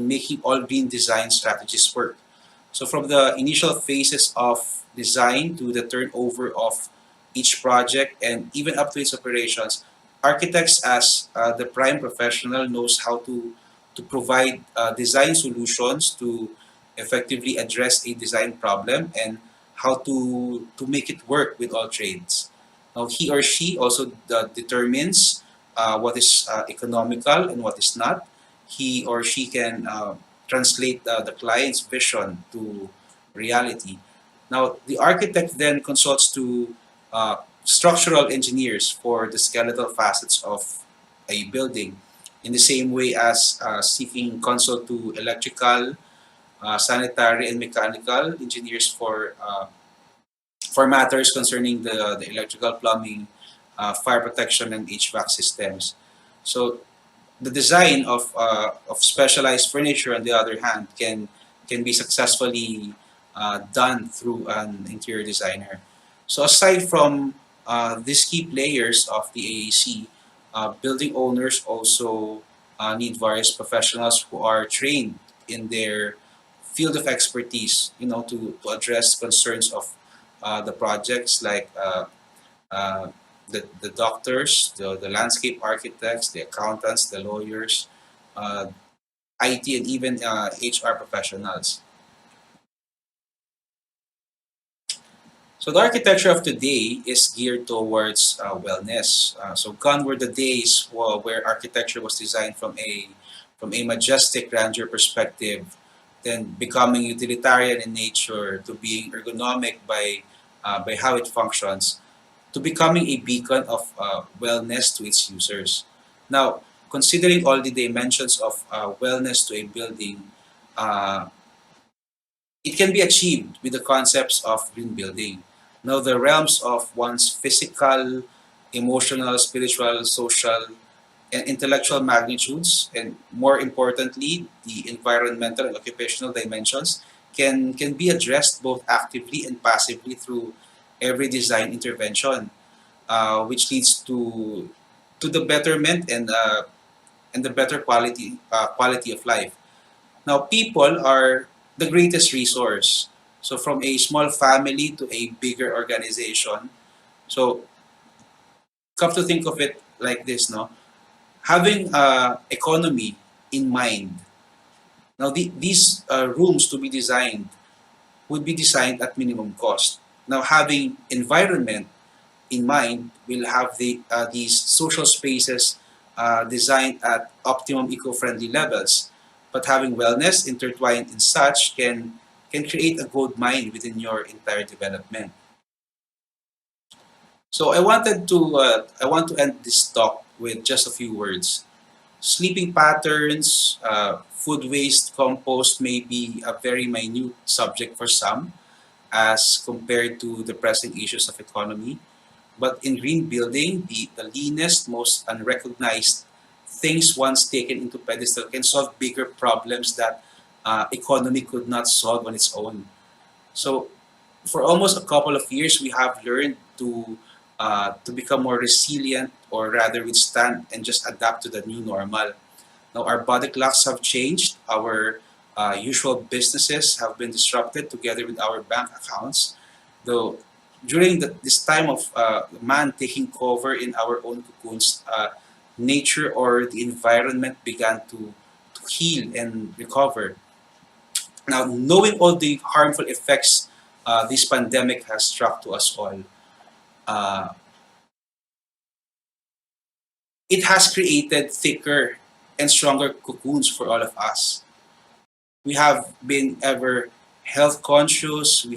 Speaker 14: making all green design strategies work. So from the initial phases of design to the turnover of each project and even up to its operations, architects as the prime professional knows how to provide design solutions to effectively address a design problem, and how to make it work with all trades. Now, he or she also determines what is economical and what is not. He or she can translate the client's vision to reality. Now, the architect then consults to structural engineers for the skeletal facets of a building, in the same way as seeking consult to electrical, sanitary, and mechanical engineers for matters concerning the electrical, plumbing, fire protection, and HVAC systems. So the design of specialized furniture, on the other hand, can be successfully done through an interior designer. So aside from these key players of the AAC, building owners also need various professionals who are trained in their field of expertise, to address concerns of the projects, like the doctors, the landscape architects, the accountants, the lawyers, uh, IT, and even HR professionals. So the architecture of today is geared towards wellness. So gone were the days where architecture was designed from a majestic grandeur perspective, then becoming utilitarian in nature, to being ergonomic by how it functions, to becoming a beacon of wellness to its users. Now, considering all the dimensions of wellness to a building, uh, it can be achieved with the concepts of green building. Now, the realms of one's physical, emotional, spiritual, social, and intellectual magnitudes, and more importantly, the environmental and occupational dimensions, can be addressed both actively and passively through every design intervention, which leads to the betterment and the better quality of life. Now, people are the greatest resource. So, from a small family to a bigger organization. So, come to think of it like this, no? Having economy in mind. Now, these rooms to be designed would be designed at minimum cost. Now, having environment in mind, we'll have these social spaces designed at optimum eco-friendly levels. But having wellness intertwined in such can create a gold mine within your entire development. So I want to end this talk with just a few words. Sleeping patterns, food waste, compost may be a very minute subject for some as compared to the pressing issues of economy. But in green building, the leanest, most unrecognized things once taken into pedestal can solve bigger problems that economy could not solve on its own. So for almost a couple of years, we have learned to become more resilient, or rather withstand and just adapt to the new normal. Now our body clocks have changed. Our usual businesses have been disrupted together with our bank accounts. Though during this time of man taking cover in our own cocoons, nature or the environment began to heal and recover. Now, knowing all the harmful effects this pandemic has struck to us all, uh, it has created thicker and stronger cocoons for all of us. We have been ever health conscious. We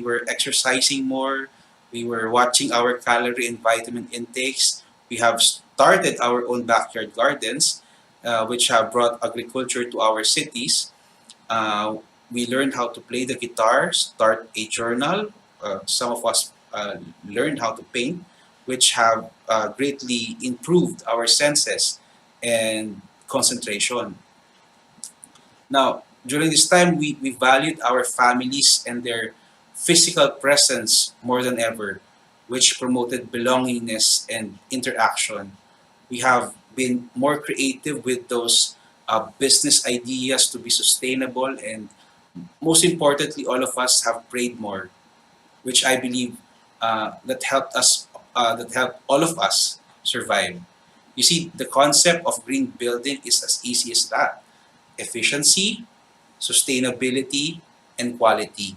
Speaker 14: were exercising more. We were watching our calorie and vitamin intakes. We have started our own backyard gardens, which have brought agriculture to our cities. Uh, we learned how to play the guitar, start a journal. Some of us learned how to paint, which have greatly improved our senses and concentration. Now, during this time, we valued our families and their physical presence more than ever, which promoted belongingness and interaction. We have been more creative with those business ideas to be sustainable, and most importantly, all of us have prayed more, which I believe that helped all of us survive. You see, the concept of green building is as easy as that: efficiency, sustainability, and quality.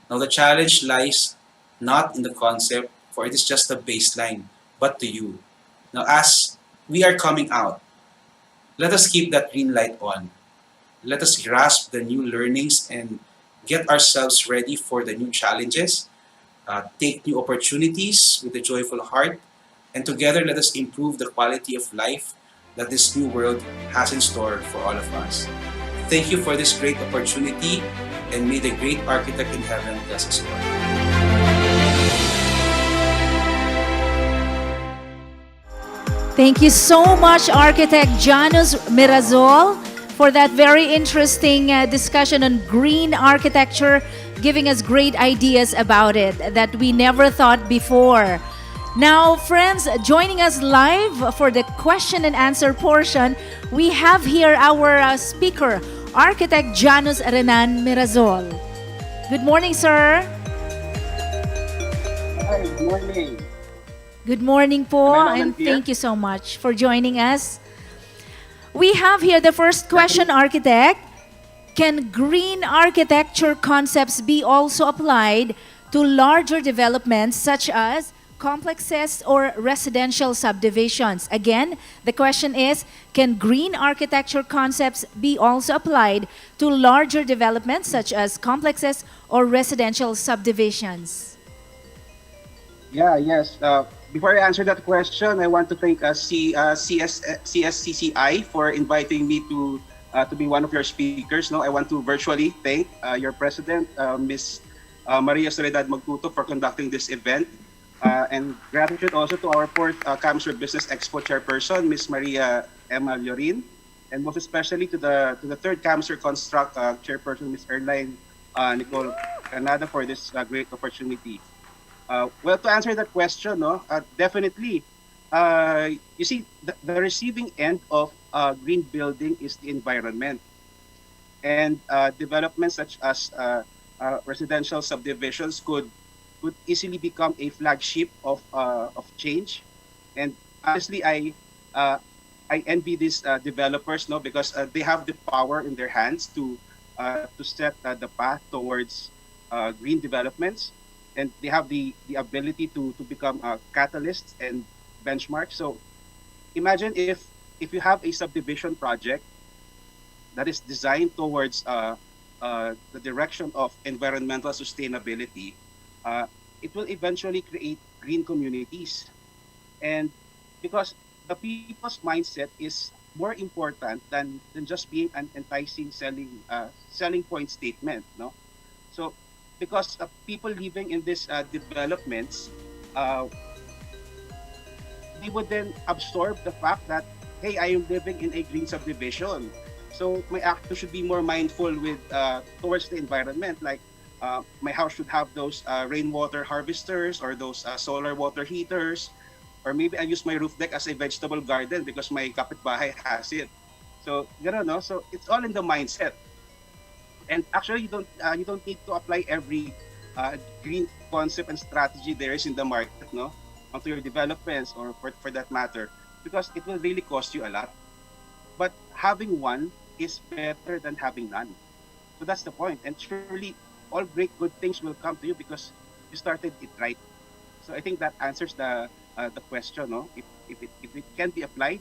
Speaker 14: Now, the challenge lies not in the concept, for it is just a baseline, but to you. Now, as we are coming out, let us keep that green light on. Let us grasp the new learnings and get ourselves ready for the new challenges, take new opportunities with a joyful heart, and together let us improve the quality of life that this new world has in store for all of us. Thank you for this great opportunity, and may the great architect in heaven bless us all.
Speaker 5: Thank you so much, Architect Janus Mirazol, for that very interesting discussion on green architecture, giving us great ideas about it that we never thought before. Now, friends, joining us live for the question and answer portion, we have here our speaker, Architect Janus Renan Mirazol. Good morning, sir.
Speaker 15: Hi, good morning.
Speaker 5: Good morning po,
Speaker 15: Am I
Speaker 5: and
Speaker 15: here?
Speaker 5: thank you so much for joining us. We have here the first question, Architect. Can green architecture concepts be also applied to larger developments such as complexes or residential subdivisions? Again, the question is, can green architecture concepts be also applied to larger developments such as complexes or residential subdivisions?
Speaker 15: Yes. Before I answer that question, I want to thank CSCCI for inviting me to be one of your speakers. No, I want to virtually thank your president, Ms. Maria Soledad Magtuto for conducting this event. And gratitude also to our fourth CamSur Business Expo chairperson, Ms. Maria Emma Llorin, and most especially to the third CamSur Construct chairperson, Ms. Erline Nicole Canada, for this great opportunity. Well, to answer that question, no, definitely. You see, the receiving end of green building is the environment, and developments such as residential subdivisions could easily become a flagship of change. And honestly, uh, I envy these developers, no, because they have the power in their hands to set the path towards green developments, and they have the ability to become catalysts and benchmarks. So imagine if you have a subdivision project that is designed towards the direction of environmental sustainability, uh, it will eventually create green communities. And because the people's mindset is more important than just being an enticing selling point statement, no? So because people living in these developments, uh, they would then absorb the fact that, hey, I am living in a green subdivision. So my action should be more mindful with towards the environment. Like my house should have those rainwater harvesters or those solar water heaters, or maybe I use my roof deck as a vegetable garden because my kapitbahay has it. So gano'n, no? So it's all in the mindset. And actually, you don't need to apply every green concept and strategy there is in the market, no, onto your developments, or for that matter, because it will really cost you a lot. But having one is better than having none. So that's the point. And surely all great good things will come to you because you started it right. So I think that answers the question, no? If it can be applied,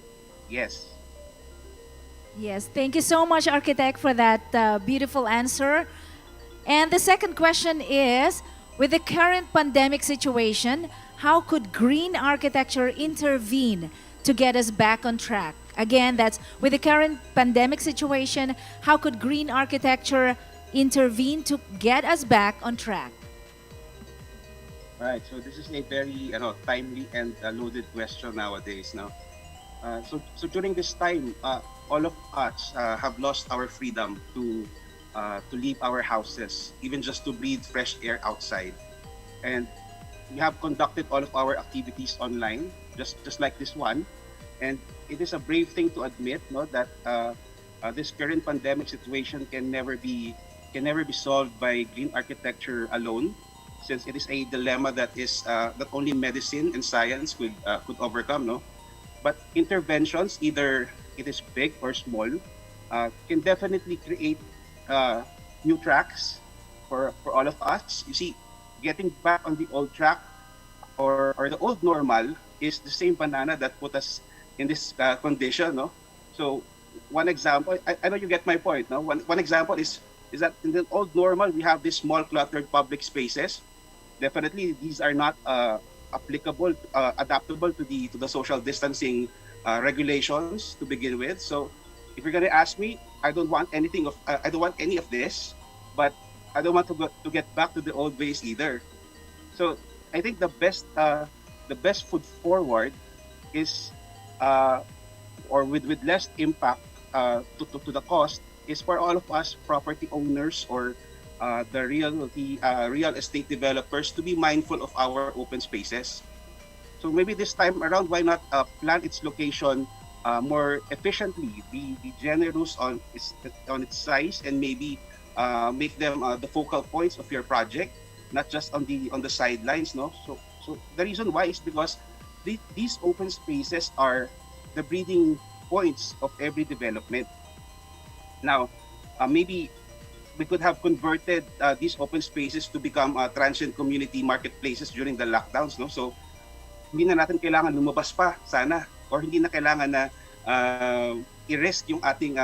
Speaker 15: yes.
Speaker 5: Yes, thank you so much, Architect, for that beautiful answer. And the second question is, with the current pandemic situation, how could green architecture intervene to get us back on track? Again, that's with the current pandemic situation, how could green architecture intervene to get us back on track?
Speaker 15: Right. So this is a very timely and loaded question nowadays. Now, so during this time, all of us have lost our freedom to leave our houses, even just to breathe fresh air outside. And we have conducted all of our activities online, just like this one. And it is a brave thing to admit, no, that this current pandemic situation can never be solved by green architecture alone, since it is a dilemma that only medicine and science could overcome, no. But interventions, either it is big or small, can definitely create new tracks for all of us. You see, getting back on the old track, or the old normal, is the same banana that put us in this condition, no? So one example, I know you get my point, no? One example is that in the old normal, we have these small cluttered public spaces. Definitely, these are not adaptable to the social distancing regulations to begin with. So if you're gonna ask me, I don't want any of this, but I don't want to get back to the old ways either. So I think the best foot forward is, uh, or with less impact to the cost, is for all of us property owners, or the real estate developers, to be mindful of our open spaces. So maybe this time around, why not plan its location more efficiently, be generous on its size, and maybe make them the focal points of your project, not just on the sidelines, no. So the reason why is because these open spaces are the breeding points of every development. Now, maybe we could have converted these open spaces to become transient community marketplaces during the lockdowns, no. So hindi na natin kailangan lumabas pa sana, or hindi na kailangan na i-risk yung ating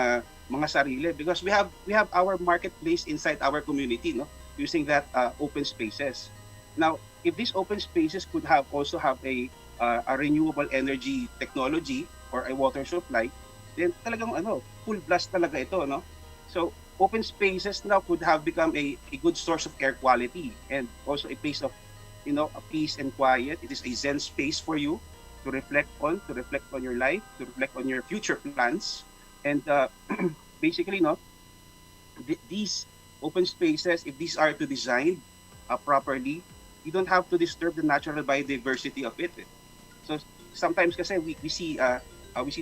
Speaker 15: mga sarili, because we have our marketplace inside our community, no, using that open spaces. Now, if these open spaces could also have a renewable energy technology or a water supply, then talagang full blast talaga ito, no. So open spaces now could have become a good source of air quality and also a place of, a peace and quiet. It is a zen space for you to reflect on your life, to reflect on your future plans. And basically, these open spaces, if these are to design properly, you don't have to disturb the natural biodiversity of it. So sometimes kasi we see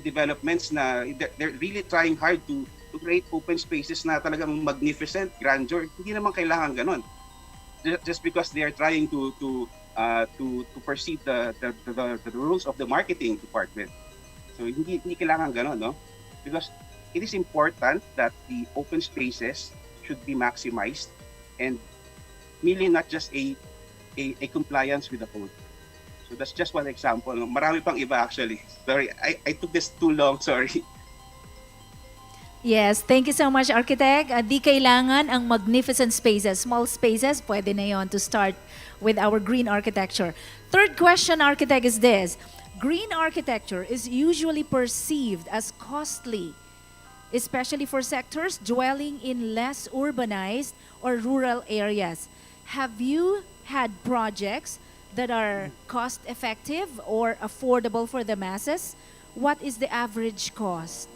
Speaker 15: developments na they're really trying hard to create open spaces na talagang magnificent, grandeur. Hindi naman kailangan ganon. Just because they are trying to perceive the rules of the marketing department. So hindi kailangan ganon, no? Because it is important that the open spaces should be maximized and merely not just a compliance with the code. So that's just one example. Marami pang iba actually. Sorry, I took this too long, sorry.
Speaker 5: Yes, thank you so much, Architect. Di kailangan ang magnificent spaces. Small spaces, pwede na yon to start with our green architecture. Third question, Architect, is this. Green architecture is usually perceived as costly, especially for sectors dwelling in less urbanized or rural areas. Have you had projects that are cost-effective or affordable for the masses? What is the average cost?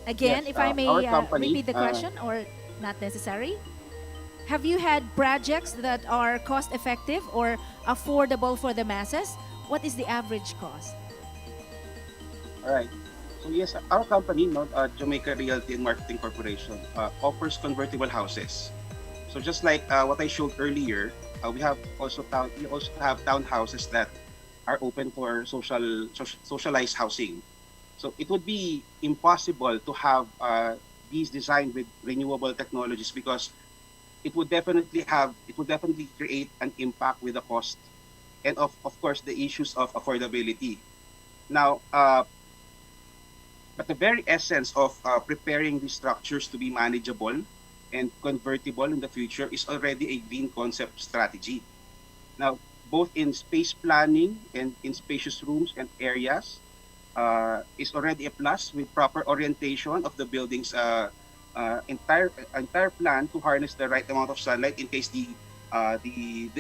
Speaker 5: Again,
Speaker 15: Yes,
Speaker 5: if I may
Speaker 15: our company,
Speaker 5: repeat the question, or not necessary. Have you had projects that are cost-effective or affordable for the masses? What is the average cost?
Speaker 15: All right. So yes, our company, Jamaica Realty and Marketing Corporation, offers convertible houses. So just like what I showed earlier, we also have townhouses that are open for socialized housing. So it would be impossible to have these designed with renewable technologies because it would definitely create an impact with the cost and of course the issues of affordability. Now, but the very essence of preparing these structures to be manageable and convertible in the future is already a green concept strategy. Now, both in space planning and in spacious rooms and areas, is already a plus with proper orientation of the building's entire plan to harness the right amount of sunlight in case the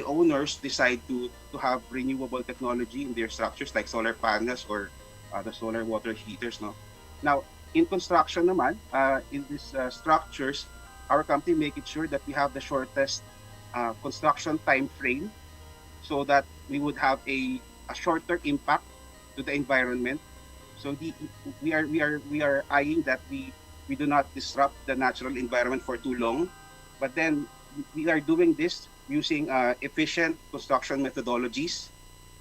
Speaker 15: owners decide to have renewable technology in their structures like solar panels or the solar water heaters. No, now in construction naman, in these structures, our company make it sure that we have the shortest construction time frame so that we would have a shorter impact to the environment. So we are eyeing that we do not disrupt the natural environment for too long, but then we are doing this using efficient construction methodologies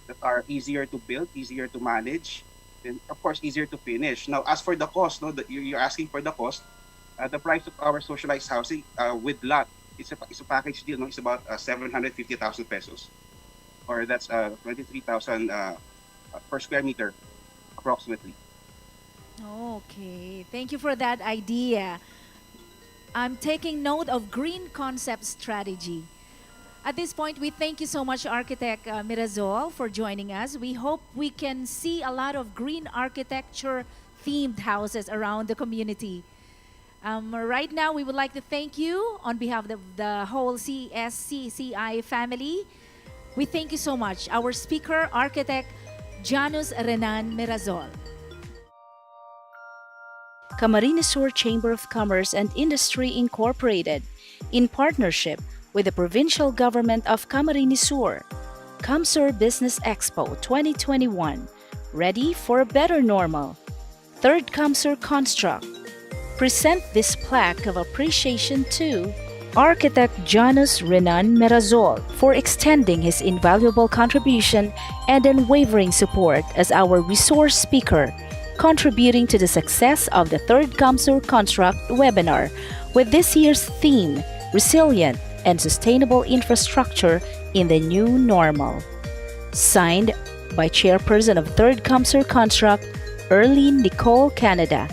Speaker 15: that are easier to build, easier to manage, and of course easier to finish. Now, as for the cost, you're asking for the cost. The price of our socialized housing with lot, it's a package deal. It's about 750,000 pesos, or that's 23,000 per square meter. Approximately.
Speaker 5: Okay, thank you for that idea. I'm taking note of green concept strategy. At this point, we thank you so much, Architect Mirazol, for joining us. We hope we can see a lot of green architecture themed houses around the community. Right now, we would like to thank you on behalf of the whole CSCCI family. We thank you so much. Our speaker, Architect Janus Renan Mirazol.
Speaker 7: Camarines Sur Chamber of Commerce and Industry Incorporated, in partnership with the Provincial Government of Camarines Sur, CamSur Business Expo 2021, ready for a better normal. Third CamSur Construct, present this plaque of appreciation to Architect Janus Renan Mirazol for extending his invaluable contribution and unwavering support as our resource speaker, contributing to the success of the third CamSur Construct webinar with this year's theme, Resilient and Sustainable Infrastructure in the New Normal. Signed by Chairperson of third CamSur Construct, Erlene Nicole Canada,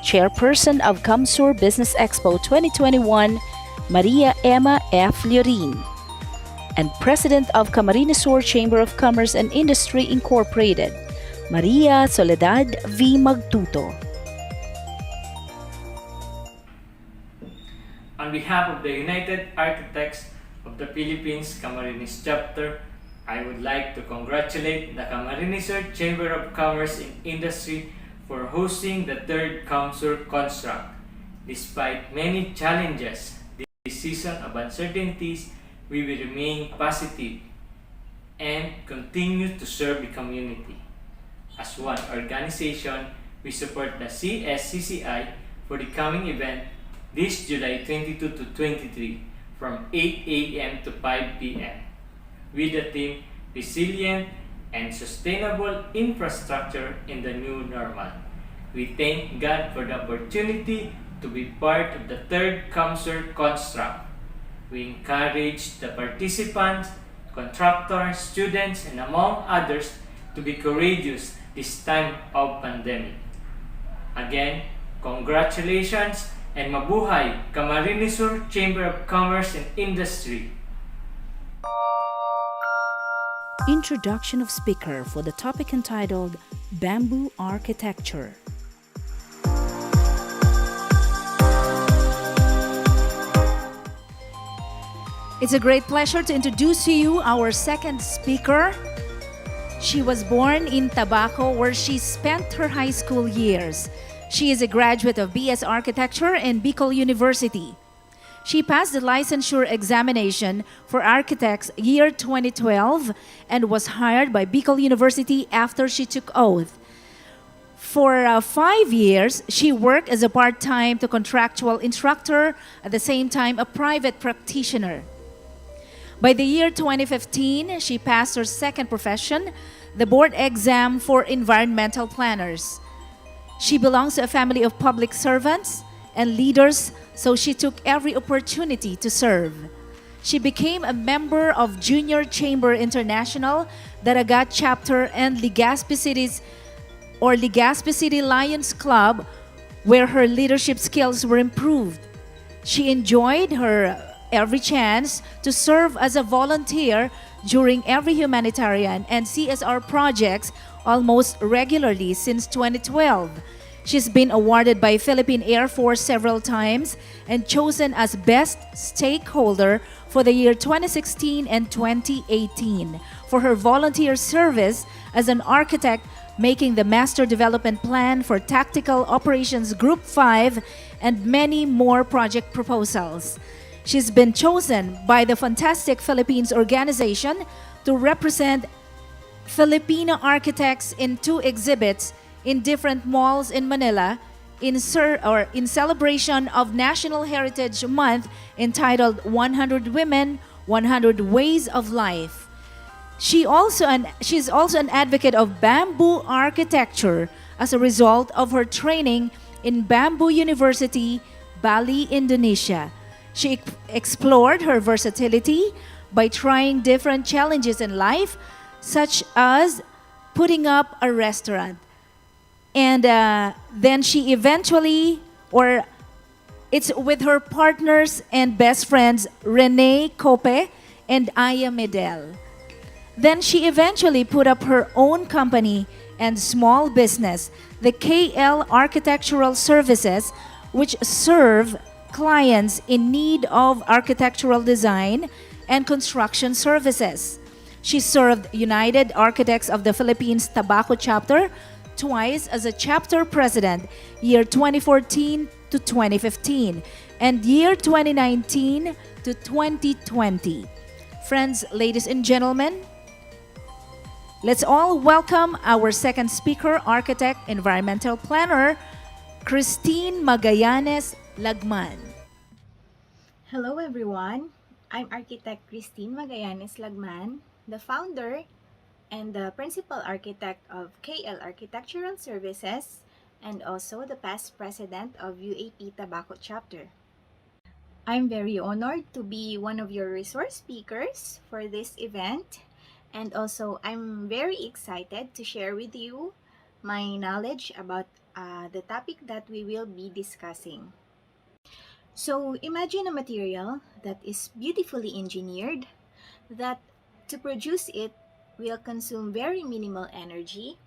Speaker 7: Chairperson of CamSur Business Expo 2021, Maria Emma F. Llorin, and President of Camarines Sur Chamber of Commerce and Industry Incorporated, Maria Soledad V. Magtuto.
Speaker 16: On behalf of the United Architects of the Philippines Camarines Chapter, I would like to congratulate the Camarines Chamber of Commerce and Industry for hosting the third CamSur Construct. Despite many challenges, this season of uncertainties, we will remain positive and continue to serve the community. As one organization, we support the CSCCI for the coming event this July 22 to 23 from 8 a.m. to 5 p.m. with the theme Resilient and Sustainable Infrastructure in the New Normal. We thank God for the opportunity to be part of the third CamSur Construct. We encourage the participants, contractors, students, and among others to be courageous this time of pandemic. Again, congratulations and mabuhay Camarines Sur Chamber of Commerce and Industry.
Speaker 7: Introduction of speaker for the topic entitled Bamboo Architecture.
Speaker 5: It's a great pleasure to introduce to you our second speaker. She was born in Tabaco, where she spent her high school years. She is a graduate of BS Architecture in Bicol University. She passed the licensure examination for architects year 2012 and was hired by Bicol University after she took oath. For 5 years, she worked as a part-time to contractual instructor, at the same time a private practitioner. By the year 2015, she passed her second profession, the board exam for environmental planners. She belongs to a family of public servants and leaders, so she took every opportunity to serve. She became a member of Junior Chamber International, Daragat Chapter, and Legazpi City Lions Club, where her leadership skills were improved. She enjoyed her every chance to serve as a volunteer during every humanitarian and CSR projects almost regularly since 2012. She's been awarded by Philippine Air Force several times and chosen as Best Stakeholder for the year 2016 and 2018 for her volunteer service as an architect, making the Master Development Plan for Tactical Operations Group 5 and many more project proposals. She's been chosen by the Fantastic Philippines organization to represent Filipino architects in 2 exhibits in different malls in Manila in celebration of National Heritage Month entitled 100 Women, 100 Ways of Life. She's also an advocate of bamboo architecture as a result of her training in Bamboo University, Bali, Indonesia. She explored her versatility by trying different challenges in life, such as putting up a restaurant. And then she eventually, it's with her partners and best friends, Rene Cope and Aya Medel. Then she eventually put up her own company and small business, the KL Architectural Services, which serve clients in need of architectural design and construction services. She served United Architects of the Philippines Tabaco Chapter twice as a chapter president, year 2014 to 2015, and year 2019 to 2020. Friends, ladies and gentlemen, let's all welcome our second speaker, architect, environmental planner, Christine Magallanes Lagman.
Speaker 17: Hello everyone, I'm architect Christine Magallanes Lagman, the founder and the principal architect of KL Architectural Services and also the past president of UAP Tabaco Chapter. I'm very honored to be one of your resource speakers for this event, and also I'm very excited to share with you my knowledge about the topic that we will be discussing. So imagine a material that is beautifully engineered, that to produce it will consume very minimal energy,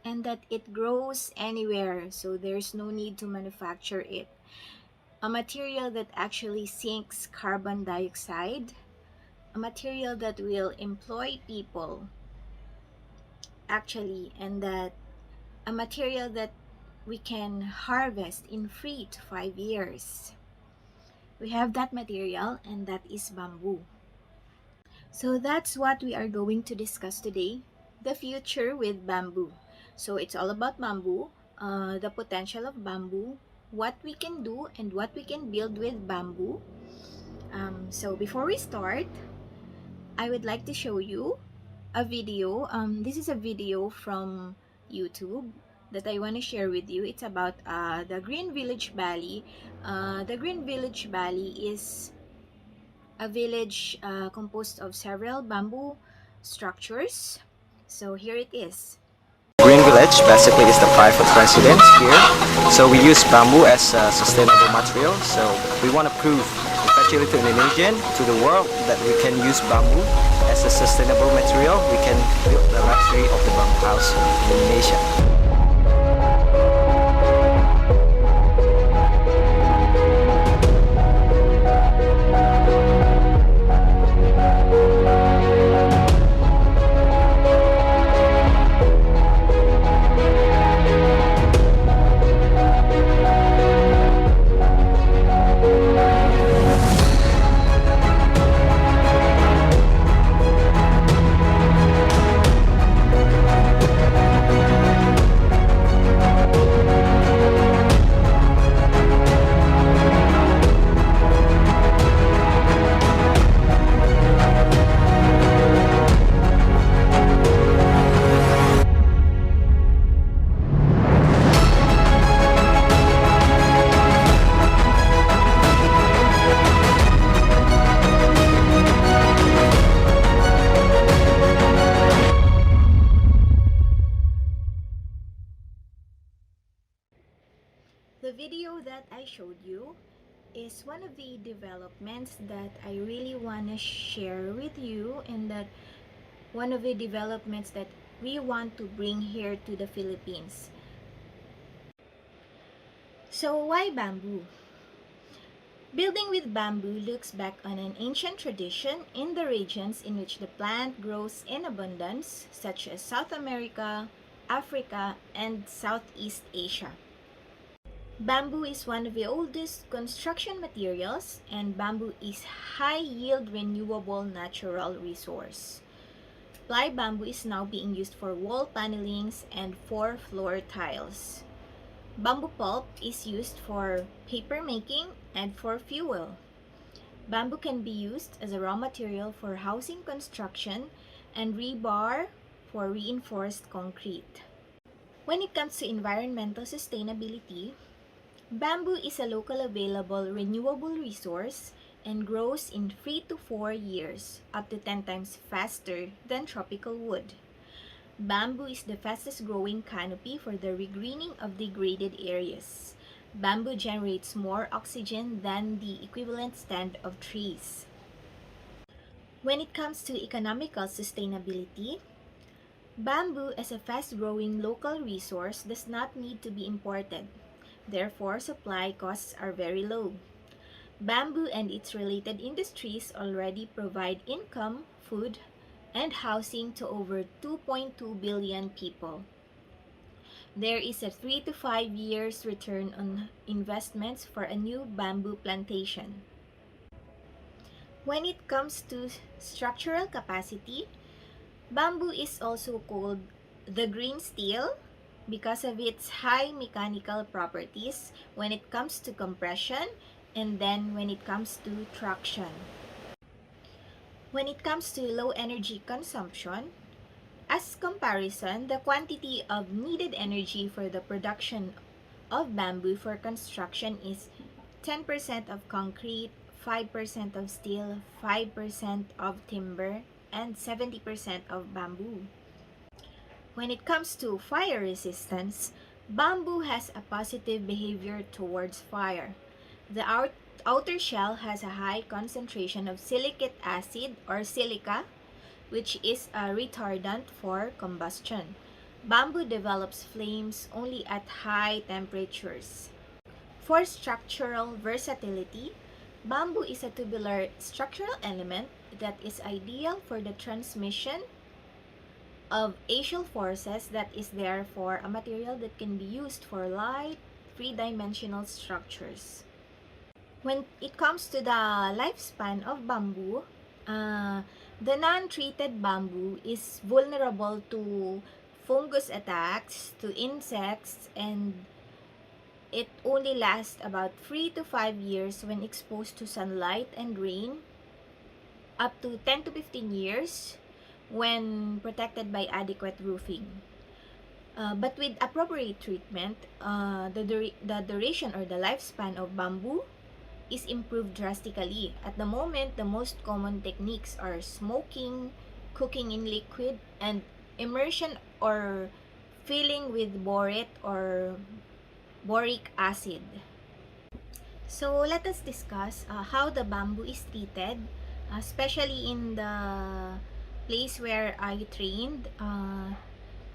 Speaker 17: and that it grows anywhere, so there's no need to manufacture it. a material that actually sinks carbon dioxide, a material that will employ people actually, and that a material that we can harvest in 3 to 5 years. We have that material, and that is bamboo. So that's what we are going to discuss today, the future with bamboo. So it's all about bamboo, the potential of bamboo, what we can do and what we can build with bamboo. So before we start, I would like to show you a video. This is a video from YouTube that I want to share with you. It's about the Green Village Valley. The Green Village Valley is a village composed of several bamboo structures. So here it is.
Speaker 18: Green Village basically is the private residence here. So we use bamboo as a sustainable material. So we want to prove, especially to Indonesian, to the world, that we can use bamboo as a sustainable material. We can build the luxury of the bamboo house in Indonesia.
Speaker 17: The video that I showed you is one of the developments that I really want to share with you, and that one of the developments that we want to bring here to the Philippines. So why bamboo? Building with bamboo looks back on an ancient tradition in the regions in which the plant grows in abundance, such as South America, Africa, and Southeast Asia. Bamboo is one of the oldest construction materials, and bamboo is high-yield renewable natural resource. Ply bamboo is now being used for wall panelings and for floor tiles. Bamboo pulp is used for paper making and for fuel. Bamboo can be used as a raw material for housing construction and rebar for reinforced concrete. When it comes to environmental sustainability, bamboo is a local available renewable resource and grows in 3 to 4 years, up to 10 times faster than tropical wood. Bamboo is the fastest growing canopy for the regreening of degraded areas. Bamboo generates more oxygen than the equivalent stand of trees. When it comes to economical sustainability, bamboo as a fast-growing local resource does not need to be imported. Therefore, supply costs are very low. Bamboo and its related industries already provide income, food, and housing to over 2.2 billion people. There is a 3 to 5 years return on investments for a new bamboo plantation. When it comes to structural capacity, bamboo is also called the green steel because of its high mechanical properties when it comes to compression and then when it comes to traction. When it comes to low energy consumption, as comparison, the quantity of needed energy for the production of bamboo for construction is 10% of concrete, 5% of steel, 5% of timber, and 70% of bamboo. When it comes to fire resistance, bamboo has a positive behavior towards fire. The outer shell has a high concentration of silicate acid or silica, which is a retardant for combustion. Bamboo develops flames only at high temperatures. For structural versatility, bamboo is a tubular structural element that is ideal for the transmission of axial forces, that is therefore a material that can be used for light, three-dimensional structures. When it comes to the lifespan of bamboo, the non-treated bamboo is vulnerable to fungus attacks, to insects, and it only lasts about 3 to 5 years when exposed to sunlight and rain, up to 10 to 15 years when protected by adequate roofing. But with appropriate treatment, the duration or the lifespan of bamboo is improved drastically. At the moment, the most common techniques are smoking, cooking in liquid, and immersion or filling with borate or boric acid. So let us discuss how the bamboo is treated, especially in the place where I trained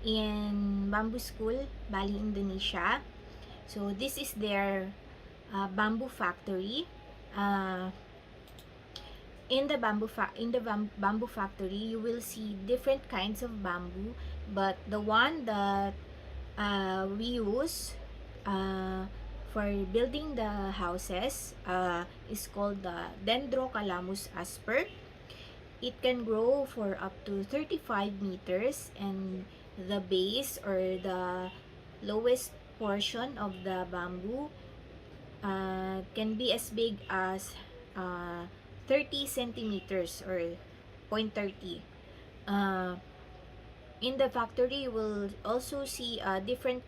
Speaker 17: in bamboo school, Bali, Indonesia. So this is their bamboo factory. In the bamboo factory, you will see different kinds of bamboo, but the one that we use for building the houses is called the Dendrocalamus asper. It can grow for up to 35 meters, and the base or the lowest portion of the bamboo can be as big as 30 centimeters or 0.30. In the factory, you will also see another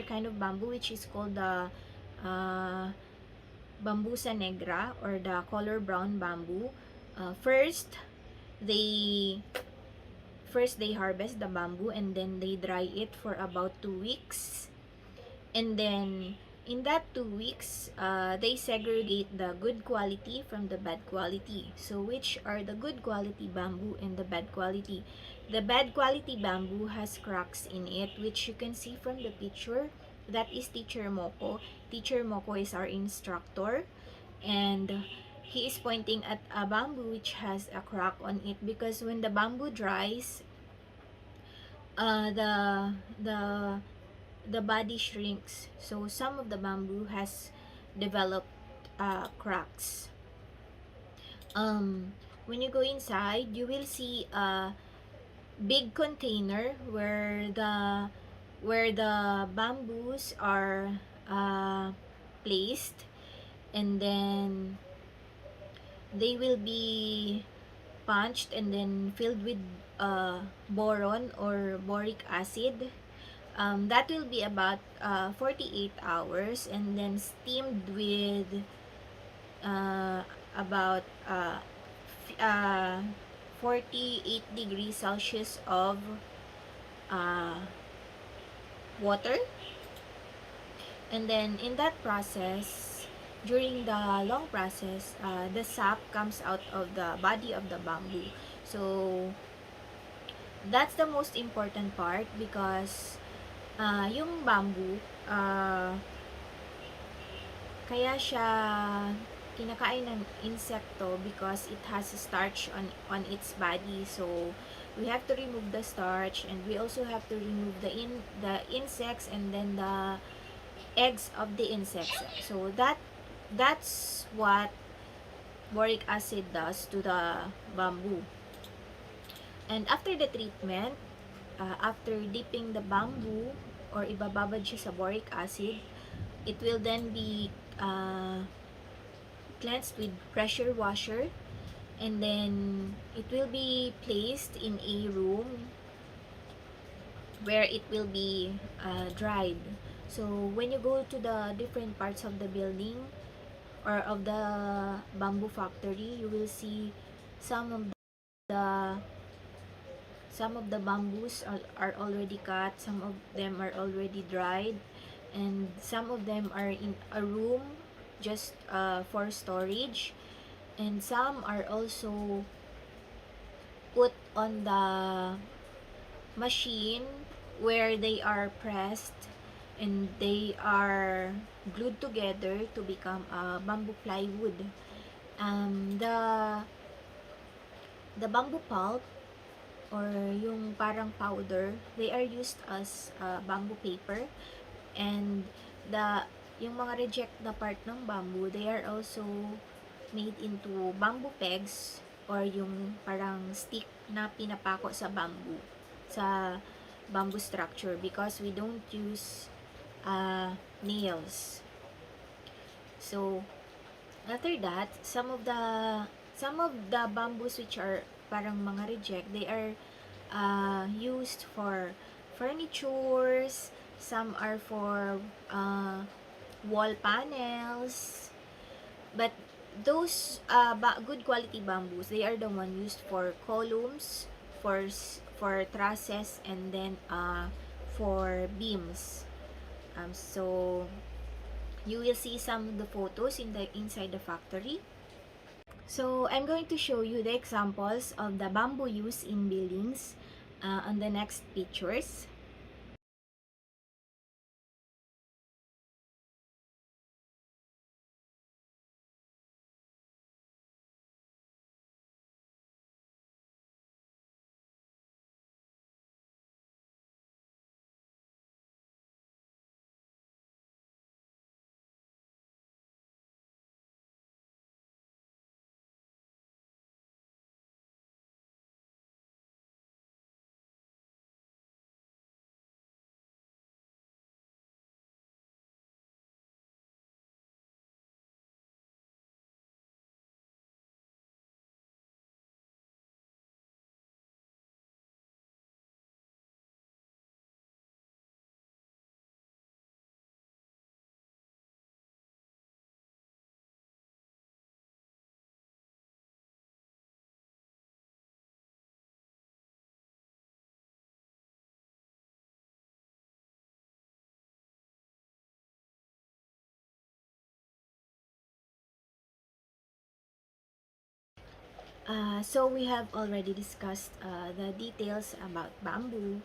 Speaker 17: kind of bamboo, which is called the bambusa negra, or the color brown bamboo. First they harvest the bamboo, and then they dry it for about 2 weeks, and then in that 2 weeks they segregate the good quality from the bad quality. So which are the good quality bamboo and the bad quality? The bad quality bamboo has cracks in it, which you can see from the picture. That is Teacher Moko. Teacher Moko is our instructor, and he is pointing at a bamboo which has a crack on it, because when the bamboo dries, the body shrinks. So some of the bamboo has developed cracks. When you go inside, you will see a big container where the bamboos are placed, and then they will be punched and then filled with boron or boric acid. That will be about 48 hours, and then steamed with about 48 degrees Celsius of water. And then in that process, during the long process, the sap comes out of the body of the bamboo. So that's the most important part, because yung bamboo, kaya siya kinakain ng insekto because it has starch on its body. So we have to remove the starch, and we also have to remove the insects and then the eggs of the insects. So that's what boric acid does to the bamboo. And after the treatment, after dipping the bamboo or ibababad siya sa boric acid, it will then be cleansed with pressure washer, and then it will be placed in a room where it will be dried. So when you go to the different parts of the building or of the bamboo factory, you will see some of the bamboos are already cut, some of them are already dried, and some of them are in a room just for storage, and some are also put on the machine where they are pressed and they are glued together to become a bamboo plywood. The bamboo pulp or yung parang powder, they are used as bamboo paper, and yung mga reject na part ng bamboo, they are also made into bamboo pegs or yung parang stick na pinapako sa bamboo structure, because we don't use nails. So after that, some of the bamboos which are parang mga reject, they are used for furnitures, some are for wall panels, but those good quality bamboos, they are the one used for columns, for trusses, and then for beams. So you will see some of the photos inside the factory. So I'm going to show you the examples of the bamboo used in buildings on the next pictures. So we have already discussed the details about bamboo,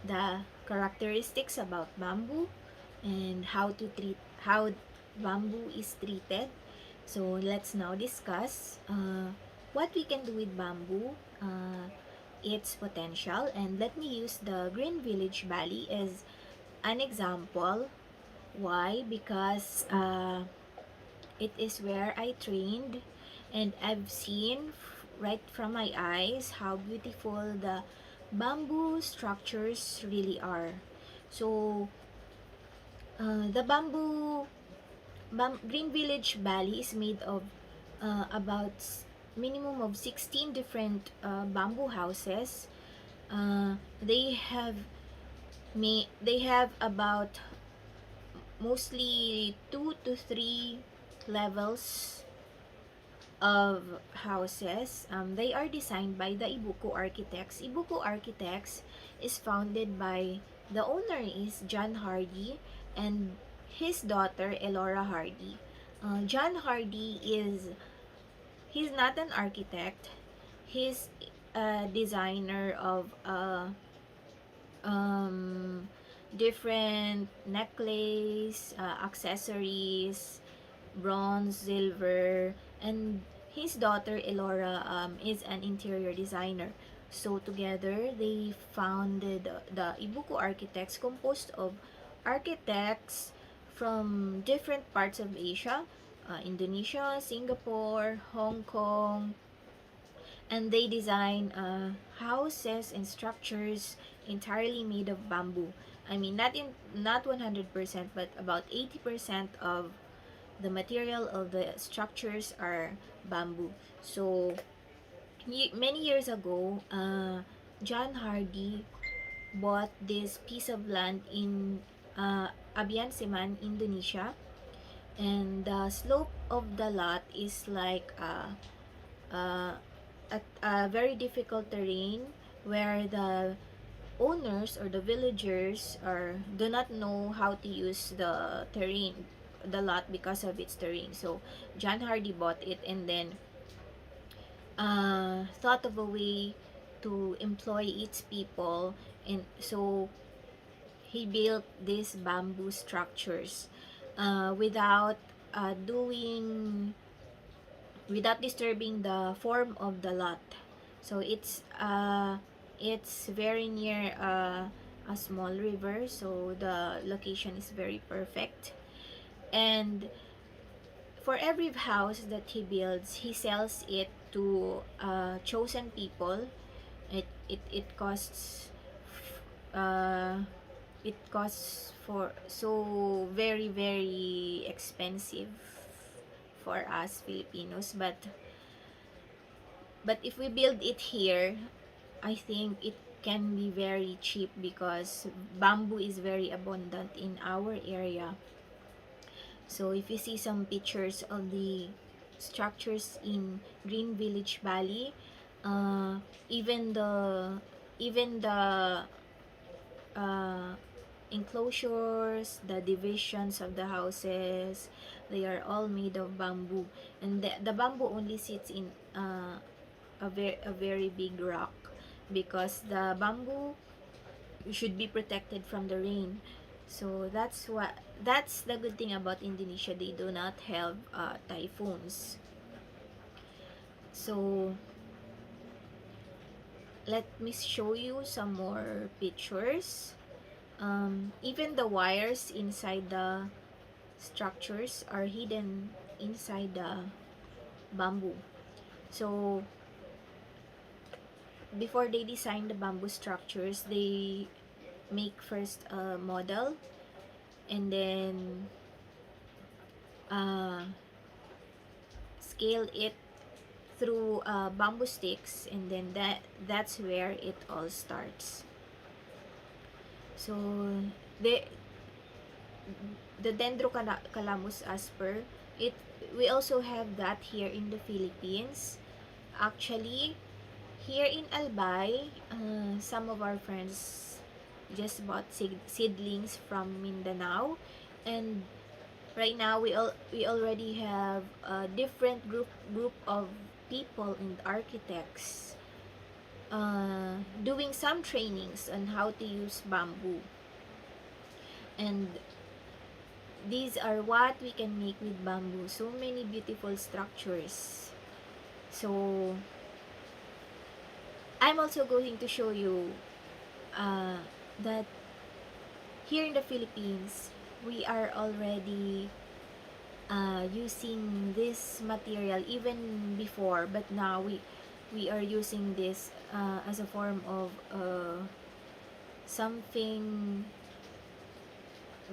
Speaker 17: the characteristics about bamboo, and how bamboo is treated. So let's now discuss what we can do with bamboo, its potential, and let me use the Green Village Valley as an example. Why? Because it is where I trained, and I've seen right from my eyes how beautiful the bamboo structures really are. So the Green Village Valley is made of about minimum of 16 different bamboo houses. They have about mostly 2 to 3 levels of houses. They are designed by the Ibuko Architects. Ibuko Architects is founded by, the owner is John Hardy and his daughter Elora Hardy. John Hardy he's not an architect. He's a designer of different necklace, accessories, bronze, silver, and his daughter Elora is an interior designer. So together they founded the Ibuko Architects, composed of architects from different parts of Asia, Indonesia, Singapore, Hong Kong, and they design houses and structures entirely made of bamboo. I mean, not 100%, but about 80% of the material of the structures are bamboo. So many years ago, John Hardy bought this piece of land in Abian Seman, Indonesia, and the slope of the lot is like a very difficult terrain where the owners or the villagers do not know how to use the lot because of its terrain. So John Hardy bought it and then thought of a way to employ its people, and so he built these bamboo structures without without disturbing the form of the lot. So it's very near a small river, so the location is very perfect. And for every house that he builds, he sells it to chosen people. It costs for so very very expensive for us Filipinos, but if we build it here, I think it can be very cheap because bamboo is very abundant in our area. So if you see some pictures of the structures in Green Village Valley, uh, even the enclosures, the divisions of the houses, they are all made of bamboo, and the bamboo only sits in a very big rock, because the bamboo should be protected from the rain. So that's the good thing about Indonesia. They do not have typhoons. So let me show you some more pictures. Even the wires inside the structures are hidden inside the bamboo. So before they design the bamboo structures, they make first a model, and then scale it through bamboo sticks, and then that's where it all starts. So the Dendrocalamus asper, we also have that here in the Philippines. Actually, here in Albay, some of our friends just bought seedlings from Mindanao, and right now we already have a different group of people and architects doing some trainings on how to use bamboo, and these are what we can make with bamboo. So many beautiful structures. So I'm also going to show you that here in the Philippines we are already using this material even before, but now we are using this as a form of something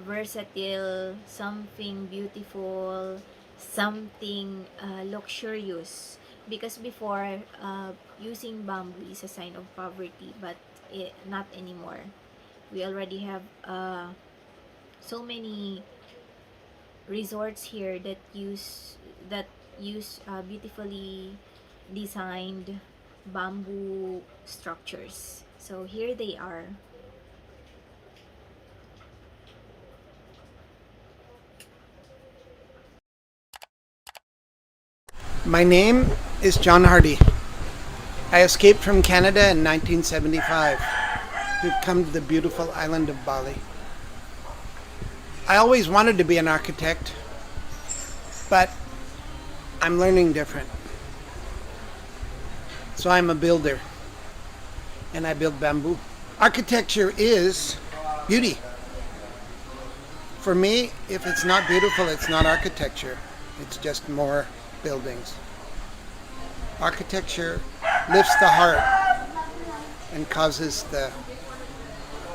Speaker 17: versatile, something beautiful, something luxurious. Because before, using bamboo is a sign of poverty, but not anymore. We already have so many resorts here that use beautifully designed bamboo structures. So here they are.
Speaker 19: My name is John Hardy. I escaped from Canada in 1975 to come to the beautiful island of Bali. I always wanted to be an architect, but I'm learning different. So I'm a builder, and I build bamboo. Architecture is beauty. For me, if it's not beautiful, it's not architecture. It's just more buildings. Architecture lifts the heart and causes the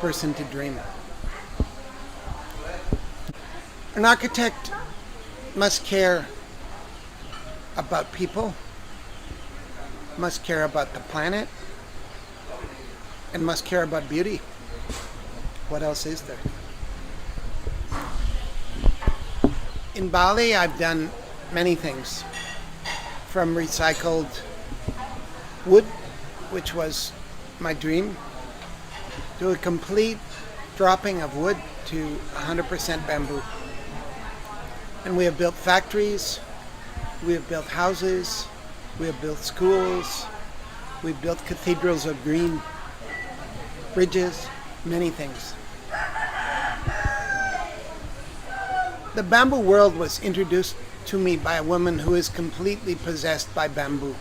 Speaker 19: person to dream. An architect must care about people, must care about the planet, and must care about beauty. What else is there? In Bali, I've done many things, from recycled wood, which was my dream, to a complete dropping of wood to 100% bamboo. And we have built factories, we have built houses, we have built schools, we've built cathedrals of green, bridges, many things. The bamboo world was introduced to me by a woman who is completely possessed by bamboo.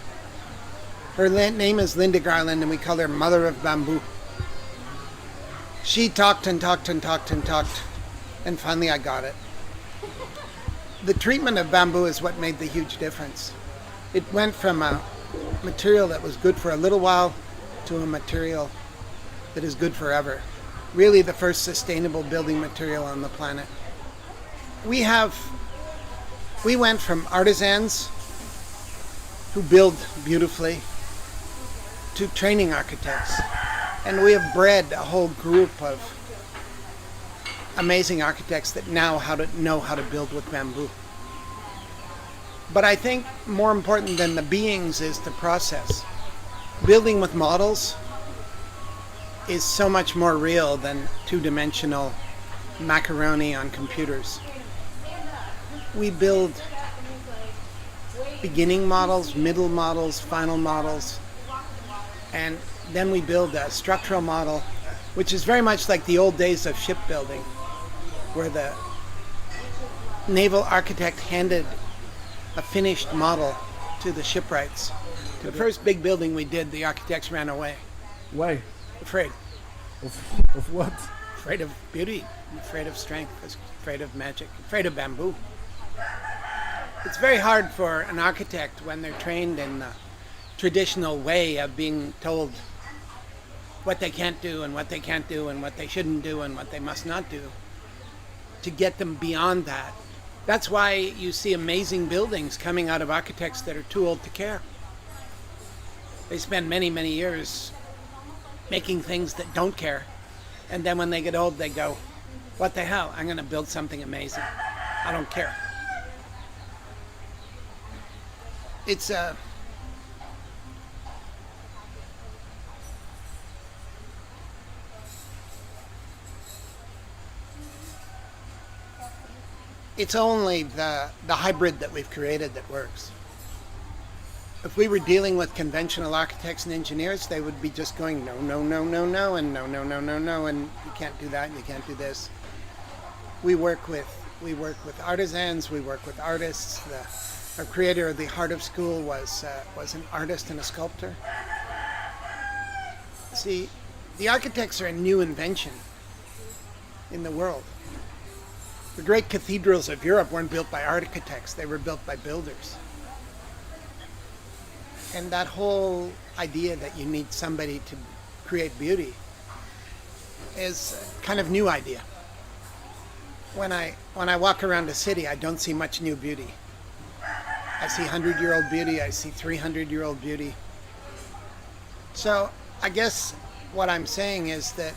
Speaker 19: Her name is Linda Garland, and we call her Mother of Bamboo. She talked and talked and talked and talked, and finally I got it. The treatment of bamboo is what made the huge difference. It went from a material that was good for a little while to a material that is good forever. Really the first sustainable building material on the planet. We went from artisans who build beautifully to training architects. And we have bred a whole group of amazing architects that now know how to build with bamboo. But I think more important than the beings is the process. Building with models is so much more real than two-dimensional macaroni on computers. We build beginning models, middle models, final models, and then we build a structural model, which is very much like the old days of shipbuilding, where the naval architect handed a finished model to the shipwrights. The first big building we did, the architects ran away.
Speaker 1: Why?
Speaker 19: Afraid.
Speaker 1: Of what?
Speaker 19: Afraid of beauty, afraid of strength, afraid of magic, afraid of bamboo. It's very hard for an architect when they're trained in the traditional way of being told what they can't do and what they can't do and what they shouldn't do and what they must not do, to get them beyond that. That's why you see amazing buildings coming out of architects that are too old to care. They spend many, many years making things that don't care, and then when they get old they go, what the hell, I'm going to build something amazing. I don't care. It's only the hybrid that we've created that works. If we were dealing with conventional architects and engineers, they would be just going no, no, no, no, no, and no, no, no, no, no, and you can't do that, and you can't do this. We work with artisans, we work with artists. Our creator of the Heart of School was an artist and a sculptor. See, the architects are a new invention in the world. The great cathedrals of Europe weren't built by architects, they were built by builders. And that whole idea that you need somebody to create beauty is a kind of new idea. When I walk around a city, I don't see much new beauty. I see 100-year-old beauty, I see 300-year-old beauty. So I guess what I'm saying is that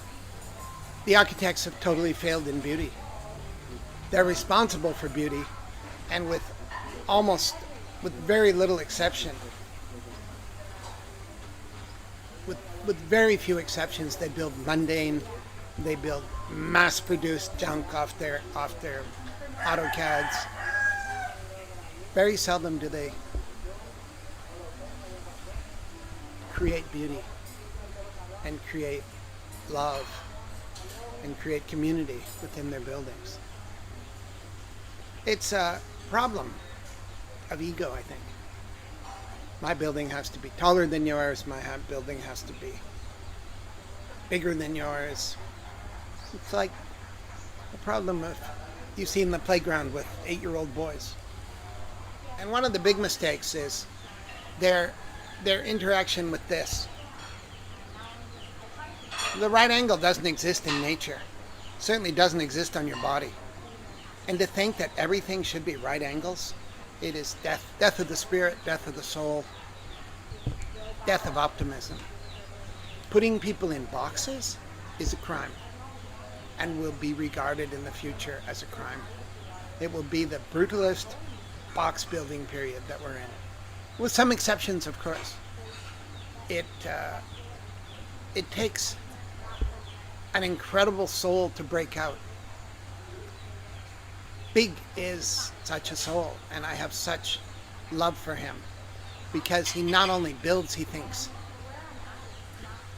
Speaker 19: the architects have totally failed in beauty. They're responsible for beauty, and with very little exception, with very few exceptions, they build mundane, they build mass-produced junk off their AutoCADs. Very seldom do they create beauty and create love and create community within their buildings. It's a problem of ego, I think. My building has to be taller than yours, my building has to be bigger than yours. It's like the problem you see in the playground with 8-year-old boys. And one of the big mistakes is their interaction with this. The right angle doesn't exist in nature. It certainly doesn't exist on your body. And to think that everything should be right angles, it is death of the spirit, death of the soul, death of optimism. Putting people in boxes is a crime and will be regarded in the future as a crime. It will be the brutalist box building period that we're in. With some exceptions, of course. It takes an incredible soul to break out. Big is such a soul, and I have such love for him because he not only builds, he thinks.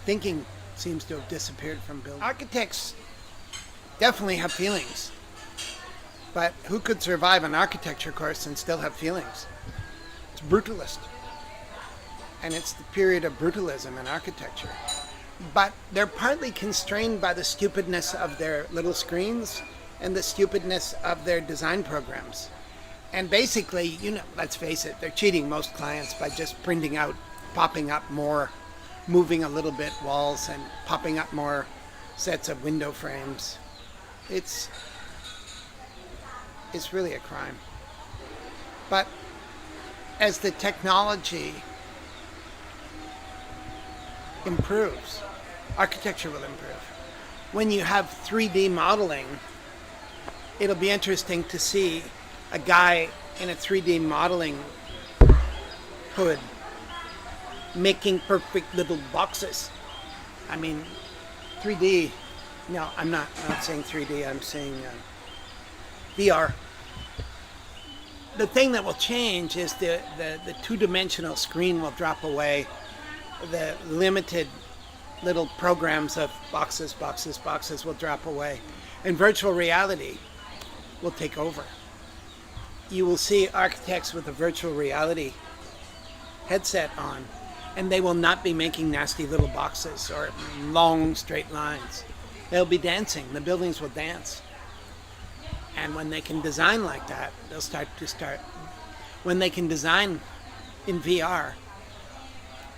Speaker 19: Thinking seems to have disappeared from building. Architects definitely have feelings. But who could survive an architecture course and still have feelings? It's brutalist. And it's the period of brutalism in architecture. But they're partly constrained by the stupidness of their little screens and the stupidness of their design programs. And basically, let's face it, they're cheating most clients by just printing out, popping up more, moving a little bit walls and popping up more sets of window frames. It's really a crime. But as the technology improves, architecture will improve. When you have 3D modeling, it'll be interesting to see a guy in a 3D modeling hood making perfect little boxes. I mean, 3D, no, I'm not saying 3D, I'm saying VR. The thing that will change is the two-dimensional screen will drop away. The limited little programs of boxes will drop away. And virtual reality will take over. You will see architects with a virtual reality headset on, and they will not be making nasty little boxes or long straight lines. They'll be dancing. The buildings will dance. And when they can design like that, when they can design in VR,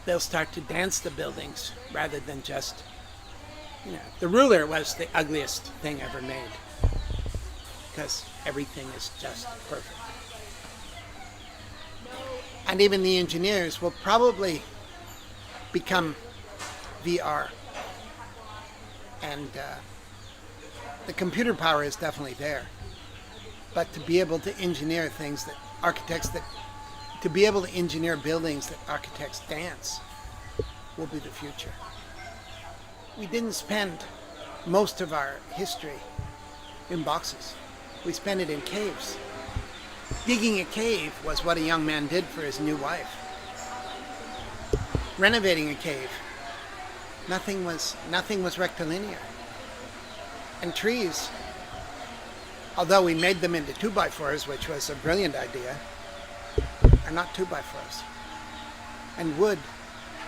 Speaker 19: they'll start to dance the buildings rather than just, the ruler was the ugliest thing ever made because everything is just perfect. And even the engineers will probably become VR. And the computer power is definitely there. But to be able to engineer to be able to engineer buildings that architects dance will be the future. We didn't spend most of our history in boxes. We spent it in caves. Digging a cave was what a young man did for his new wife. Renovating a cave, nothing was rectilinear. And trees, although we made them into 2x4s, which was a brilliant idea, are not 2x4s. And wood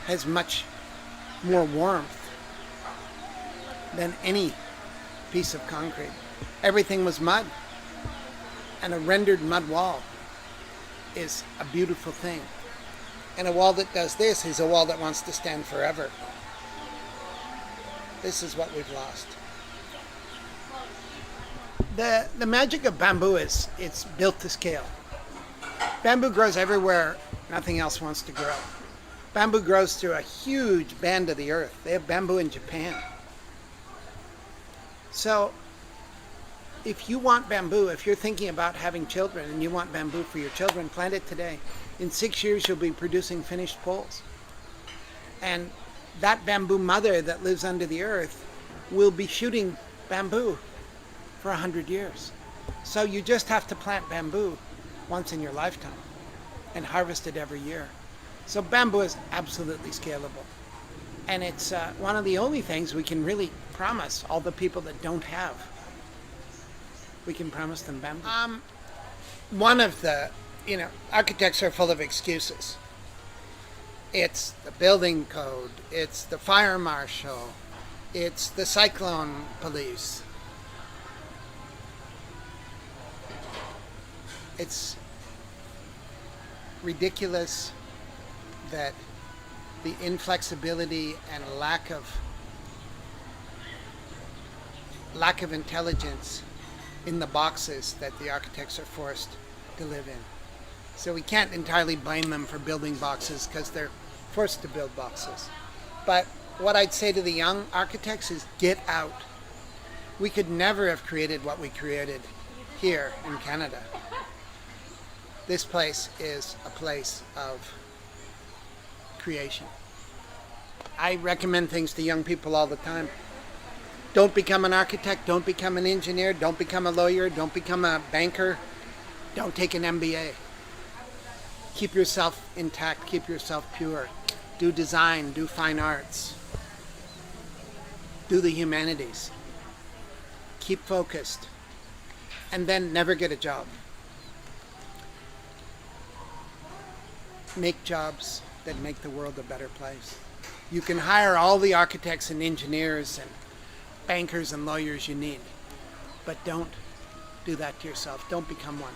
Speaker 19: has much more warmth than any piece of concrete. Everything was mud. And a rendered mud wall is a beautiful thing. And a wall that does this is a wall that wants to stand forever. This is what we've lost. The magic of bamboo is it's built to scale. Bamboo grows everywhere nothing else wants to grow. Bamboo grows through a huge band of the earth. They have bamboo in Japan. So if you want bamboo, if you're thinking about having children and you want bamboo for your children, plant it today. In 6 years, you'll be producing finished poles. And that bamboo mother that lives under the earth will be shooting bamboo for 100 years. So you just have to plant bamboo once in your lifetime and harvest it every year. So bamboo is absolutely scalable. And it's one of the only things we can really promise all the people that don't have. We can promise them bamboo. One of the, architects are full of excuses. It's the building code, it's the fire marshal, it's the cyclone police. It's ridiculous that the inflexibility and lack of intelligence in the boxes that the architects are forced to live in. So we can't entirely blame them for building boxes because they're forced to build boxes. But what I'd say to the young architects is get out. We could never have created what we created here in Canada. This place is a place of creation. I recommend things to young people all the time. Don't become an architect, don't become an engineer, don't become a lawyer, don't become a banker, don't take an MBA. Keep yourself intact, keep yourself pure. Do design, do fine arts. Do the humanities. Keep focused. and then never get a job. Make jobs that make the world a better place. You can hire all the architects and engineers and bankers and lawyers you need, but don't do that to yourself. Don't become one.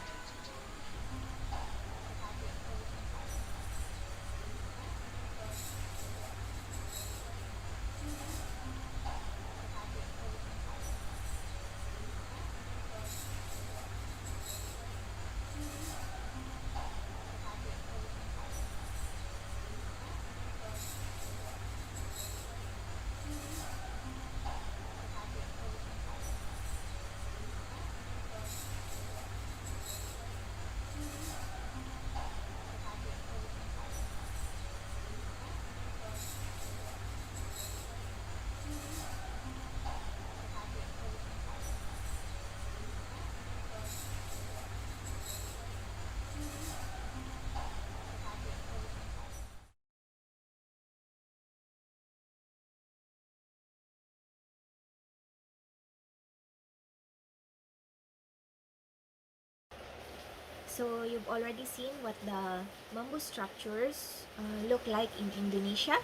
Speaker 17: So you've already seen what the bamboo structures look like in Indonesia.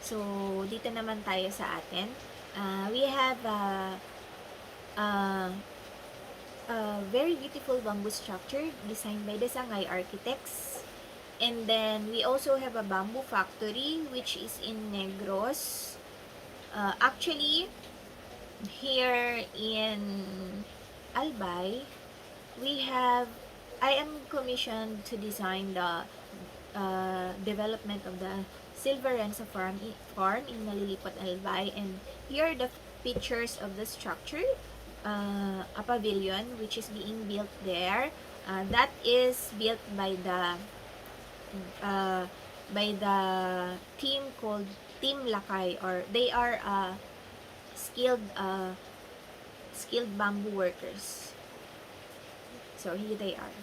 Speaker 17: So dito naman tayo sa atin. We have a very beautiful bamboo structure designed by the Sangay architects. And then we also have a bamboo factory which is in Negros. Actually, here in Albay, I am commissioned to design the development of the Silverenza farm in Malilipot, Albay, and here are the pictures of the structure. A pavilion which is being built there. That is built by the team called Team Lakay, or they are skilled bamboo workers. So here they are.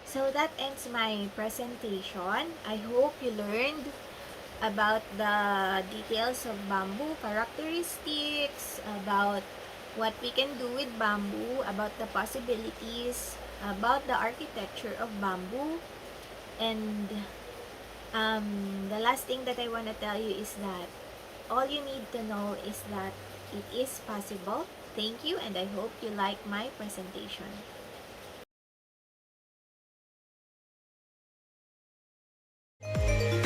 Speaker 17: So that ends my presentation. I hope you learned about the details of bamboo, characteristics, about what we can do with bamboo, about the possibilities, about the architecture of bamboo. And the last thing that I want to tell you is that all you need to know is that it is possible. Thank you, and I hope you like my presentation.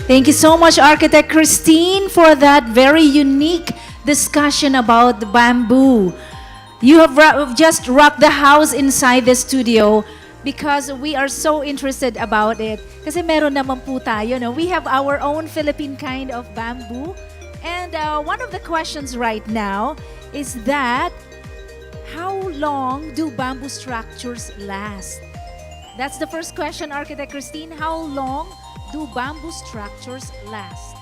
Speaker 5: Thank you so much, Architect Christine, for that very unique discussion about the bamboo. You have just rocked the house inside the studio because we are so interested about it. Kasi meron naman po tayo, no? We have our own Philippine kind of bamboo. And one of the questions right now is that, how long do bamboo structures last? That's the first question, Architect Christine. How long do bamboo structures last?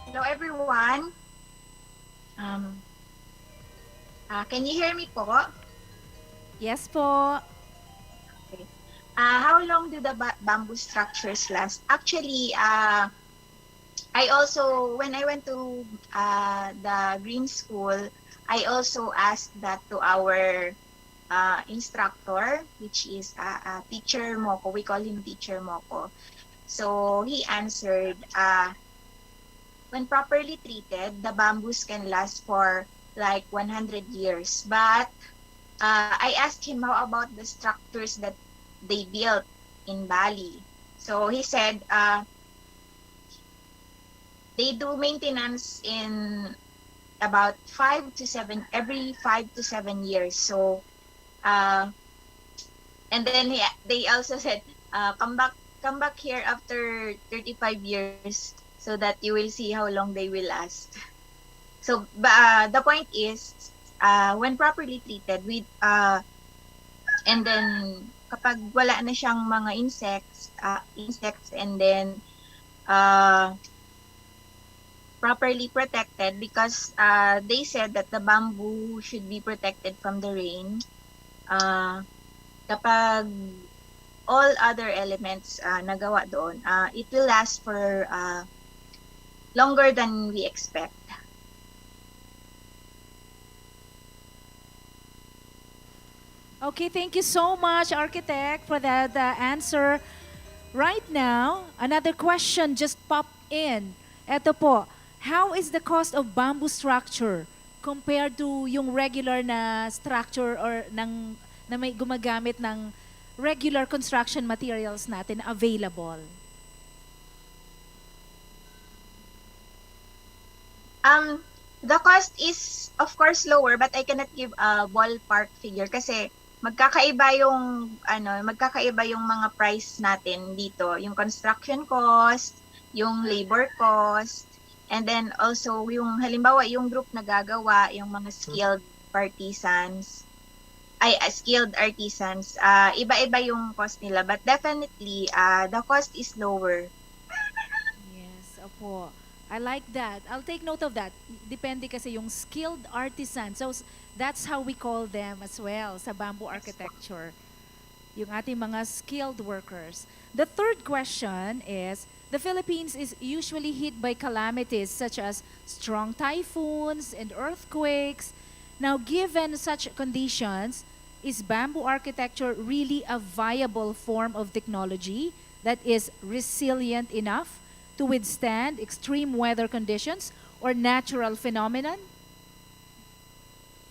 Speaker 20: Hello, everyone. Can you hear me po?
Speaker 5: Yes po.
Speaker 20: Okay. How long do the bamboo structures last? Actually, I also, when I went to the green school, I also asked that to our instructor, which is Teacher Moko. We call him Teacher Moko. So he answered, when properly treated, the bamboos can last for like 100 years. But I asked him how about the structures that they built in Bali. So he said they do maintenance in about 5 to 7 every 5 to 7 years. So and then they also said come back here after 35 years so that you will see how long they will last. So the point is when properly treated with and then kapag wala na siyang mga insects and then properly protected, because they said that the bamboo should be protected from the rain. Kapag all other elements nagawa doon, it will last for longer than we expect.
Speaker 5: Okay, thank you so much, Architect, for that answer. Right now, another question just popped in. Eto po, how is the cost of bamboo structure compared to yung regular na structure or na may gumagamit ng regular construction materials natin available?
Speaker 20: The cost is of course lower, but I cannot give a ballpark figure kasi magkakaiba yung mga price natin dito, yung construction cost, yung labor cost, and then also yung halimbawa yung group na gagawa, yung mga skilled artisans, iba-iba yung cost nila, but definitely the cost is lower.
Speaker 5: Yes, opo. I like that. I'll take note of that. Depende kasi yung skilled artisan. So, that's how we call them as well sa bamboo architecture. Yung ating mga skilled workers. The third question is, the Philippines is usually hit by calamities such as strong typhoons and earthquakes. Now, given such conditions, is bamboo architecture really a viable form of technology that is resilient enough to withstand extreme weather conditions or natural phenomenon?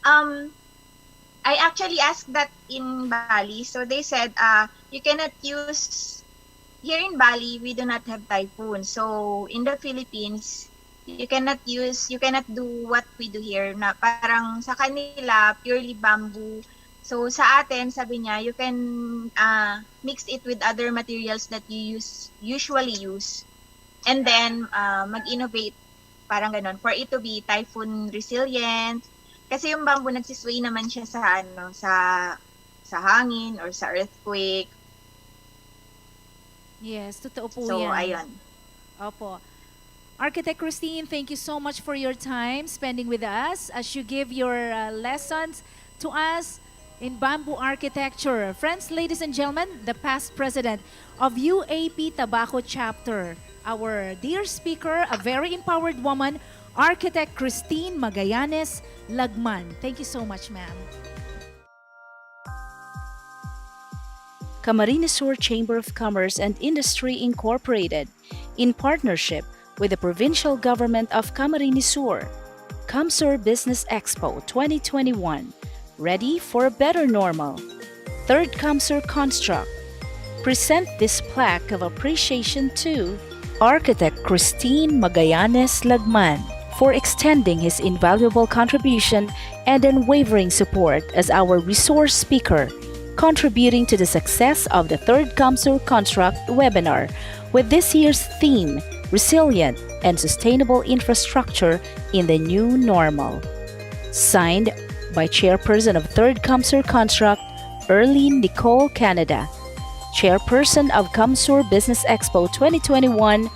Speaker 20: I actually asked that in Bali. So they said, you cannot use, here in Bali, we do not have typhoon. So in the Philippines, you cannot do what we do here. Na parang sa kanila, purely bamboo. So sa atin, sabi niya, you can mix it with other materials that you usually use. And then, mag-innovate, parang ganon, for it to be typhoon resilient. Kasi yung bamboo nagsisway naman siya sa hangin or sa earthquake.
Speaker 5: Yes, totoo po
Speaker 20: So,
Speaker 5: yan.
Speaker 20: ayun.
Speaker 5: Opo. Architect Christine, thank you so much for your time spending with us as you give your lessons to us in bamboo architecture. Friends, ladies and gentlemen, the past president of UAP Tabaco Chapter, our dear speaker, a very empowered woman, Architect Christine Magallanes Lagman. Thank you so much, ma'am.
Speaker 7: Camarines Sur Chamber of Commerce and Industry Incorporated, in partnership with the Provincial Government of Camarines Sur, CamSur Business Expo 2021, ready for a better normal. Third CamSur Construct, present this plaque of appreciation to Architect Christine Magallanes Lagman for extending his invaluable contribution and unwavering support as our resource speaker, contributing to the success of the third CamSur Construct webinar with this year's theme, Resilient and Sustainable Infrastructure in the New Normal. Signed by Chairperson of third CamSur Construct, Erlene Nicole Canada, Chairperson of CamSur Business Expo 2021,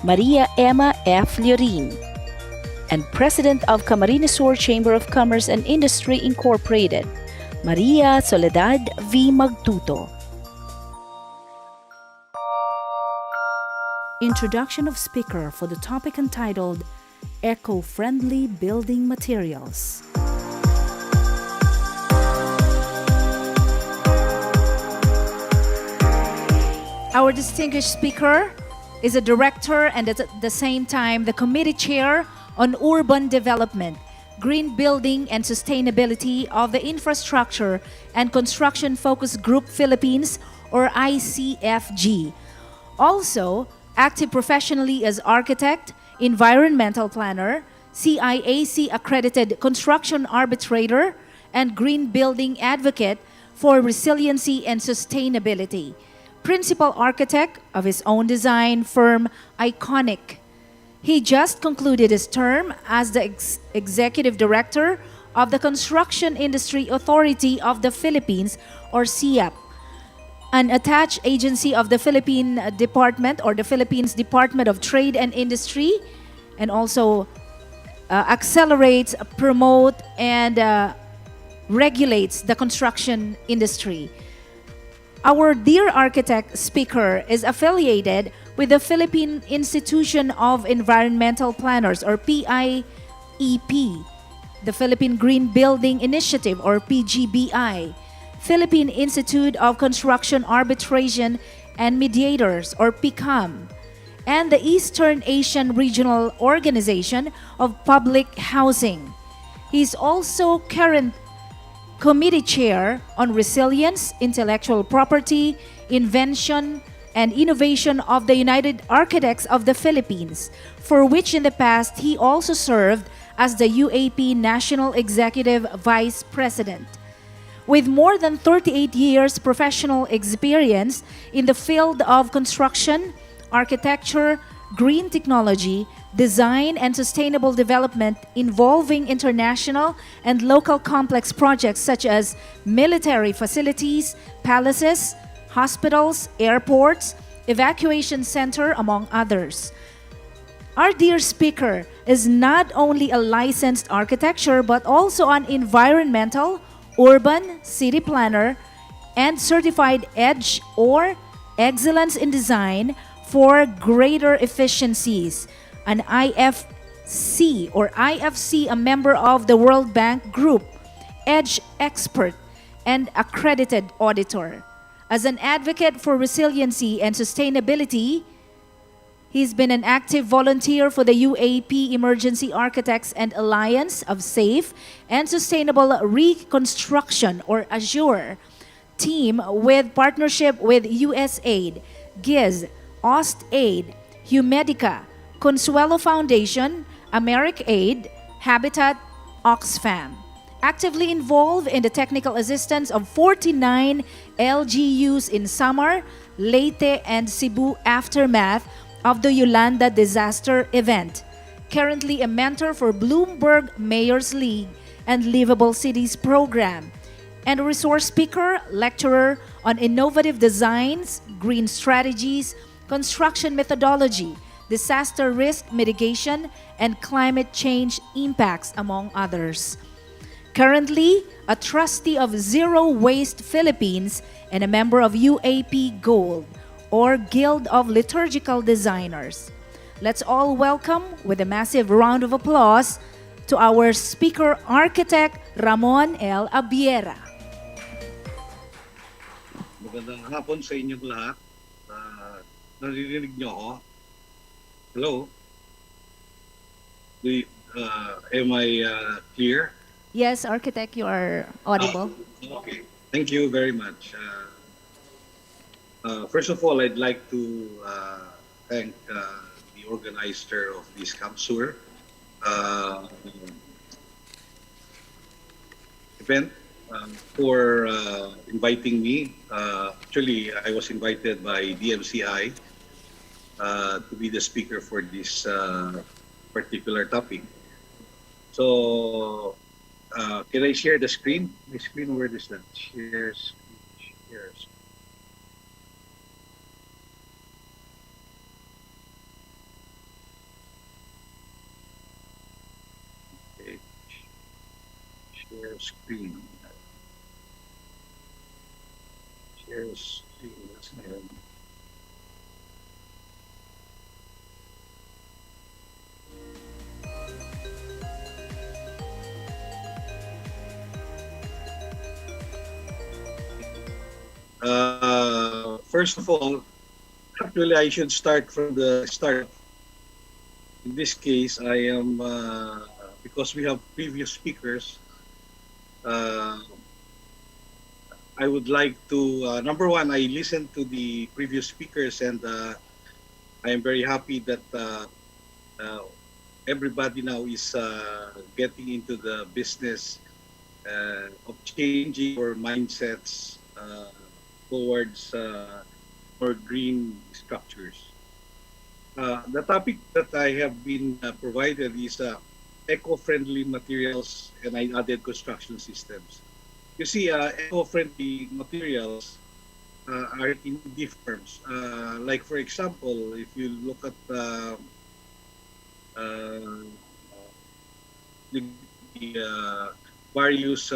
Speaker 7: Maria Emma F. Llorin, and President of Camarines Sur Chamber of Commerce and Industry Incorporated, Maria Soledad V. Magtuto. Introduction of speaker for the topic entitled Eco-Friendly Building Materials.
Speaker 5: Our distinguished speaker is a director and at the same time the committee chair on urban development, green building and sustainability of the Infrastructure and Construction Focus Group Philippines, or ICFG. Also, active professionally as architect, environmental planner, CIAC accredited construction arbitrator, and green building advocate for resiliency and sustainability. Principal architect of his own design firm, Iconic. He just concluded his term as the executive director of the Construction Industry Authority of the Philippines, or CIAP, an attached agency of the Philippine Department or the Philippines Department of Trade and Industry, and also accelerates, promote, and regulates the construction industry. Our dear architect speaker is affiliated with the Philippine Institution of Environmental Planners, or PIEP, the Philippine Green Building Initiative, or PGBI, Philippine Institute of Construction Arbitration and Mediators, or PICAM, and the Eastern Asian Regional Organization of Public Housing. He is also current committee chair on resilience, intellectual property, invention, and innovation of the United Architects of the Philippines, for which in the past he also served as the UAP National Executive Vice President. With more than 38 years professional experience in the field of construction, architecture, green technology, design, and sustainable development involving international and local complex projects such as military facilities, palaces, hospitals, airports, evacuation center, among others. Our dear speaker is not only a licensed architecture but also an environmental, urban, city planner, and certified EDGE, or Excellence in Design for Greater Efficiencies, an IFC, a member of the World Bank Group, EDGE expert, and accredited auditor. As an advocate for resiliency and sustainability, he's been an active volunteer for the UAP Emergency Architects and Alliance of Safe and Sustainable Reconstruction, or ASSURE, team with partnership with USAID, GIZ, OstAid, Humedica, Consuelo Foundation, AmeriCAID, Habitat, Oxfam. Actively involved in the technical assistance of 49 LGUs in Samar, Leyte, and Cebu aftermath of the Yolanda disaster event. Currently a mentor for Bloomberg Mayors League and Livable Cities program, and a resource speaker, lecturer on innovative designs, green strategies, construction methodology, disaster risk mitigation, and climate change impacts, among others. Currently, a trustee of Zero Waste Philippines and a member of UAP Gold, or Guild of Liturgical Designers. Let's all welcome, with a massive round of applause, to our speaker architect, Ramon L. Abiera.
Speaker 21: Magandang hapon sa inyong lahat. Naririnig niyo ako? Hello? Am I clear?
Speaker 5: Yes, architect, you are audible.
Speaker 21: Okay. Thank you very much. First of all, I'd like to thank the organizer of this CamSur event for inviting me. Actually, I was invited by DMCI to be the speaker for this particular topic. So, can I share the screen? My screen, where is that? Share screen, share screen. Okay. Share screen. Share screen. That's my own. First of all, actually, I should start from the start. In this case, I am, because we have previous speakers, I would like to, number one, I listened to the previous speakers, and I am very happy that everybody now is getting into the business of changing our mindsets towards more green structures. The topic that I have been provided is eco-friendly materials, and I added construction systems. You see, eco-friendly materials are in different forms. Like, for example, if you look at the various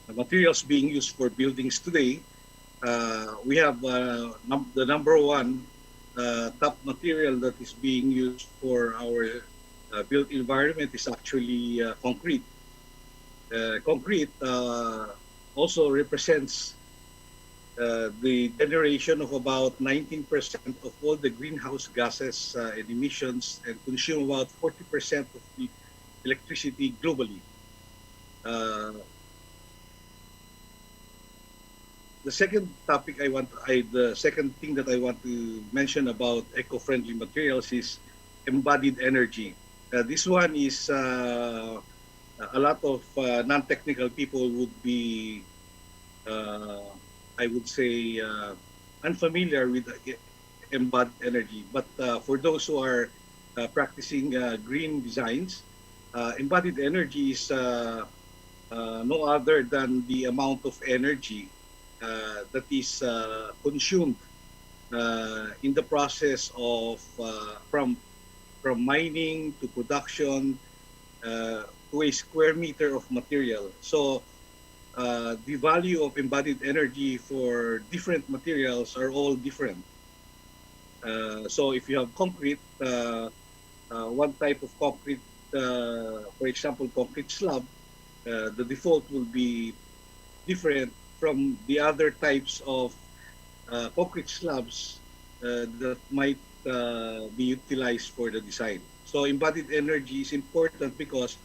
Speaker 21: materials being used for buildings today, we have the number one top material that is being used for our built environment is actually concrete. Concrete also represents the generation of about 19% of all the greenhouse gases and emissions, and consume about 40% of the electricity globally. The second topic the second thing that I want to mention about eco-friendly materials is embodied energy. This one is a lot of non-technical people would be, I would say, unfamiliar with embodied energy. But for those who are practicing green designs, embodied energy is no other than the amount of energy that is consumed in the process of from mining to production to a square meter of material. So the value of embodied energy for different materials are all different. So if you have concrete, one type of concrete, for example, concrete slab, the default will be different from the other types of concrete slabs that might be utilized for the design. So embodied energy is important because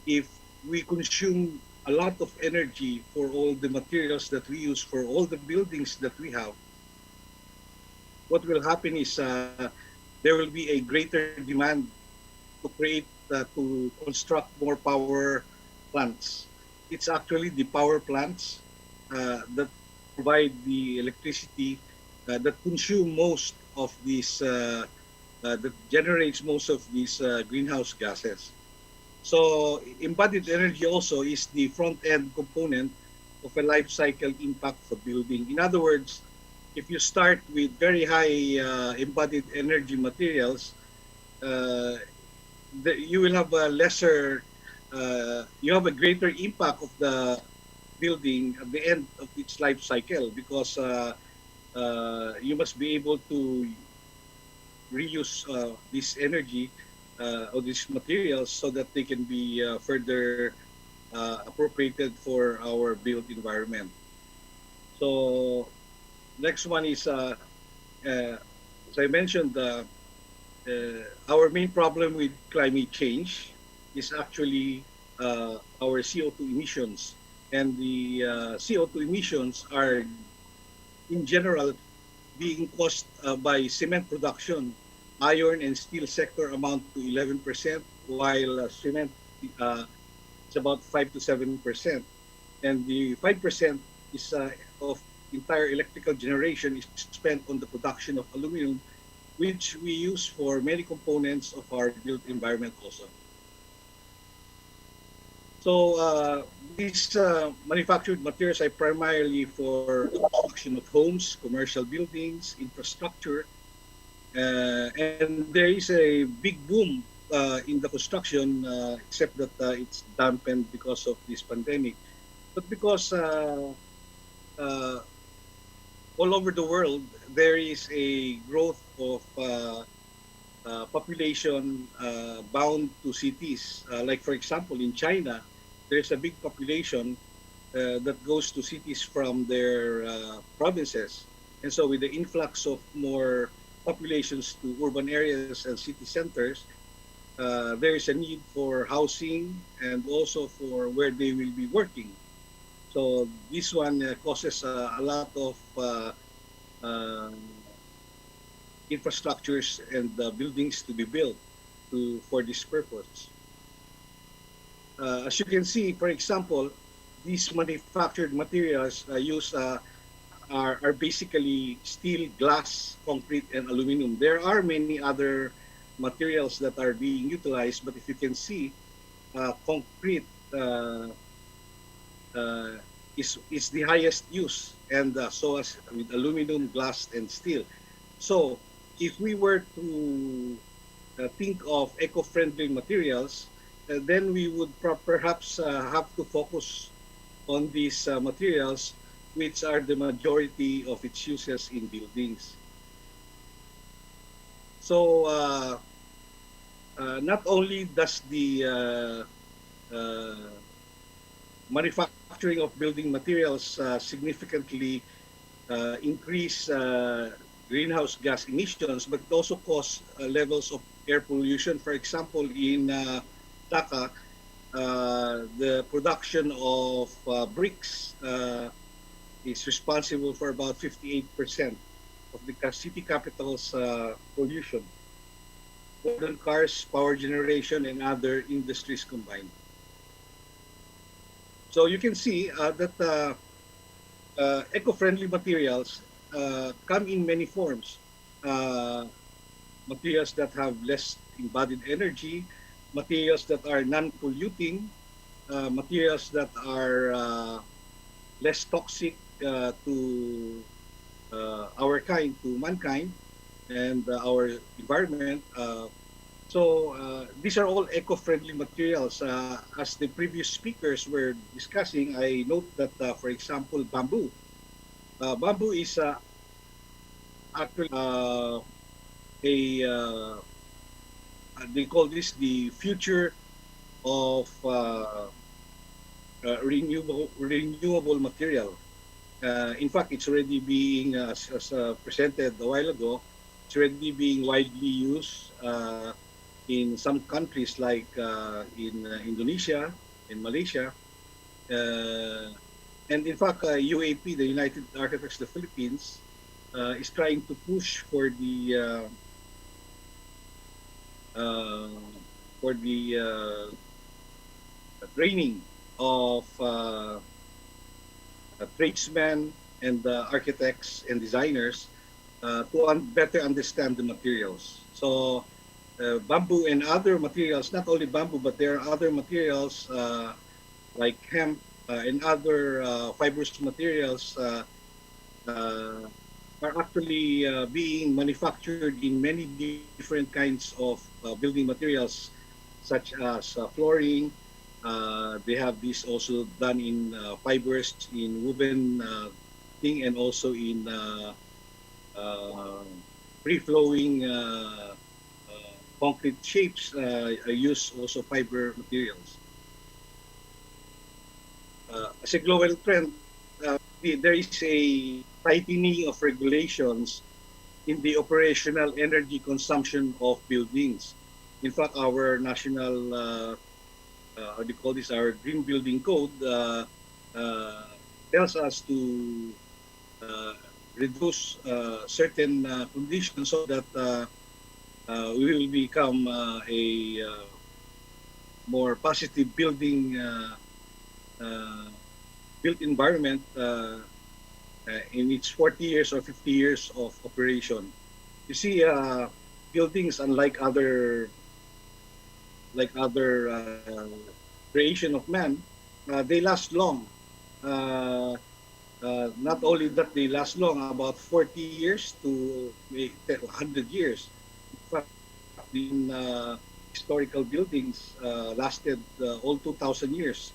Speaker 21: if we consume a lot of energy for all the materials that we use for all the buildings that we have, what will happen is there will be a greater demand to construct more power plants. It's actually the power plants that provide the electricity that consume most of these, that generates most of these greenhouse gases. So embodied energy also is the front-end component of a life cycle impact of a building. In other words, if you start with very high embodied energy materials, you will have a lesser, you have a greater impact of the building at the end of its life cycle, because you must be able to reuse this energy or these materials so that they can be further appropriated for our built environment. So next one is, as I mentioned, our main problem with climate change is actually our CO2 emissions. And the CO2 emissions are, in general, being caused by cement production. Iron and steel sector amount to 11%, while cement is about 5 to 7%. And the 5% is of entire electrical generation is spent on the production of aluminum, which we use for many components of our built environment also. So these manufactured materials are primarily for the construction of homes, commercial buildings, infrastructure, and there is a big boom in the construction, except that it's dampened because of this pandemic. But because all over the world, there is a growth of population bound to cities. Like for example, in China, there's a big population that goes to cities from their provinces. And so with the influx of more populations to urban areas and city centers, there is a need for housing and also for where they will be working. So this one causes a lot of infrastructures and buildings to be built for this purpose. As you can see, for example, these manufactured materials used are basically steel, glass, concrete, and aluminum. There are many other materials that are being utilized, but if you can see, concrete is the highest use, and so as with aluminum, glass, and steel. So if we were to think of eco-friendly materials, then we would perhaps have to focus on these materials, which are the majority of its uses in buildings. So not only does the manufacturing of building materials significantly increase greenhouse gas emissions, but it also cause levels of air pollution. For example, in Dhaka, the production of bricks is responsible for about 58% of the city capital's pollution. More than cars, power generation, and other industries combined. So you can see that eco-friendly materials come in many forms. Materials that have less embodied energy, materials that are non-polluting, materials that are less toxic to our kind, to mankind, and our environment. These are all eco-friendly materials. As the previous speakers were discussing, I note that, for example, bamboo. Bamboo is actually they call this the future of renewable material. In fact, it's already being, as presented a while ago, it's already being widely used in some countries like in Indonesia, in Malaysia, and in fact, UAP, the United Architects of the Philippines, is trying to push for the training of tradesmen and architects and designers to better understand the materials. So bamboo and other materials, not only bamboo, but there are other materials like hemp and other fibrous materials are actually being manufactured in many different kinds of building materials, such as flooring. They have this also done in fibers, in woven thing, and also in free-flowing concrete shapes. Use also fiber materials. As a global trend, there is a tightening of regulations in the operational energy consumption of buildings. In fact, our national, how do you call this, our Green Building Code tells us to reduce certain conditions so that we will become a more positive building built environment in its 40 years or 50 years of operation. You see, buildings, unlike other creation of man, they last long. Not only that they last long, about 40 years to 100 years. In fact, in historical buildings lasted all 2,000 years,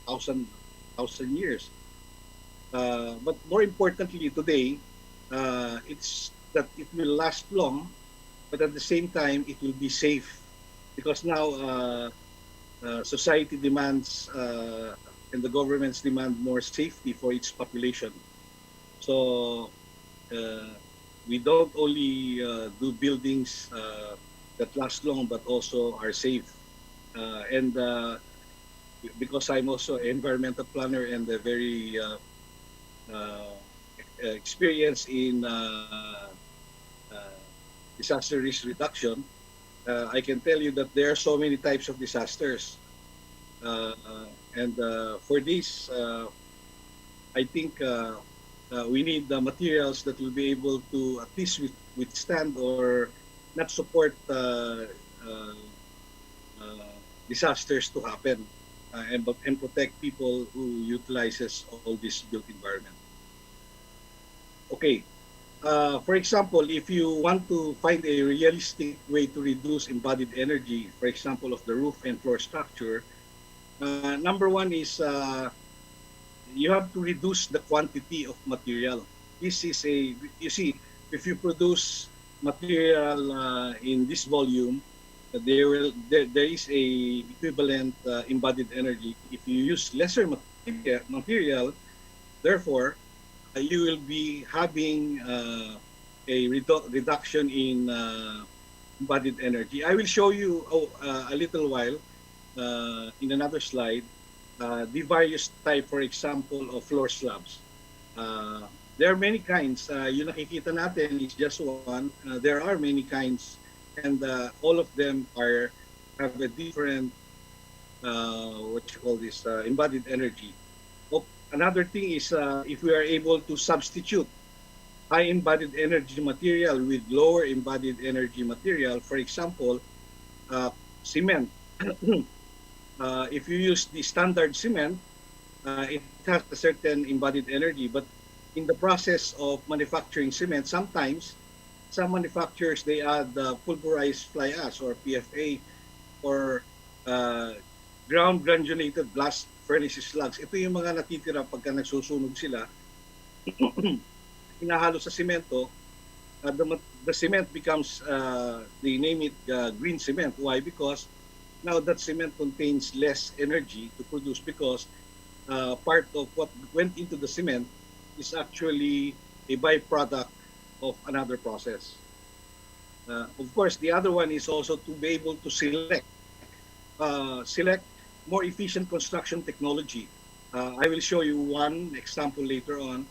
Speaker 21: 1,000 years. But more importantly today, it's that it will last long, but at the same time it will be safe, because now society demands and the governments demand more safety for its population. So we don't only do buildings that last long, but also are safe. And because I'm also an environmental planner and a very experienced in disaster risk reduction, I can tell you that there are so many types of disasters. And for this, I think we need the materials that will be able to at least withstand or not support disasters to happen, and protect people who utilizes all this built environment. Okay. For example, if you want to find a realistic way to reduce embodied energy, for example, of the roof and floor structure, number one is you have to reduce the quantity of material. This is you see, if you produce material in this volume, there is a equivalent embodied energy. If you use lesser material, therefore, you will be having a reduction in embodied energy. I will show you a little while in another slide the various type, for example, of floor slabs. There are many kinds. Yung nakikita natin is just one. There are many kinds, and all of them have a different what you call this embodied energy. Another thing is if we are able to substitute high embodied energy material with lower embodied energy material, for example, cement. If you use the standard cement, it has a certain embodied energy, but in the process of manufacturing cement, sometimes some manufacturers they add pulverized fly ash or PFA or uh, ground granulated blast furnace slugs. Ito yung mga natitira pagka nagsusunog sila, hinahalo sa semento, the cement becomes, they name it green cement. Why? Because now that cement contains less energy to produce because part of what went into the cement is actually a byproduct of another process. Of course, the other one is also to be able to select more efficient construction technology. I will show you one example later on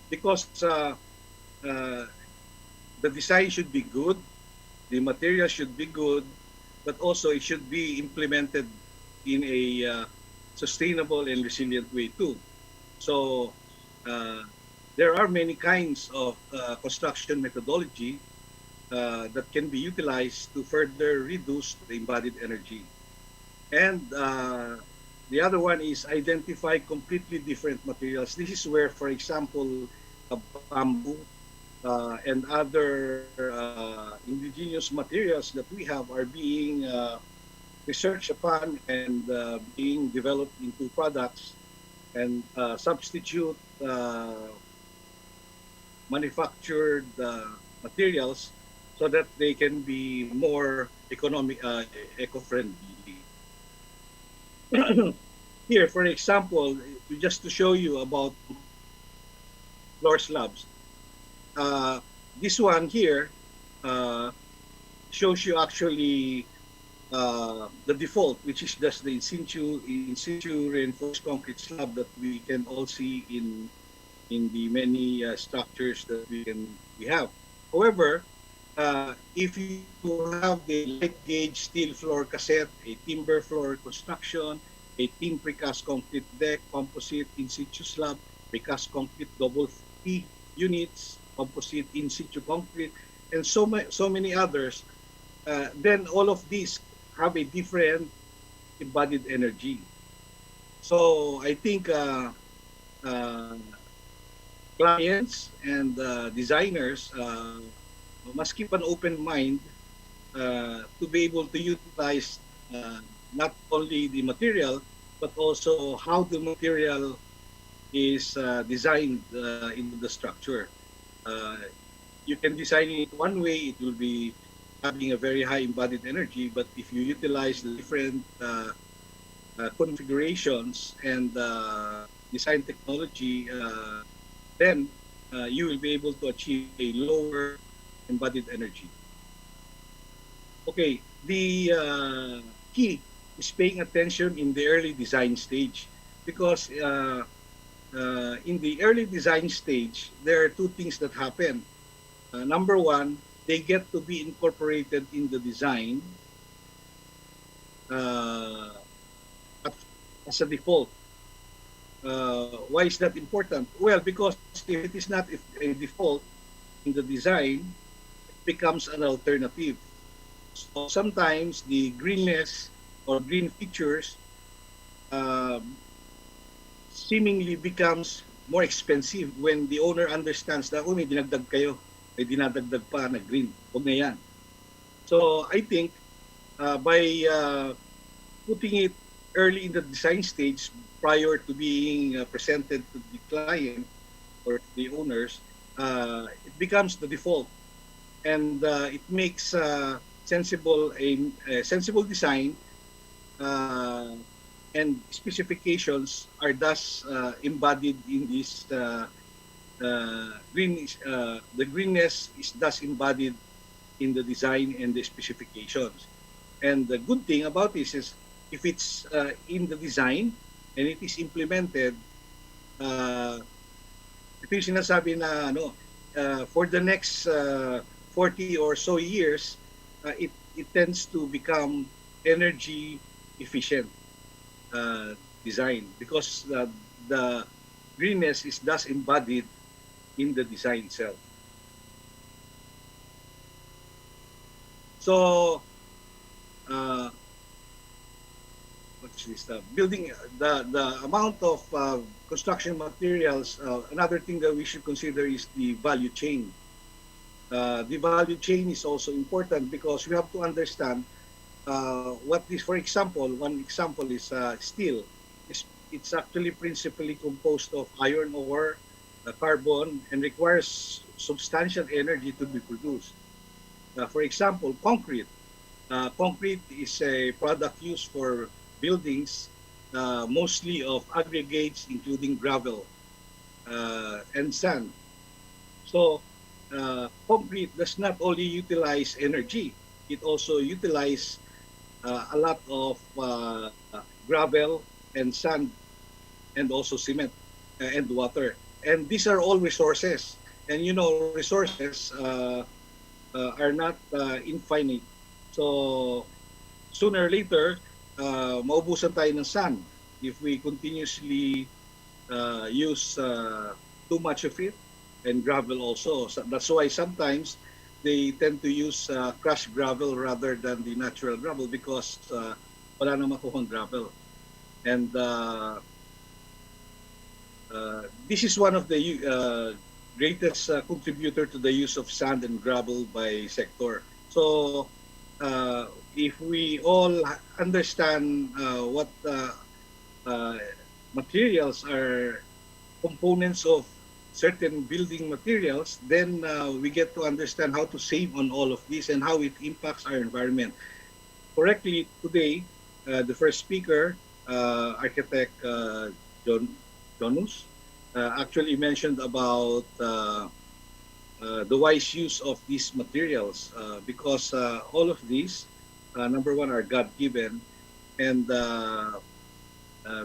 Speaker 21: because the design should be good, the material should be good, but also it should be implemented in a sustainable and resilient way too. So there are many kinds of construction methodology that can be utilized to further reduce the embodied energy. And the other one is identify completely different materials. This is where, for example, bamboo and other indigenous materials that we have are being researched upon and being developed into products and substitute manufactured materials so that they can be more economic, eco-friendly. Here, for example, just to show you about floor slabs, this one here shows you actually the default, which is just the in situ reinforced concrete slab that we can all see in the many structures that we have. However, if you have the light gauge steel floor cassette, a timber floor construction, a thin precast concrete deck, composite in situ slab, precast concrete double P units, composite in situ concrete, and so many others, then all of these have a different embodied energy. So I think clients and designers must keep an open mind to be able to utilize not only the material but also how the material is designed into the structure. You can design it one way, it will be having a very high embodied energy, but if you utilize the different configurations and design technology, then you will be able to achieve a lower embodied energy. Okay, the key is paying attention in the early design stage because in the early design stage, there are two things that happen. Number one, they get to be incorporated in the design as a default. Why is that important? Well, because if it is not a default in the design, it becomes an alternative. So sometimes the greenness or green features seemingly becomes more expensive when the owner understands that, oh, may dinagdag kayo, may dinadagdag pa na green. Huwag na yan. So I think by putting it early in the design stage prior to being presented to the client or to the owners, it becomes the default. And it makes a sensible design and specifications are thus embodied in this the greenness is thus embodied in the design and the specifications. And the good thing about this is if it's in the design and it is implemented, ito yung sinasabi na for the next 40 or so years, it tends to become energy efficient design because the greenness is thus embodied in the design itself. So, what's this? Building the amount of construction materials. Another thing that we should consider is the value chain. The value chain is also important because we have to understand what is. For example, one example is steel. It's actually principally composed of iron ore, carbon, and requires substantial energy to be produced. For example, concrete. Concrete is a product used for buildings, mostly of aggregates, including gravel and sand. So, concrete does not only utilize energy, it also utilizes a lot of gravel and sand and also cement and water. And these are all resources. And resources are not infinite. So sooner or later, maubusan tayo ng sand if we continuously use too much of it, and gravel also. So that's why sometimes they tend to use crushed gravel rather than the natural gravel because wala na makuhang gravel. And this is one of the greatest contributor to the use of sand and gravel by sector. So if we all understand what materials are components of certain building materials, then we get to understand how to save on all of this and how it impacts our environment. Correctly, today, the first speaker, architect Jonus, actually mentioned about the wise use of these materials because all of these, number one, are God-given, and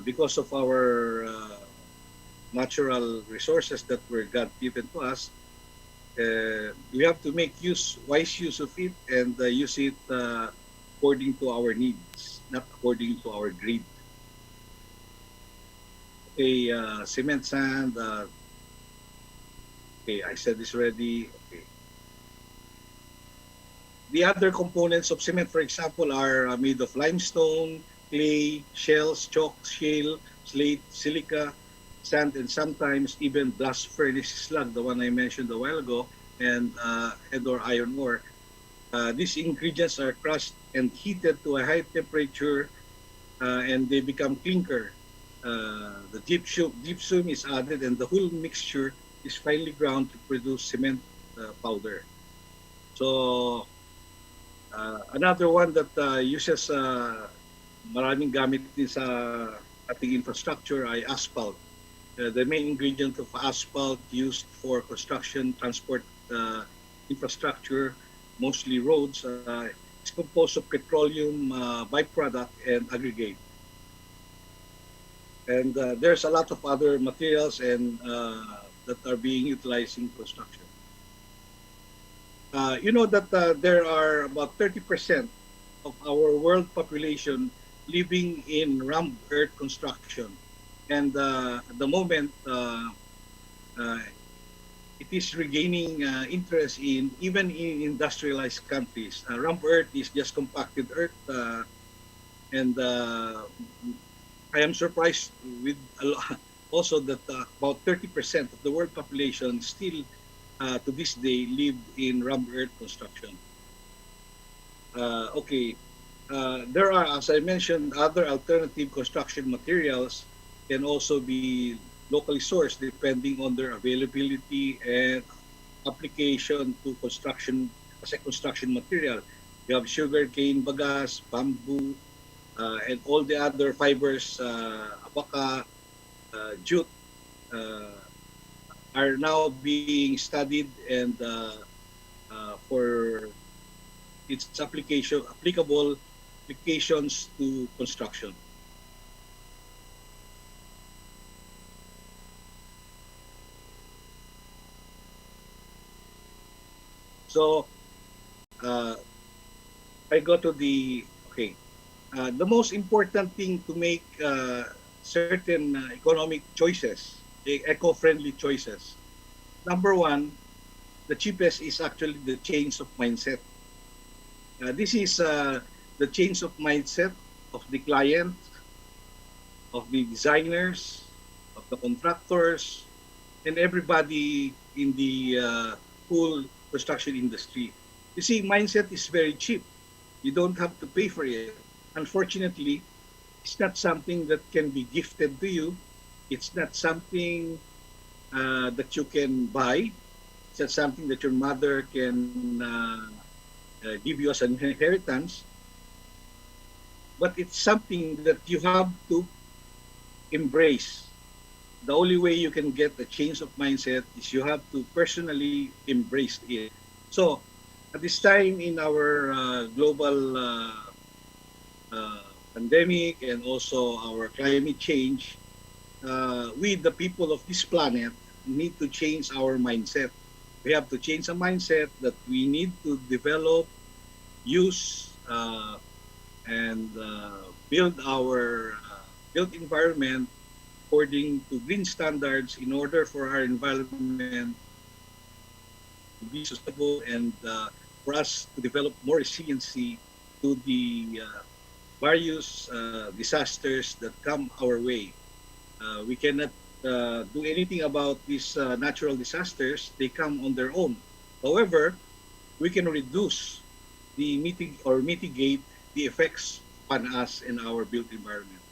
Speaker 21: because of our natural resources that were God-given to us, we have to make wise use of it and use it according to our needs, not according to our greed. Okay, cement, sand. Okay, I said this already. Okay. The other components of cement, for example, are made of limestone, clay, shells, chalk, shale, slate, silica, sand, and sometimes even blast furnace slag, the one I mentioned a while ago, and or iron ore. These ingredients are crushed and heated to a high temperature, and they become clinker. The gypsum is added, and the whole mixture is finely ground to produce cement powder. So another one that uses maraming gamit din sa ating infrastructure ay asphalt. The main ingredient of asphalt used for construction, transport infrastructure, mostly roads, is composed of petroleum byproduct and aggregate. And there's a lot of other materials and that are being utilized in construction. You know that there are about 30% of our world population living in rammed earth construction. And at the moment, it is regaining interest even in industrialized countries. Rammed earth is just compacted earth, and I am surprised with also that about 30% of the world population still to this day live in rammed earth construction. Okay, there are, as I mentioned, other alternative construction materials can also be locally sourced depending on their availability and application to construction as a construction material. You have sugar cane bagasse, bamboo, and all the other fibers, abaca, jute, are now being studied and for its applicable applications to construction. So I go to the okay. The most important thing to make certain economic choices, eco-friendly choices. Number one, the cheapest is actually the change of mindset. This is the change of mindset of the client, of the designers, of the contractors, and everybody in the whole construction industry. You see, mindset is very cheap. You don't have to pay for it. Unfortunately, it's not something that can be gifted to you. It's not something that you can buy. It's not something that your mother can give you as an inheritance. But it's something that you have to embrace. The only way you can get a change of mindset is you have to personally embrace it. So, at this time in our global pandemic and also our climate change, we, the people of this planet, need to change our mindset. We have to change a mindset that we need to develop, use, and build our built environment according to green standards in order for our environment to be sustainable and for us to develop more resiliency to the various disasters that come our way. We cannot do anything about these natural disasters. They come on their own. However, we can reduce the mitigate the effects on us and our built environment.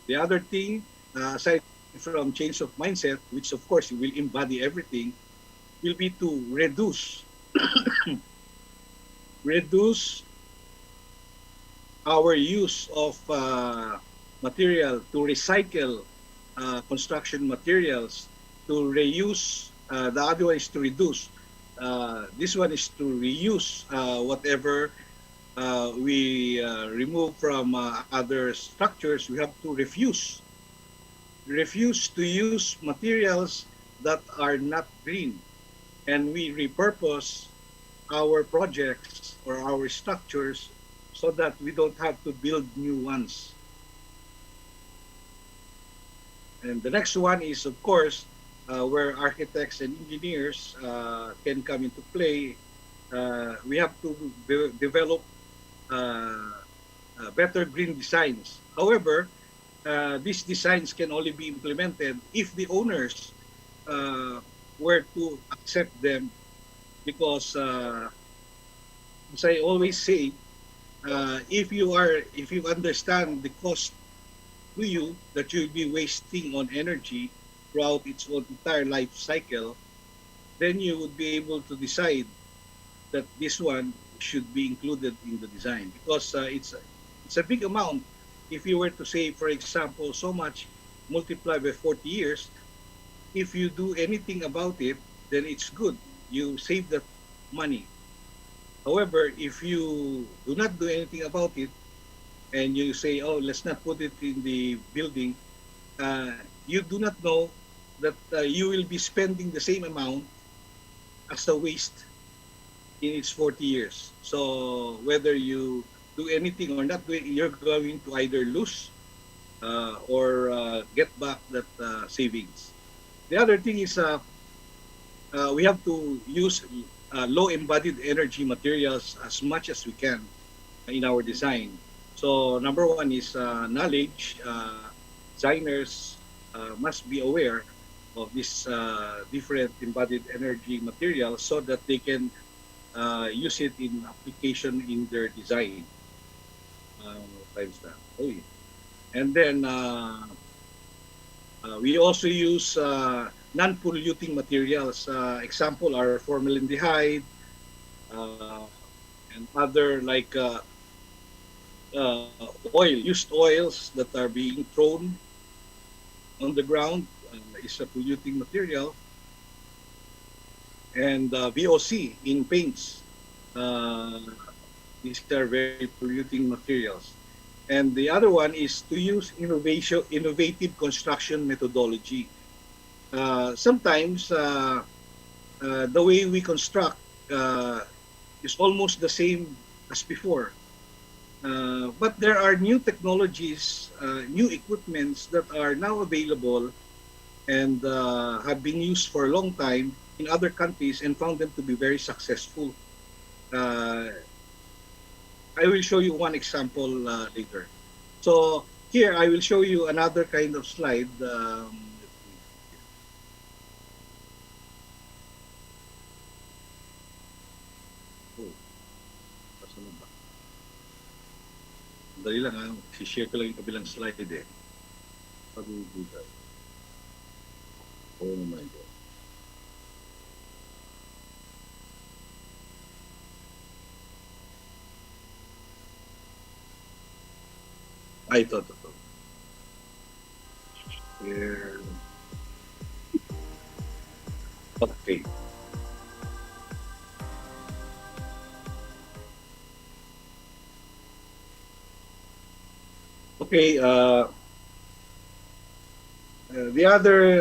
Speaker 21: The other thing, aside from change of mindset, which of course will embody everything, will be to reduce reduce our use of material, to recycle construction materials, to reuse. The other one is to reduce. This one is to reuse whatever we remove from other structures. We have to refuse to use materials that are not green, and we repurpose our projects or our structures so that we don't have to build new ones. And the next one is, of course, where architects and engineers can come into play. We have to develop better green designs. However, these designs can only be implemented if the owners were to accept them, because as I always say, if you understand the cost to you that you'll be wasting on energy throughout its entire life cycle, then you would be able to decide that this one should be included in the design, because it's a big amount. If you were to say, for example, so much multiplied by 40 years, if you do anything about it, then it's good. You save that money. However, if you do not do anything about it and you say, oh, let's not put it in the building, you do not know that you will be spending the same amount as a waste in its 40 years. So whether you do anything or not do it, you're going to either lose or get back that savings. The other thing is we have to use low embodied energy materials as much as we can in our design. So number one is knowledge. Designers must be aware of these different embodied energy materials so that they can use it in application in their design. Times that. Oh, yeah. And then we also use non-polluting materials. Example are formaldehyde and other like used oils that are being thrown on the ground is a polluting material, and VOC in paints. Uh, these are very polluting materials. And the other one is to use innovative construction methodology. Sometimes the way we construct uh, is almost the same as before. But there are new technologies, new equipments that are now available and have been used for a long time in other countries and found them to be very successful. Uh, I will show you one example later. So here I will show you another kind of slide. Oh, nasa na ba? Dali lang ha, share ko lang yung kabilang slide eh. How do we do that? Oh my God. Ay, ito. Here. Okay. Okay, the other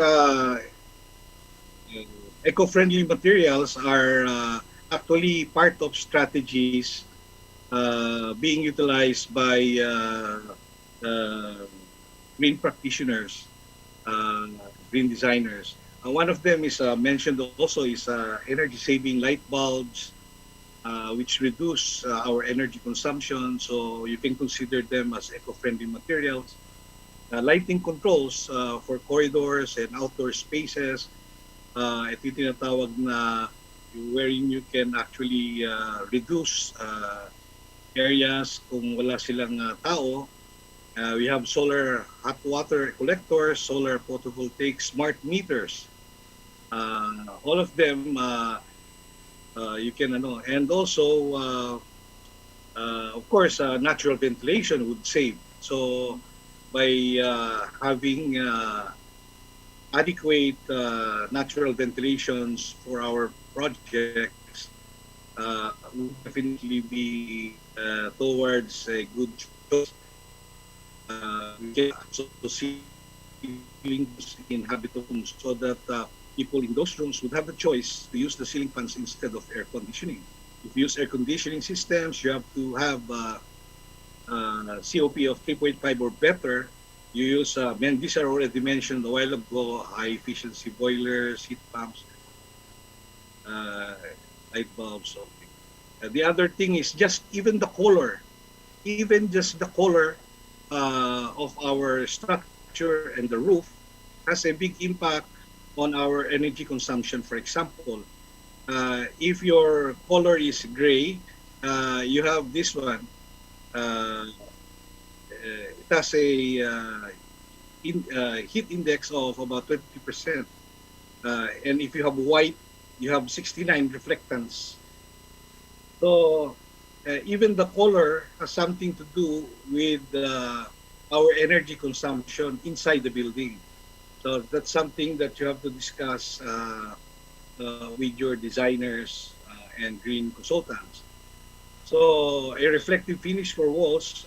Speaker 21: eco-friendly materials are actually part of strategies being utilized by green practitioners, green designers. One of them is mentioned also is energy-saving light bulbs, which reduce our energy consumption. So you can consider them as eco-friendly materials. Lighting controls for corridors and outdoor spaces. Ito yung tinatawag na wherein you can actually reduce areas kung wala silang tao. We have solar hot water collectors, solar photovoltaic smart meters. All of them you can and also of course natural ventilation would save. So by having adequate natural ventilations for our projects would definitely be towards a good choice. We can also see ceilings in habitable homes so that people in those rooms would have the choice to use the ceiling fans instead of air conditioning. If you use air conditioning systems, you have to have COP of 3.5 or better. You use, these are already mentioned a while ago, high efficiency boilers, heat pumps, light bulbs. Okay. The other thing is just even the color, even just the color of our structure and the roof has a big impact on our energy consumption. For example, if your color is gray, you have this one. It has a heat index of about 20%. And if you have white, you have 69 reflectance. So even the color has something to do with our energy consumption inside the building. So that's something that you have to discuss with your designers and green consultants. So a reflective finish for walls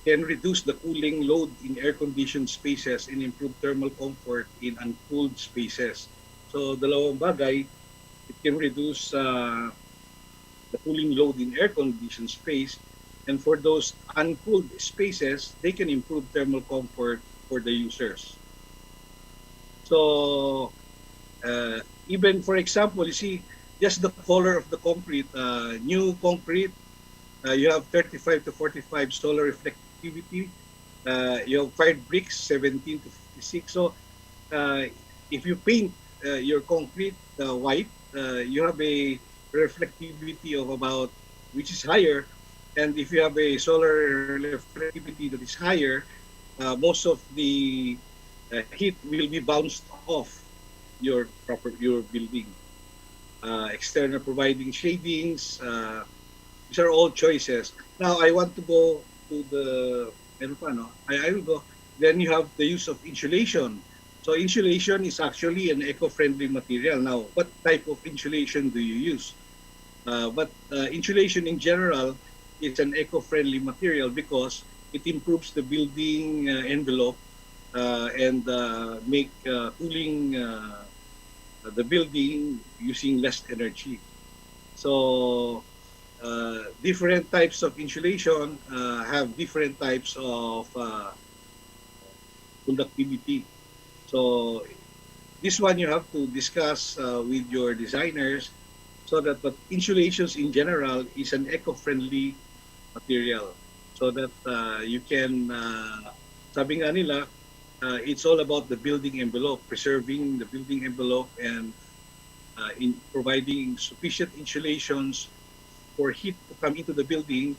Speaker 21: can reduce the cooling load in air-conditioned spaces and improve thermal comfort in uncooled spaces. So dalawang bagay, it can reduce the cooling load in air-conditioned space, and for those uncooled spaces, they can improve thermal comfort for the users. So even for example, you see just the color of the concrete, new concrete, you have 35 to 45 solar reflectivity. You have fired bricks, 17 to 56. So if you paint your concrete white, you have a reflectivity of about, which is higher. And if you have a solar reflectivity that is higher, most of the heat will be bounced off your building. External providing shadings, These are all choices. Now I want to go to the meron pa, no? I will go. Then you have the use of insulation. So insulation is actually an eco-friendly material. Now, what type of insulation do you use? But insulation in general is an eco-friendly material because it improves the building envelope and make cooling the building using less energy. So different types of insulation have different types of conductivity. So this one you have to discuss with your designers so that, but insulations in general is an eco-friendly material so that you can, sabi nga nila, it's all about the building envelope, preserving the building envelope and in providing sufficient insulations for heat to come into the building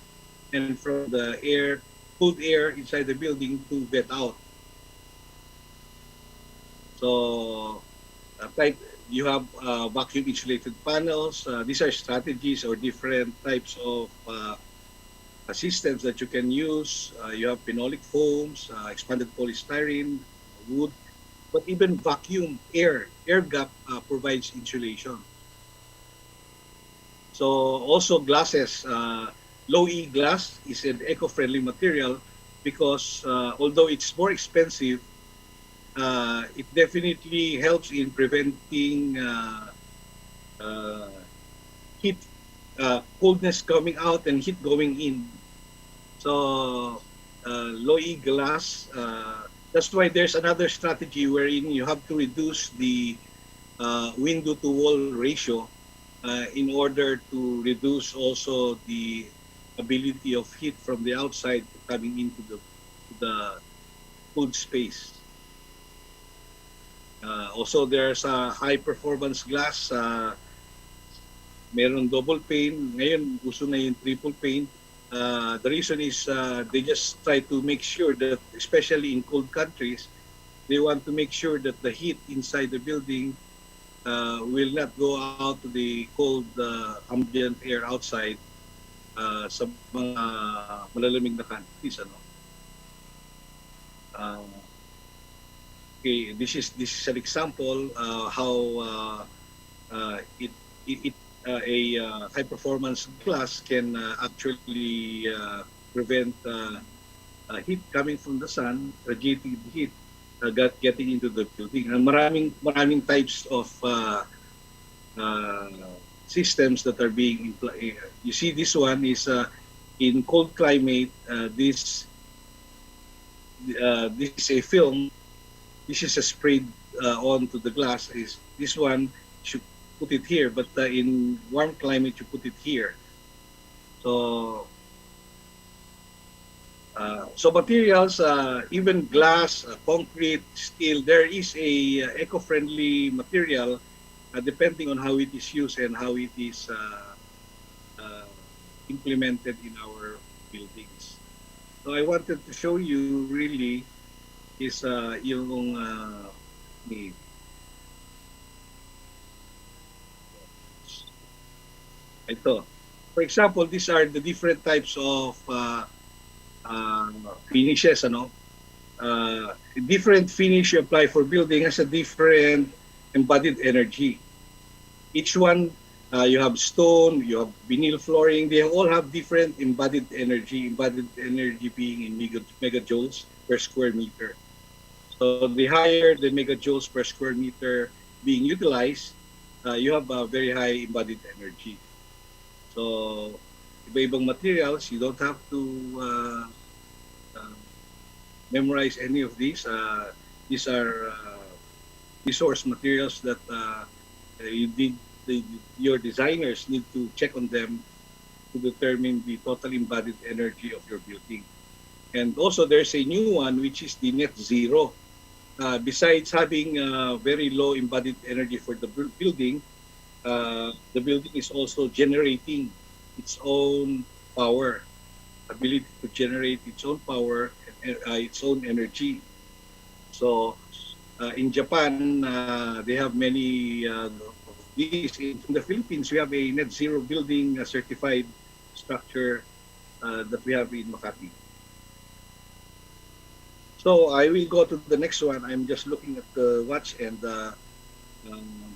Speaker 21: and from the air, cold air inside the building to vent out. So, type you have vacuum insulated panels. These are strategies or different types of systems that you can use. You have phenolic foams, expanded polystyrene, wood, but even vacuum air gap provides insulation. So also glasses, low E glass is an eco-friendly material because although it's more expensive, it definitely helps in preventing uh, heat, coldness coming out and heat going in. So low E glass, that's why there's another strategy wherein you have to reduce the window to wall ratio in order to reduce also the ability of heat from the outside coming into the cold space. Also, there's a high performance glass. Meron double pane. Ngayon, uso na yung triple pane. The reason is they just try to make sure that, especially in cold countries, they want to make sure that the heat inside the building will not go out to the cold ambient air outside sa mga malalamig na countries. Ano? Okay, this is an example how a high performance glass can actually prevent heat coming from the sun, radiating the heat, getting into the building. Maraming types of systems that are being employed. You see, this one is in cold climate. This is a film. This is a sprayed onto the glass. Is this one should put it here, but in warm climate you put it here. So so materials, even glass, concrete, steel, there is a eco-friendly material depending on how it is used and how it is implemented in our buildings. So I wanted to show you really is yung ito. For example, these are the different types of finishes. Ano? Different finish you apply for building has a different embodied energy. Each one, you have stone, you have vinyl flooring, they all have different embodied energy being in megajoules per square meter. So the higher the megajoules per square meter being utilized, you have a very high embodied energy. So iba-ibang materials, you don't have to memorize any of these. These are resource materials that your designers need to check on them to determine the total embodied energy of your building. And also there's a new one which is the net zero. Besides having very low embodied energy for the building is also generating its own power, ability to generate its own power and its own energy. So in Japan, they have many of these. In the Philippines, we have a net zero building certified structure that we have in Makati. So I will go to the next one. I'm just looking at the watch and um,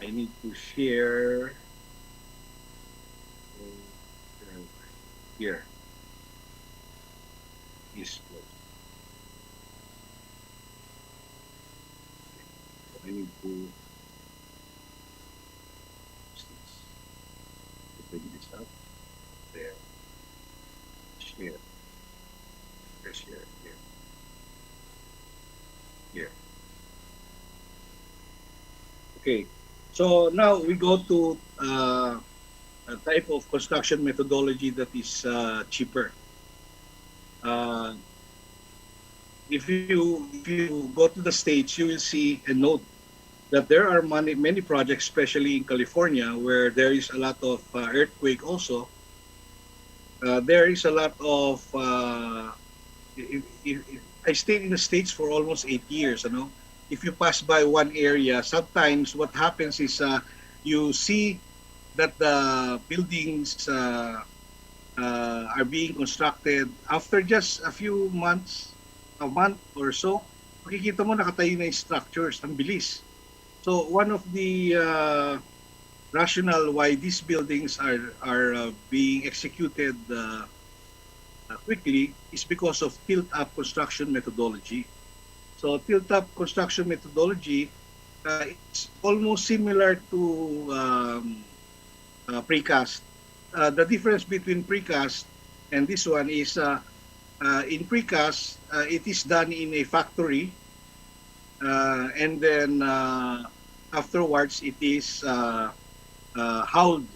Speaker 21: I need to share here. Is I need to bring this up. There. Share. Share. Here. Here. Okay. So now we go to a type of construction methodology that is cheaper. If you go to the States, you will see and note that there are many projects, especially in California, where there is a lot of earthquake also. There is a lot of if I stayed in the States for almost 8 years. You know, if you pass by one area, sometimes what happens is you see that the buildings are being constructed after just a few months, a month or so. Makikita mo nakatayo na yung structures, ang bilis. So one of the rationale why these buildings are being executed quickly is because of tilt-up construction methodology. So tilt-up construction methodology is almost similar to precast. The difference between precast and this one is in precast, it is done in a factory and then afterwards it is hauled.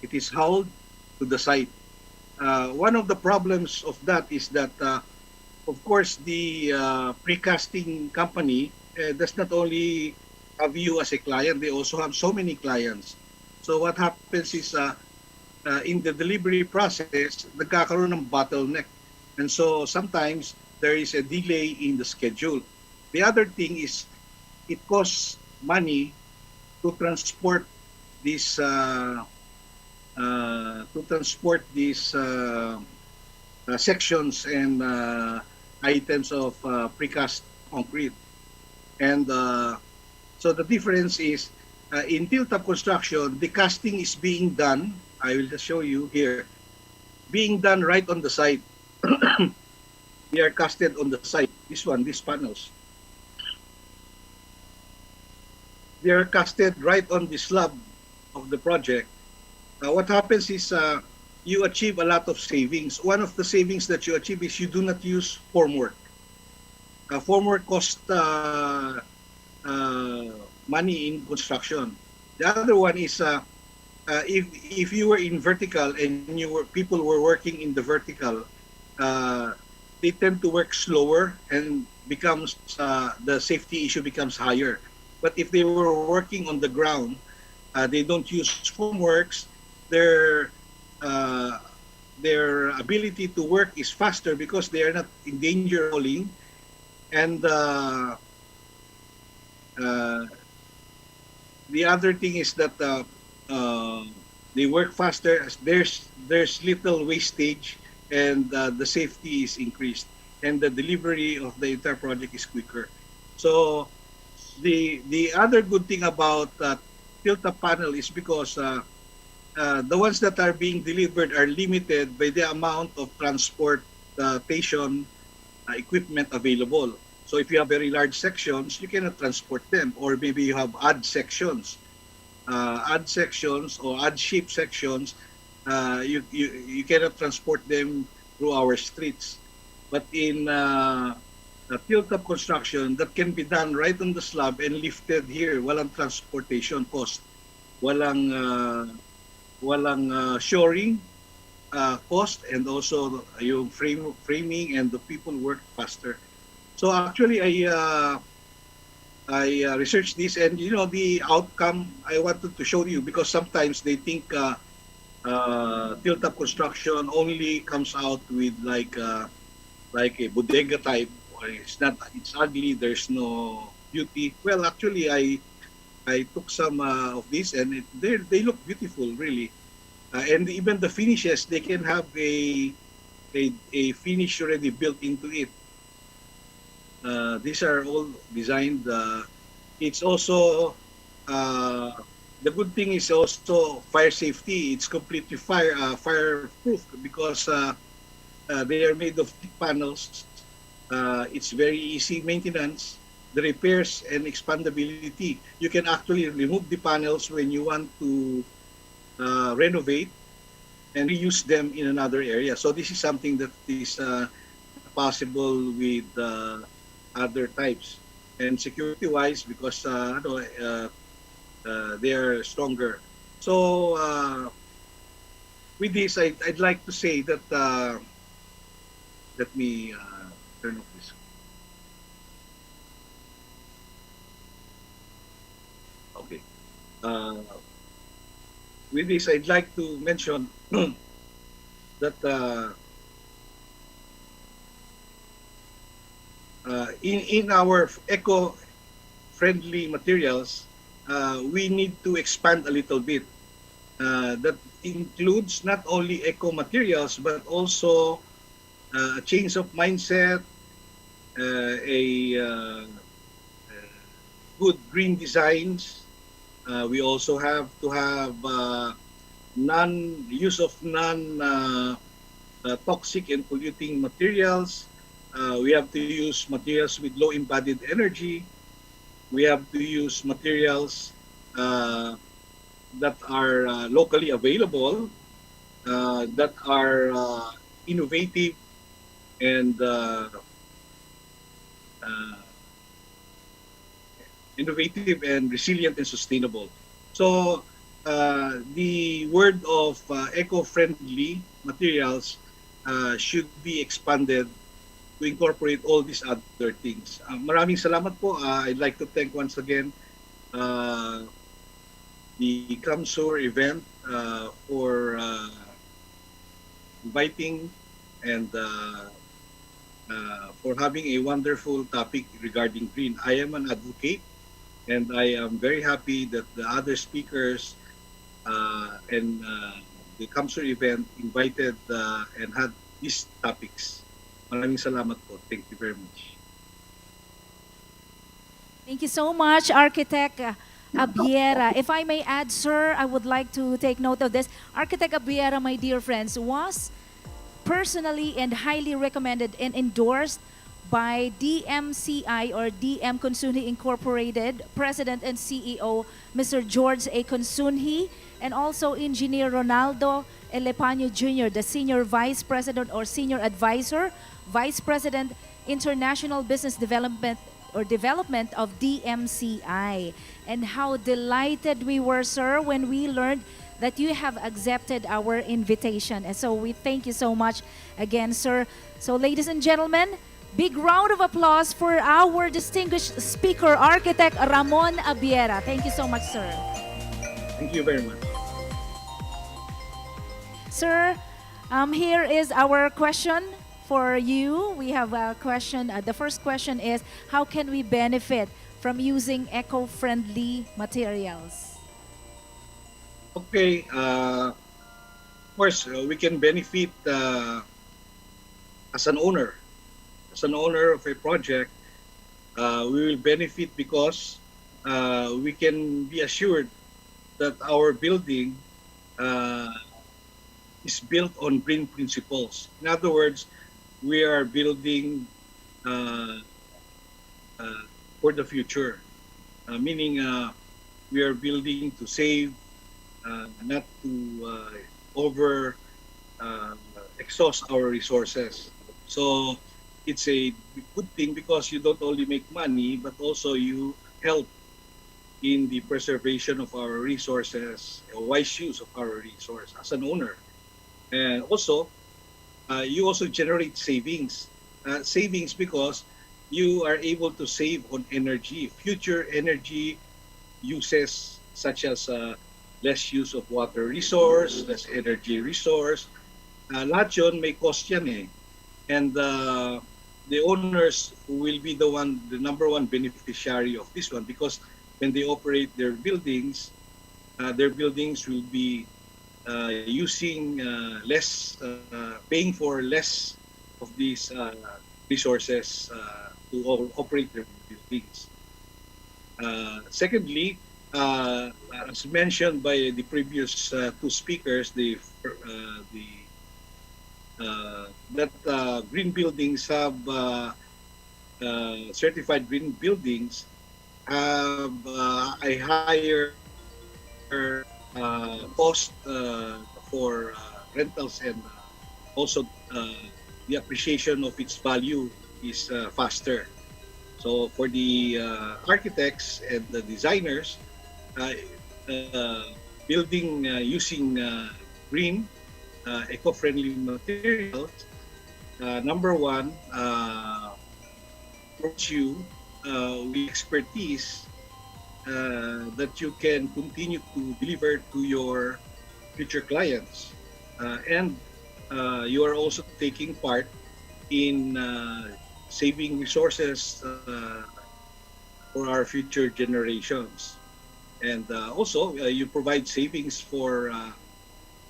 Speaker 21: It is hauled to the site. One of the problems of that is that, of course, the precasting company does not only have you as a client, they also have so many clients. So what happens is in the delivery process, nagkakaroon ng bottleneck. And so sometimes there is a delay in the schedule. The other thing is it costs money to transport these sections and items of precast concrete. And so the difference is in tilt-up construction, the casting is being done, I will just show you here, being done right on the site. They are casted on the site. This one, these panels. They are casted right on the slab of the project. What happens is you achieve a lot of savings. One of the savings that you achieve is you do not use formwork. Formwork costs money in construction. The other one is if you were in vertical and people were working in the vertical, they tend to work slower and becomes the safety issue becomes higher. But if they were working on the ground, they don't use formworks. Their ability to work is faster because they are not in danger of falling, and the other thing is that they work faster. There's little wastage, and the safety is increased, and the delivery of the entire project is quicker. So the other good thing about tilt-up panel is because the ones that are being delivered are limited by the amount of transportation equipment available. So if you have very large sections, you cannot transport them, or maybe you have odd sections or odd shape sections. You cannot transport them through our streets. But in tilt-up construction, that can be done right on the slab and lifted here. Walang transportation cost. Walang shoring cost, and also yung framing and the people work faster. So actually, I researched this, and the outcome I wanted to show you, because sometimes they think tilt-up construction only comes out with like a bodega type. It's not. It's ugly. There's no beauty. Well, actually, I took some of these, and they look beautiful, really. And even the finishes, they can have a finish already built into it. These are all designed. It's also the good thing is also fire safety. It's completely fireproof because they are made of thick panels. It's very easy maintenance. The repairs and expandability. You can actually remove the panels when you want to renovate and reuse them in another area. So this is something that is not possible with other types. And security-wise, because they are stronger. So with this, I'd like to say that let me turn off this. Okay. With this, I'd like to mention that in our eco-friendly materials, we need to expand a little bit. That includes not only eco materials but also a change of mindset, a good green designs. We also have to have use of toxic and polluting materials. We have to use materials with low embodied energy. We have to use materials that are locally available, that are innovative and uh, resilient and sustainable. So the word of eco-friendly materials should be expanded to incorporate all these other things. Maraming salamat po. I'd like to thank once again uh, the CamSur event for inviting and for having a wonderful topic regarding green. I am an advocate, and I am very happy that the other speakers and the CamSur event invited and had these topics. Maraming salamat po. Thank you very much.
Speaker 5: Thank you so much, Architect Abiera. If I may add, sir, I would like to take note of this. Architect Abiera, my dear friends, was personally and highly recommended and endorsed by DMCI or DM Consunhi Incorporated, President and CEO, Mr. George A. Consunhi, and also Engineer Ronaldo Elepaño Jr., the Senior Vice President or Senior Advisor, Vice President, International Business Development of DMCI. And how delighted we were, sir, when we learned that you have accepted our invitation. And so we thank you so much again, sir. So ladies and gentlemen, big round of applause for our distinguished speaker, Architect Ramon Abiera. Thank you so much, sir.
Speaker 21: Thank you very much.
Speaker 5: Sir, here is our question for you. We have a question. The first question is, how can we benefit from using eco-friendly materials?
Speaker 21: Okay. Of course, we can benefit as an owner. As an owner of a project, we will benefit because we can be assured that our building is built on green principles. In other words, we are building for the future, meaning we are building to save, not to over exhaust our resources. So it's a good thing because you don't only make money, but also you help in the preservation of our resources, a wise use of our resource as an owner. And also, you also generate savings. Savings because you are able to save on energy, future energy uses such as less use of water resource, less energy resource. Lahat yun may cost yan eh. And the owners will be the number one beneficiary of this one because when they operate their buildings will be using less, paying for less of these resources to operate their buildings. Secondly, as mentioned by the previous two speakers, that green buildings have certified green buildings have a higher cost for rentals, and also the appreciation of its value is faster. So for the architects and the designers, uh, building using green, eco-friendly materials, number one, provides you with expertise that you can continue to deliver to your future clients. And you are also taking part in saving resources for our future generations. And also, you provide savings for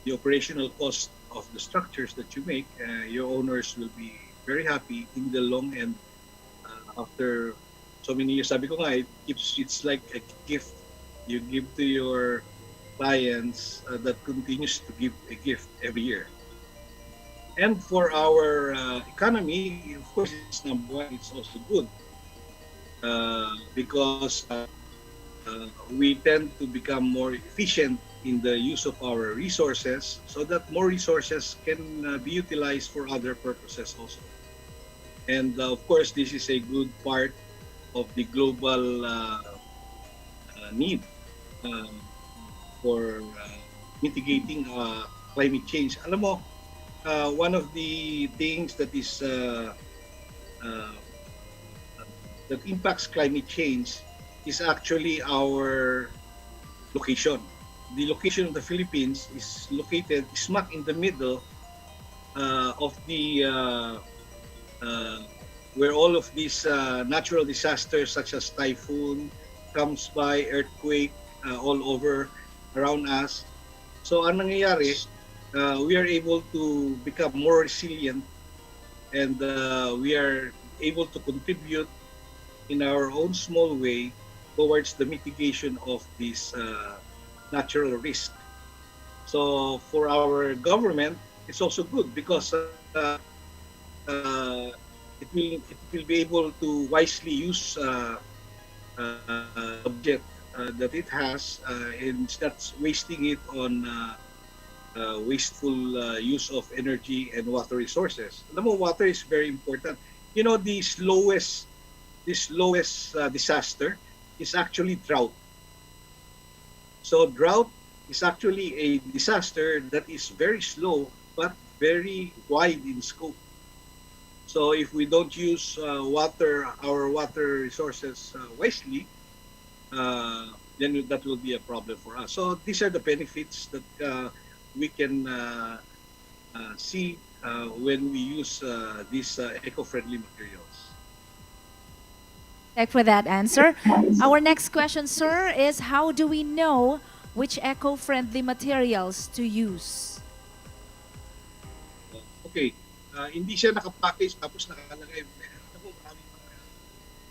Speaker 21: the operational cost of the structures that you make. Your owners will be very happy in the long end after so many years. Sabi ko nga, it's like a gift you give to your clients that continues to give a gift every year. And for our economy, of course, it's number one. It's also good because we tend to become more efficient in the use of our resources, so that more resources can be utilized for other purposes also. And of course, this is a good part of the global need for mitigating climate change. Alam mo, one of the things that is that impacts climate change is actually our location. The location of the Philippines is located smack in the middle of the where all of these natural disasters such as typhoon comes by, earthquake all over around us. So ang nangyayari, we are able to become more resilient, and we are able to contribute in our own small way towards the mitigation of this natural risk. So for our government, it's also good because it will be able to wisely use budget that it has and starts wasting it on wasteful use of energy and water resources. Alam mo, water is very important. You know, the slowest disaster is actually drought. So drought is actually a disaster that is very slow but very wide in scope. So if we don't use our water resources wisely, then that will be a problem for us. So these are the benefits that we can see when we use these eco-friendly materials.
Speaker 5: Thank for that answer. Our next question, sir, is how do we know which eco-friendly materials to use?
Speaker 21: Okay, hindi siya nakapackage tapos nakalagay. Maraming mga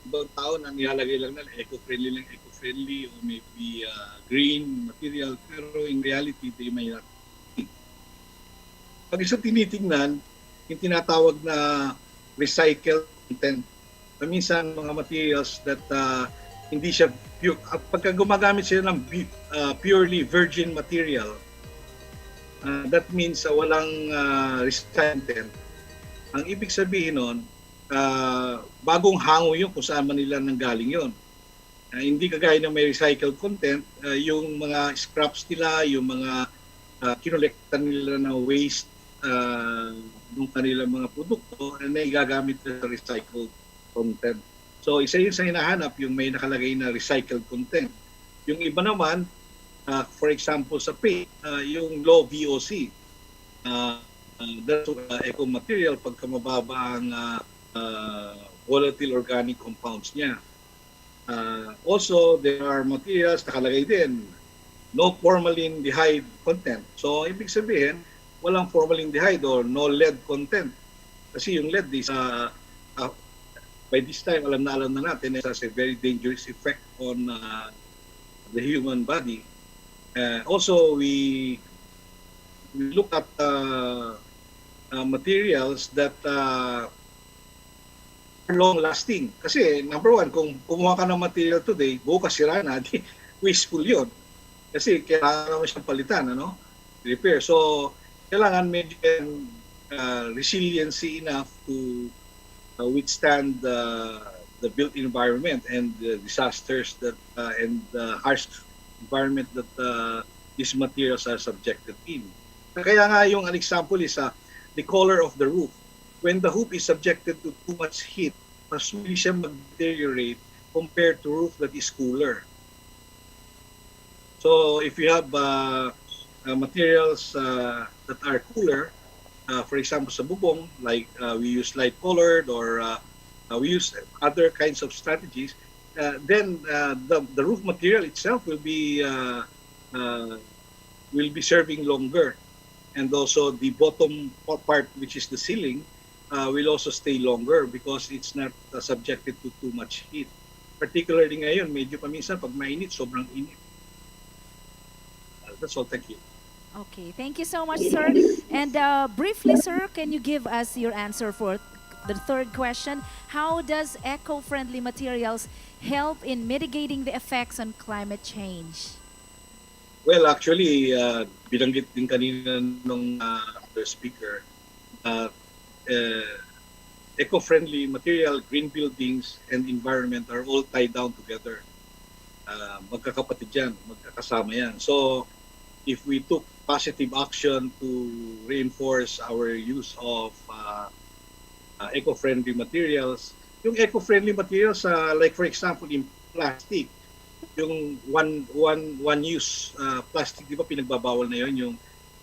Speaker 21: ibang tao na nilalagay lang na eco-friendly or maybe green material, pero in reality, they may not. Pag isa tinitingnan, yung tinatawag na recycled content, minsan mga materials that hindi siya pure. Pagka gumagamit sila ng purely virgin material, that means walang recycled. Ang ibig sabihin nun, bagong hango yun kung saan man nila nanggaling yun. Hindi kagaya ng may recycled content, yung mga scraps nila, yung mga kinolektan nila na waste ng kanilang mga produkto na igagamit sa recycled content. So isa yun sa hinahanap, yung may nakalagay na recycled content. Yung iba naman, for example sa paint, yung low VOC, that's eco material pagka mababa ang volatile organic compounds niya. Also, there are materials nakalagay din, no formaldehyde content. So, ibig sabihin, walang formaldehyde or no lead content. Kasi yung lead is, by this time, alam na natin, it has a very dangerous effect on the human body. Also, we look at materials that are long-lasting. Kasi, number one, kung kumuha ka ng material today, bukas sira na, di wasteful yun. Kasi kailangan naman siyang palitan, ano? Repair. So, kailangan medyo resiliency enough to withstand the built environment and the disasters that and the harsh environment that these materials are subjected in. Kaya nga yung an example is the color of the roof. When the roof is subjected to too much heat, mas hindi siya mag-deteriorate compared to roof that is cooler. So if you have materials that are cooler, for example sa bubong, like we use light colored or we use other kinds of strategies, then the roof material itself will be serving longer, and also the bottom part, which is the ceiling, will also stay longer because it's not subjected to too much heat. Particularly ngayon, medyo paminsan pag mainit, sobrang init. That's all. Thank you.
Speaker 5: Okay, thank you so much, sir. And briefly, sir, can you give us your answer for the third question? How does eco-friendly materials help in mitigating the effects on climate change?
Speaker 21: Well, actually, binanggit din kanina nung other speaker, eco-friendly material, green buildings, and environment are all tied down together. Magkakapatid yan, magkakasama yan. So, if we took positive action to reinforce our use of eco-friendly materials, yung eco-friendly materials, like for example in plastic, yung one use plastic, di ba pinagbabawal na yun, yung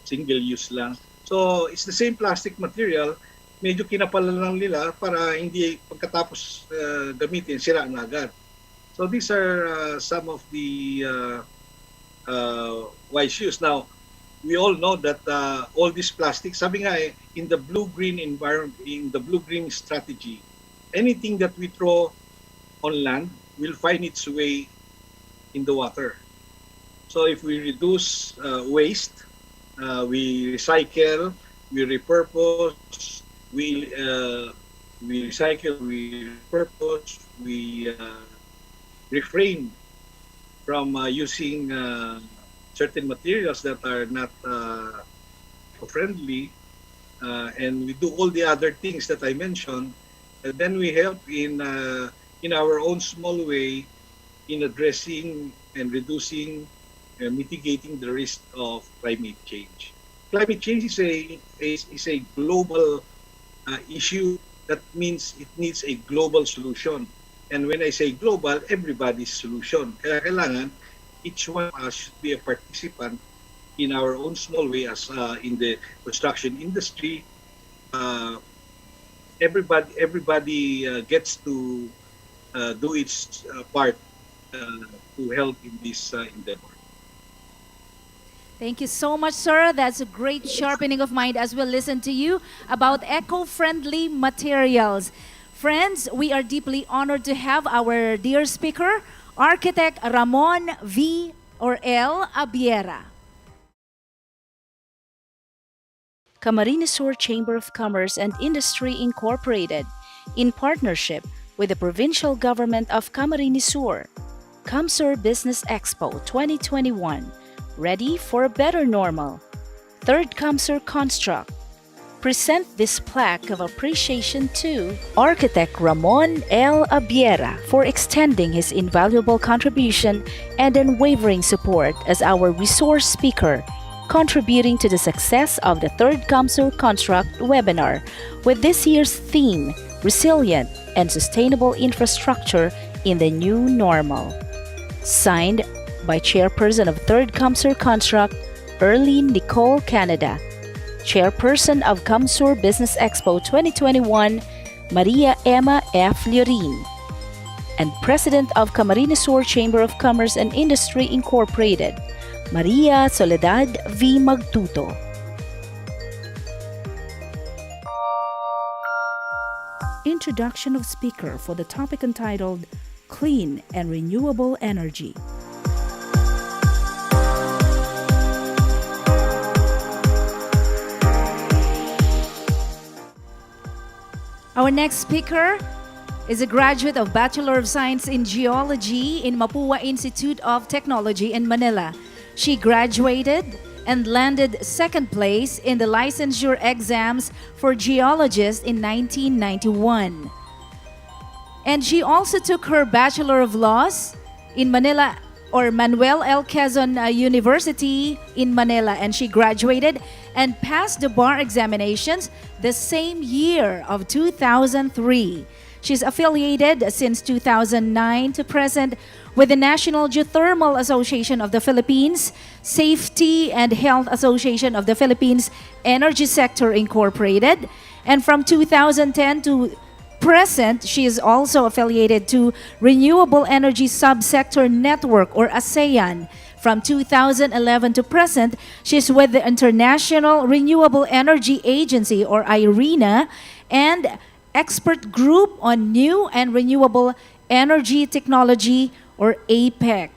Speaker 21: single use lang. So it's the same plastic material, medyo kinapalan lang nila para hindi pagkatapos gamitin, sira na agad. So these are some of the wise use. Now, we all know that all these plastics, sabi nga in the blue-green environment, in the blue-green strategy, anything that we throw on land will find its way in the water. So if we reduce waste, we recycle, we repurpose, we recycle, we repurpose, we refrain from using certain materials that are not friendly, and we do all the other things that I mentioned, and then we help in our own small way in addressing and reducing and mitigating the risk of climate change. Climate change is a global issue. That means it needs a global solution. And when I say global, everybody's solution. Kaya kailangan each one of us should be a participant in our own small way, as in the construction industry. Everybody gets to do its part to help in this endeavor.
Speaker 5: Thank you so much, sir. That's a great sharpening of mind as we'll listen to you about eco-friendly materials. Friends, we are deeply honored to have our dear speaker, Architect Ramon V. or L. Abiera.
Speaker 7: Camarines Sur Chamber of Commerce and Industry Incorporated, in partnership with the Provincial Government of Camarines Sur, CamSur Business Expo 2021, ready for a better normal. Third CamSur Construct, present this plaque of appreciation to Architect Ramon L. Abiera for extending his invaluable contribution and unwavering support as our resource speaker, contributing to the success of the third CamSur Construct webinar with this year's theme, Resilient and Sustainable Infrastructure in the New Normal. Signed by Chairperson of third CamSur Construct, Erlene Nicole Canada, Chairperson of CamSur Business Expo 2021, Maria Emma F. Llorin, and President of Camarines Sur Chamber of Commerce and Industry Incorporated, Maria Soledad V. Magtuto. Introduction of speaker for the topic entitled Clean and Renewable Energy.
Speaker 5: Our next speaker is a graduate of Bachelor of Science in Geology in Mapua Institute of Technology in Manila. She graduated and landed second place in the licensure exams for geologists in 1991. And she also took her Bachelor of Laws in Manila or Manuel L. Quezon University in Manila, and she graduated and passed the bar examinations the same year of 2003. She's affiliated since 2009 to present with the National Geothermal Association of the Philippines, Safety and Health Association of the Philippines, Energy Sector Incorporated, and from 2010 to present, she is also affiliated to Renewable Energy Subsector Network or ASEAN. From 2011 to present, she's with the International Renewable Energy Agency or IRENA and Expert Group on New and Renewable Energy Technology or APEC.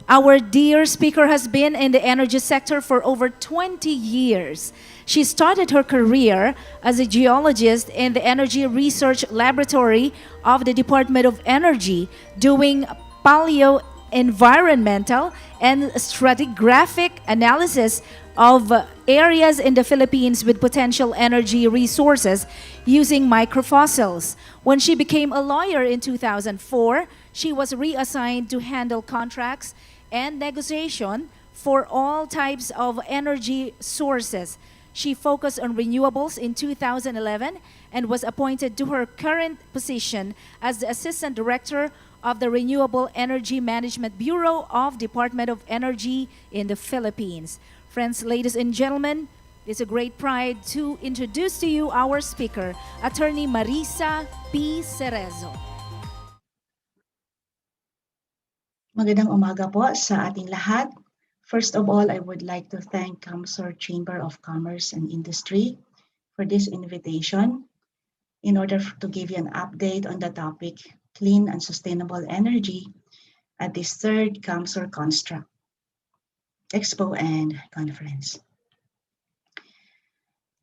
Speaker 5: Our dear speaker has been in the energy sector for over 20 years. She started her career as a geologist in the Energy Research Laboratory of the Department of Energy, doing paleo-environmental and stratigraphic analysis of areas in the Philippines with potential energy resources using microfossils. When she became a lawyer in 2004, she was reassigned to handle contracts and negotiation for all types of energy sources. She focused on renewables in 2011 and was appointed to her current position as the Assistant Director of the Renewable Energy Management Bureau of Department of Energy in the Philippines. Friends, ladies and gentlemen, it's a great pride to introduce to you our speaker, Attorney Marisa P. Cerezo.
Speaker 8: Magandang umaga po sa ating lahat. First of all, I would like to thank CamSur Chamber of Commerce and Industry for this invitation in order to give you an update on the topic clean and sustainable energy at this third CamSur Construct Expo and Conference.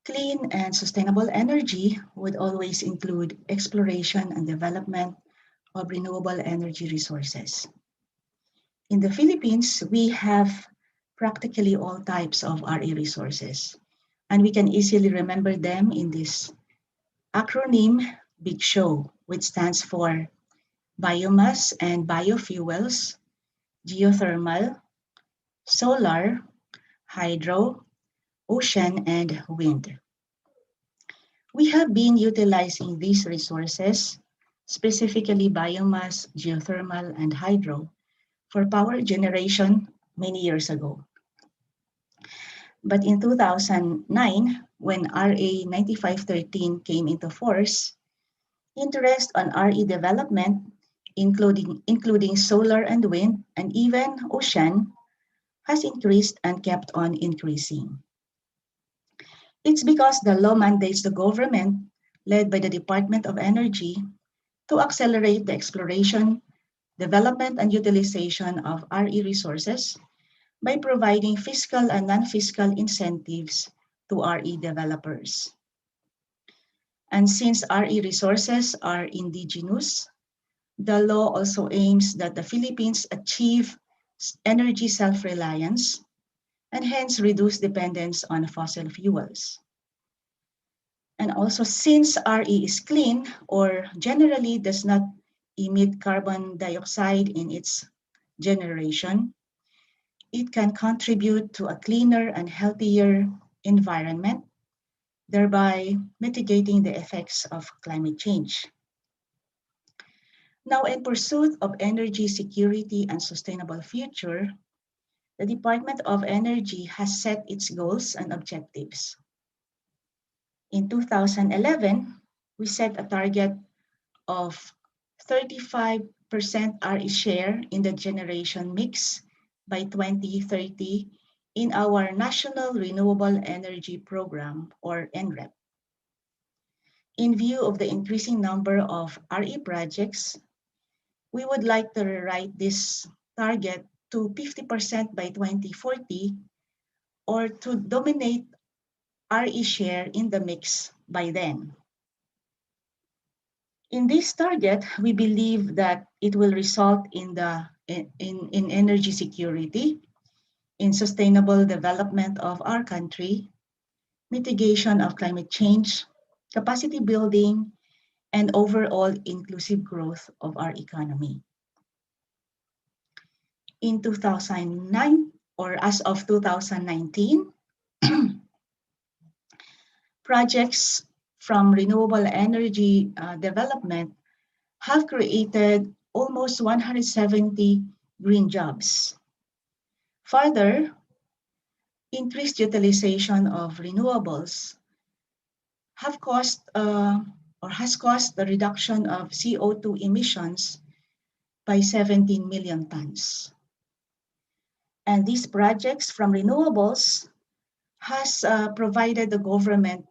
Speaker 8: Clean and sustainable energy would always include exploration and development of renewable energy resources. In the Philippines, we have practically all types of RE resources, and we can easily remember them in this acronym Big Show, which stands for biomass and biofuels, geothermal, solar, hydro, ocean, and wind. We have been utilizing these resources, specifically biomass, geothermal, and hydro, for power generation many years ago. But in 2009, when RA 9513 came into force, interest on RE development, including solar and wind, and even ocean, has increased and kept on increasing. It's because the law mandates the government, led by the Department of Energy, to accelerate the exploration, development, and utilization of RE resources by providing fiscal and non-fiscal incentives to RE developers. And since RE resources are indigenous, the law also aims that the Philippines achieve energy self-reliance and hence reduce dependence on fossil fuels. And also, since RE is clean or generally does not emit carbon dioxide in its generation, it can contribute to a cleaner and healthier environment, thereby mitigating the effects of climate change. Now, in pursuit of energy security and sustainable future, the Department of Energy has set its goals and objectives. In 2011, we set a target of 35% RE share in the generation mix by 2030 in our National Renewable Energy Program, or NREP. In view of the increasing number of RE projects, we would like to rewrite this target to 50% by 2040, or to dominate RE share in the mix by then. In this target, we believe that it will result in energy security, in sustainable development of our country, mitigation of climate change, capacity building, and overall inclusive growth of our economy. In 2009, or as of 2019, projects from renewable energy development have created almost 170 green jobs. Further, increased utilization of renewables has caused the reduction of CO2 emissions by 17 million tons. And these projects from renewables has provided the government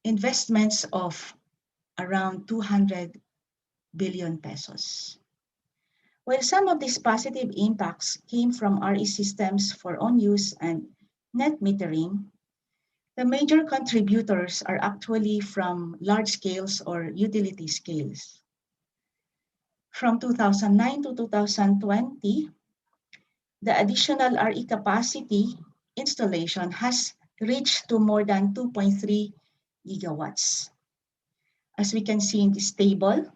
Speaker 8: investments of around 200 billion pesos. While some of these positive impacts came from RE systems for own use and net metering, the major contributors are actually from large scales or utility scales. From 2009 to 2020, the additional RE capacity installation has reached to more than 2.3 gigawatts. As we can see in this table,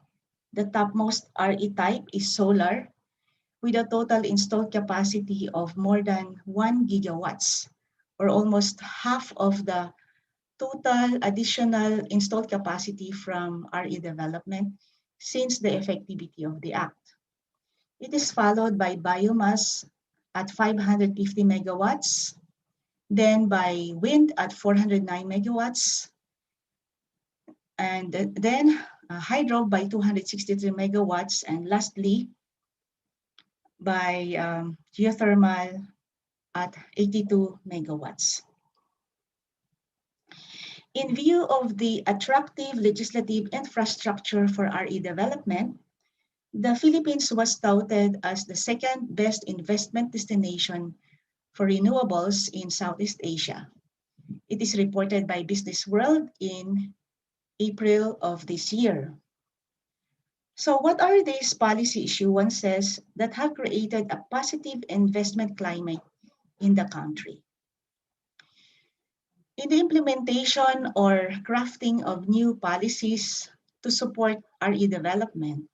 Speaker 8: the topmost RE type is solar, with a total installed capacity of more than 1 gigawatts, or almost half of the total additional installed capacity from RE development since the effectivity of the Act. It is followed by biomass at 550 megawatts, then by wind at 409 megawatts, and then hydro by 263 megawatts, and lastly, by geothermal at 82 megawatts. In view of the attractive legislative infrastructure for RE development, the Philippines was touted as the second best investment destination for renewables in Southeast Asia. It is reported by Business World in April of this year. So what are these policy issuances that have created a positive investment climate in the country? In the implementation or crafting of new policies to support RE development,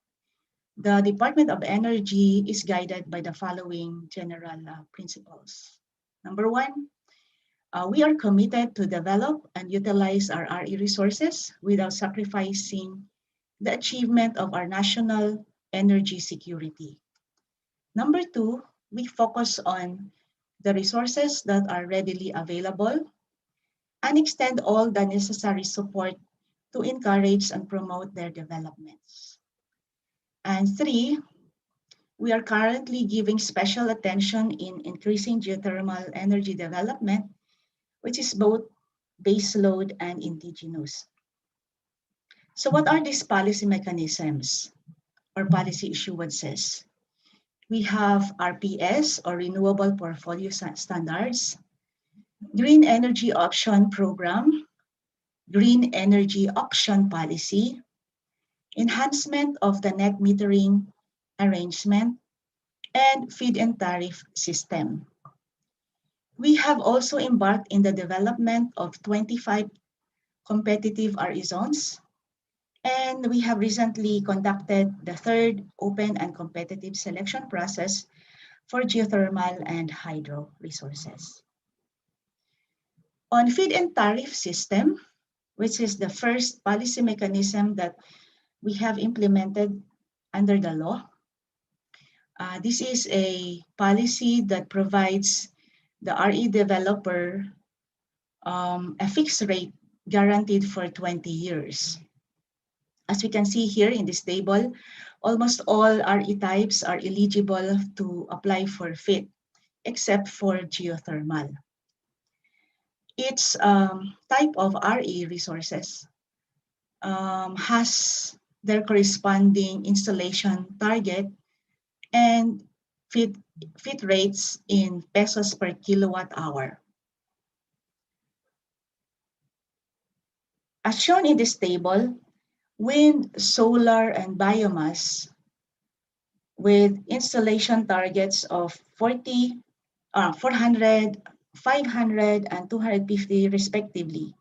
Speaker 8: the Department of Energy is guided by the following general principles. Number one, we are committed to develop and utilize our RE resources without sacrificing the achievement of our national energy security. Number two, we focus on the resources that are readily available and extend all the necessary support to encourage and promote their developments. And three, we are currently giving special attention in increasing geothermal energy development, which is both baseload and indigenous. So what are these policy mechanisms or policy issuances? We have RPS, or Renewable Portfolio Standards, Green Energy Auction Program, Green Energy Auction Policy, enhancement of the net metering arrangement, and feed-in tariff system. We have also embarked in the development of 25 competitive RE zones, and we have recently conducted the third open and competitive selection process for geothermal and hydro resources. On feed-in tariff system, which is the first policy mechanism that we have implemented under the law, this is a policy that provides the RE developer a fixed rate guaranteed for 20 years. As we can see here in this table, almost all RE types are eligible to apply for FIT, except for geothermal. Each type of RE resources has their corresponding installation target and FIT rates in pesos per kilowatt hour. As shown in this table, wind, solar, and biomass with installation targets of 400, 500, and 250 respectively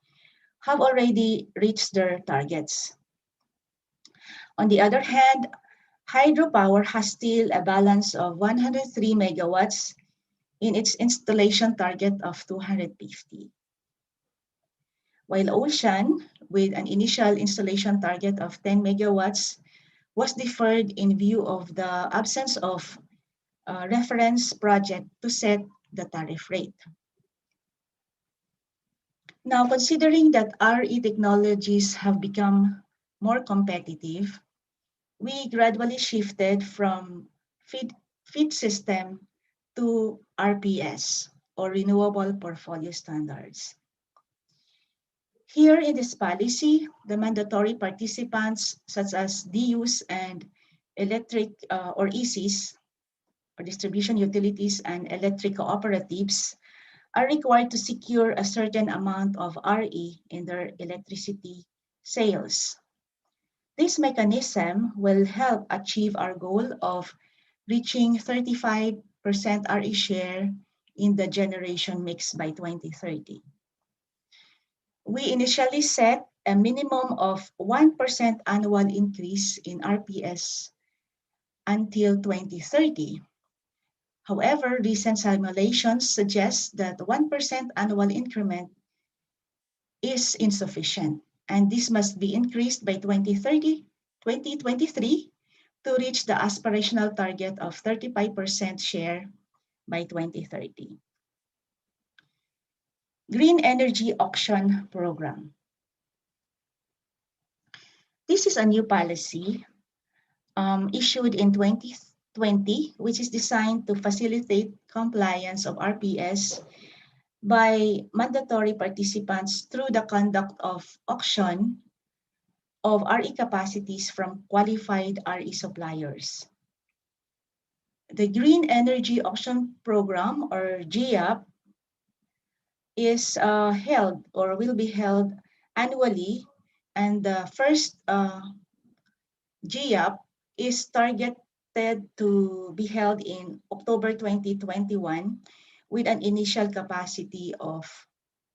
Speaker 8: have already reached their targets. On the other hand, hydropower has still a balance of 103 megawatts in its installation target of 250. While ocean, with an initial installation target of 10 megawatts, was deferred in view of the absence of a reference project to set the tariff rate. Now, considering that RE technologies have become more competitive, we gradually shifted from FIT system to RPS, or Renewable Portfolio Standards. Here in this policy, the mandatory participants such as DUs and electric or ECs, or distribution utilities and electric cooperatives, are required to secure a certain amount of RE in their electricity sales. This mechanism will help achieve our goal of reaching 35% RE share in the generation mix by 2030. We initially set a minimum of 1% annual increase in RPS until 2030. However, recent simulations suggest that 1% annual increment is insufficient, and this must be increased by 2023 to reach the aspirational target of 35% share by 2030. Green Energy Auction Program. This is a new policy issued in 2020, which is designed to facilitate compliance of RPS by mandatory participants through the conduct of auction of RE capacities from qualified RE suppliers. The Green Energy Auction Program, or GEAP, is held or will be held annually, and the first GEAP is targeted to be held in October 2021 with an initial capacity of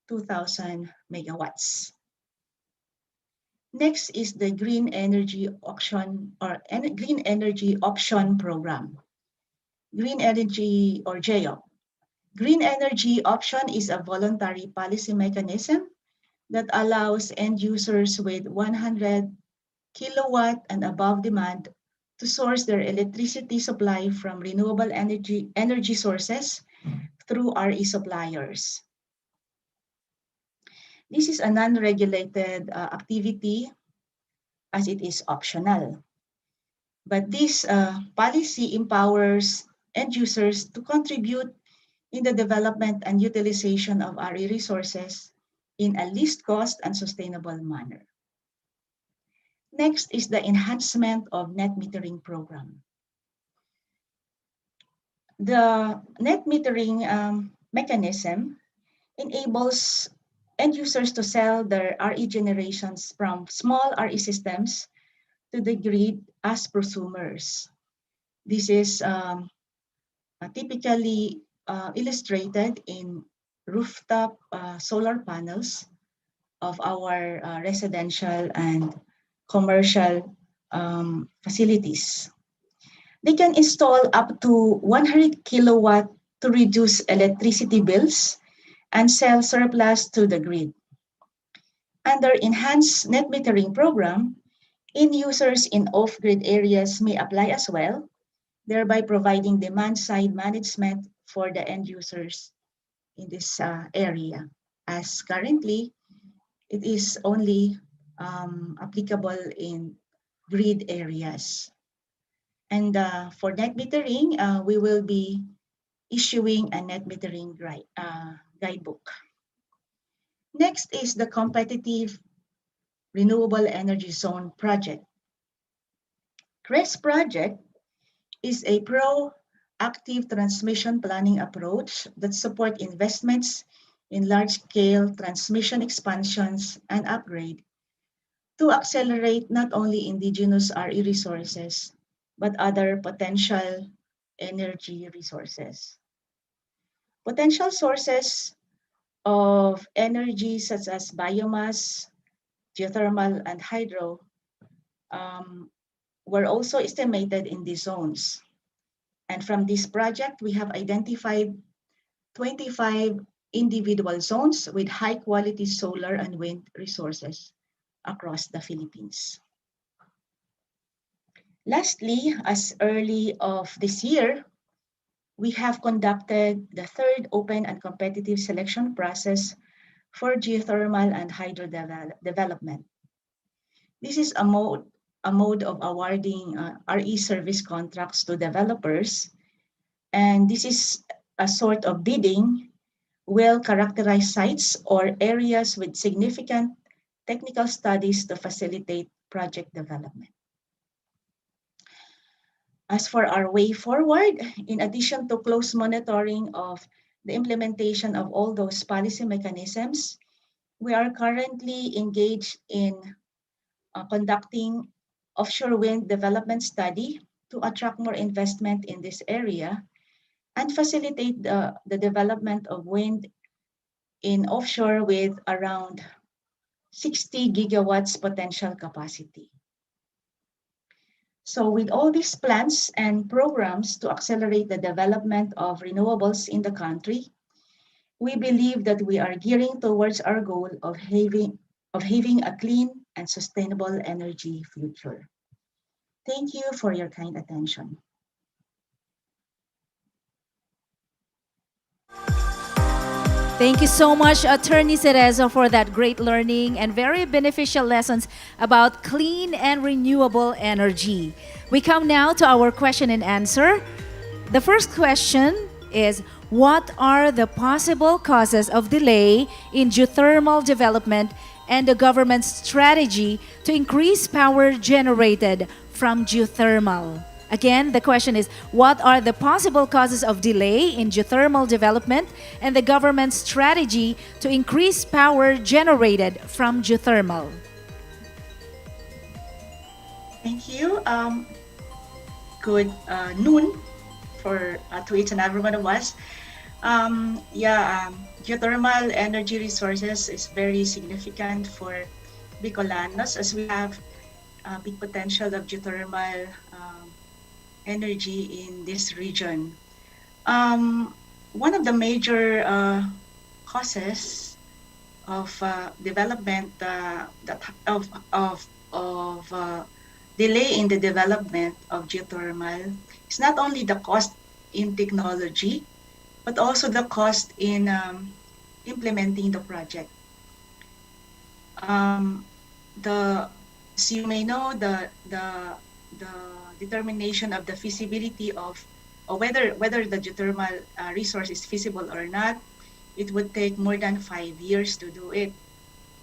Speaker 8: 2,000 megawatts. Next is the Green Energy Auction or Green Energy Option Program. Green Energy or GEOP. Green Energy Option is a voluntary policy mechanism that allows end users with 100 kilowatt and above demand to source their electricity supply from renewable energy sources through RE suppliers. This is a non-regulated activity as it is optional. But this policy empowers end users to contribute in the development and utilization of RE resources in a least cost and sustainable manner. Next is the enhancement of net metering program. The net metering mechanism enables end users to sell their RE generations from small RE systems to the grid as prosumers. This is typically illustrated in rooftop solar panels of our residential and commercial facilities. They can install up to 100 kilowatt to reduce electricity bills and sell surplus to the grid. Under Enhanced Net Metering Program, end users in off-grid areas may apply as well, thereby providing demand-side management for the end users in this area, as currently it is only applicable in grid areas. And for net metering, we will be issuing a net metering guidebook. Next is the competitive renewable energy zone project. CRES project is a proactive transmission planning approach that supports investments in large-scale transmission expansions and upgrade to accelerate not only indigenous RE resources, but other potential energy resources. Potential sources of energy such as biomass, geothermal, and hydro were also estimated in these zones. And from this project, we have identified 25 individual zones with high quality solar and wind resources across the Philippines. Lastly, as early of this year, we have conducted the third open and competitive selection process for geothermal and hydro development. This is a mode of awarding RE service contracts to developers, and this is a sort of bidding well-characterized sites or areas with significant technical studies to facilitate project development. As for our way forward, in addition to close monitoring of the implementation of all those policy mechanisms, we are currently engaged in conducting offshore wind development study to attract more investment in this area and facilitate the development of wind in offshore with around 60 gigawatts potential capacity. So with all these plans and programs to accelerate the development of renewables in the country, we believe that we are gearing towards our goal of having a clean and sustainable energy future. Thank you for your kind attention.
Speaker 5: Thank you so much, Attorney Cerezo, for that great learning and very beneficial lessons about clean and renewable energy. We come now to our question and answer. The first question is, what are the possible causes of delay in geothermal development and the government's strategy to increase power generated from geothermal? Again, the question is, what are the possible causes of delay in geothermal development and the government's strategy to increase power generated from geothermal?
Speaker 8: Thank you. Good noon to each and every one of us. Geothermal energy resources is very significant for Bicolanos, as we have big potential of geothermal energy in this region. One of the major causes of development of delay in the development of geothermal is not only the cost in technology, but also the cost in implementing the project. As you may know, the determination of the feasibility of or whether the geothermal resource is feasible or not, it would take more than 5 years to do it.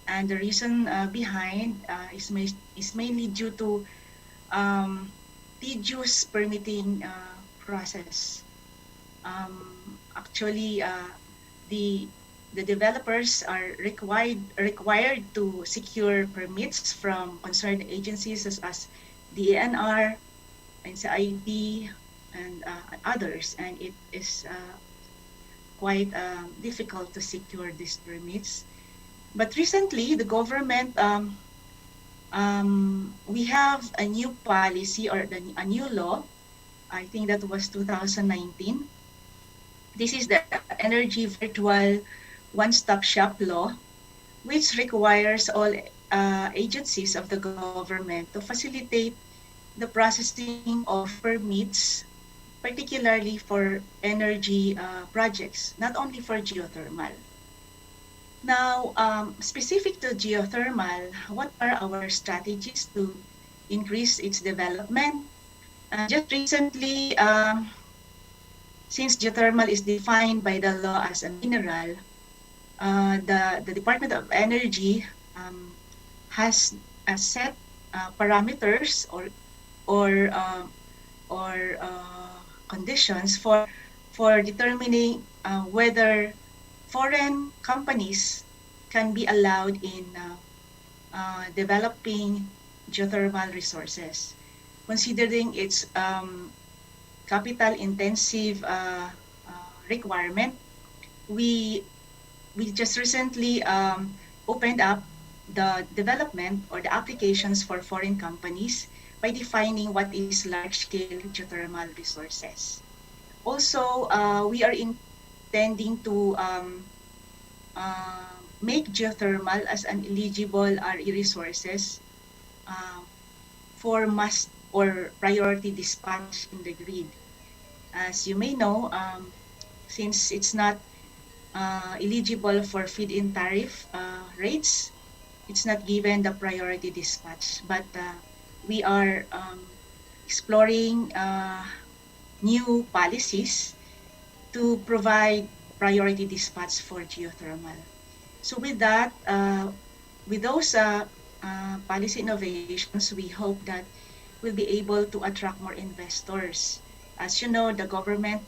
Speaker 8: And the reason behind is mainly due to tedious permitting process. Actually, the developers are required to secure permits from concerned agencies such as DENR, NCIP, and others, and it is quite difficult to secure these permits. But recently, the government, we have a new policy or a new law. I think that was 2019. This is the Energy Virtual One-Stop Shop Law, which requires all agencies of the government to facilitate the processing of permits, particularly for energy projects, not only for geothermal. Now, specific to geothermal, what are our strategies to increase its development? Just recently, since geothermal is defined by the law as a mineral, the Department of Energy has set parameters or conditions for determining whether foreign companies can be allowed in developing geothermal resources, considering its capital-intensive requirement. We just recently opened up the development or the applications for foreign companies by defining what is large-scale geothermal resources. Also, we are intending to make geothermal as an eligible RE resources for must or priority dispatch in the grid. As you may know, since it's not eligible for feed-in tariff rates, it's not given the priority dispatch. But we are exploring new policies to provide priority dispatch for geothermal. So with that, with those policy innovations, we hope that we'll be able to attract more investors. As you know, the government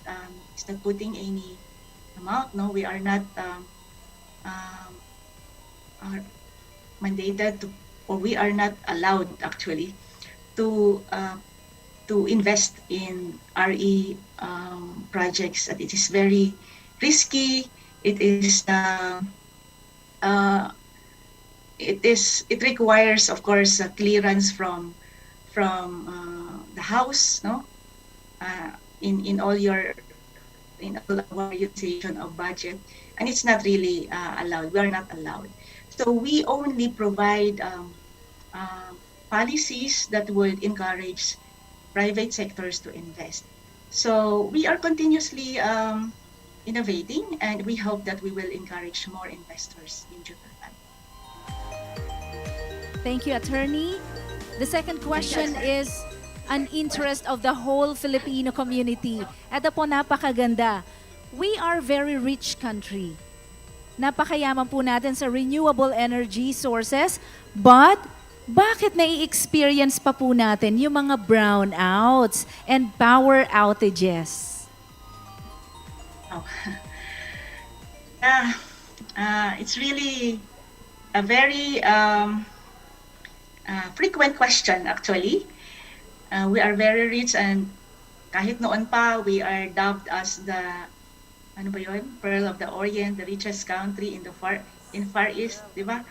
Speaker 8: is not putting any amount. No, we are not mandated to, or we are not allowed actually to invest in RE projects. It is very risky. It requires, of course, a clearance from the house, no, in all our utilization of budget, and it's not really allowed. We are not allowed. So we only provide policies that would encourage private sectors to invest. So we are continuously innovating, and we hope that we will encourage more investors in geothermal.
Speaker 5: Thank you, Attorney. The second question is an interest of the whole Filipino community. Ito po napakaganda. We are very rich country. Napakayaman po natin sa renewable energy sources, but bakit nai-experience pa po natin yung mga brownouts and power outages?
Speaker 8: Oh. It's really a very frequent question actually. We are very rich, and kahit noon pa, we are dubbed as the Pearl of the Orient, the richest country in Far East, di ba?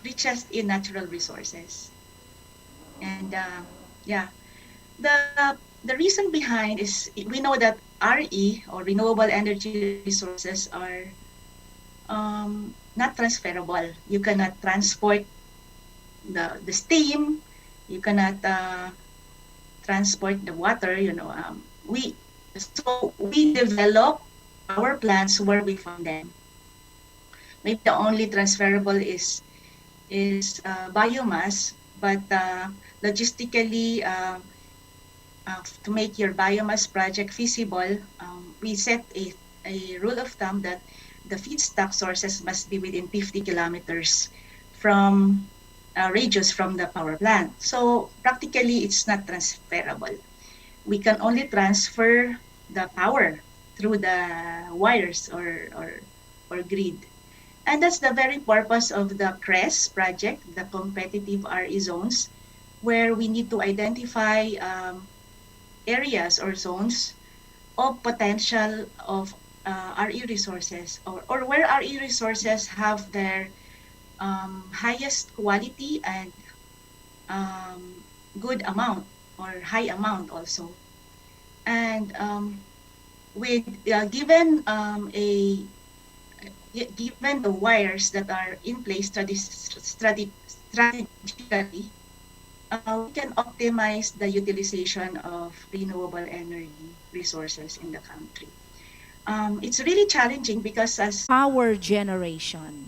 Speaker 8: Richest in natural resources. And the reason behind is we know that RE or renewable energy resources are not transferable. You cannot transport the steam. You cannot transport the water. So we develop power plants where we find them. Maybe the only transferable is biomass, but logistically, to make your biomass project feasible, we set a rule of thumb that the feedstock sources must be within 50 kilometers from radius from the power plant. So practically, it's not transferable. We can only transfer the power through the wires or grid. And that's the very purpose of the CRES project, the competitive RE zones, where we need to identify areas or zones of potential of RE resources, or where RE resources have their highest quality and good amount or high amount also. And given the wires that are in place strategically, we can optimize the utilization of renewable energy resources in the country. It's really challenging because as
Speaker 5: Power generation.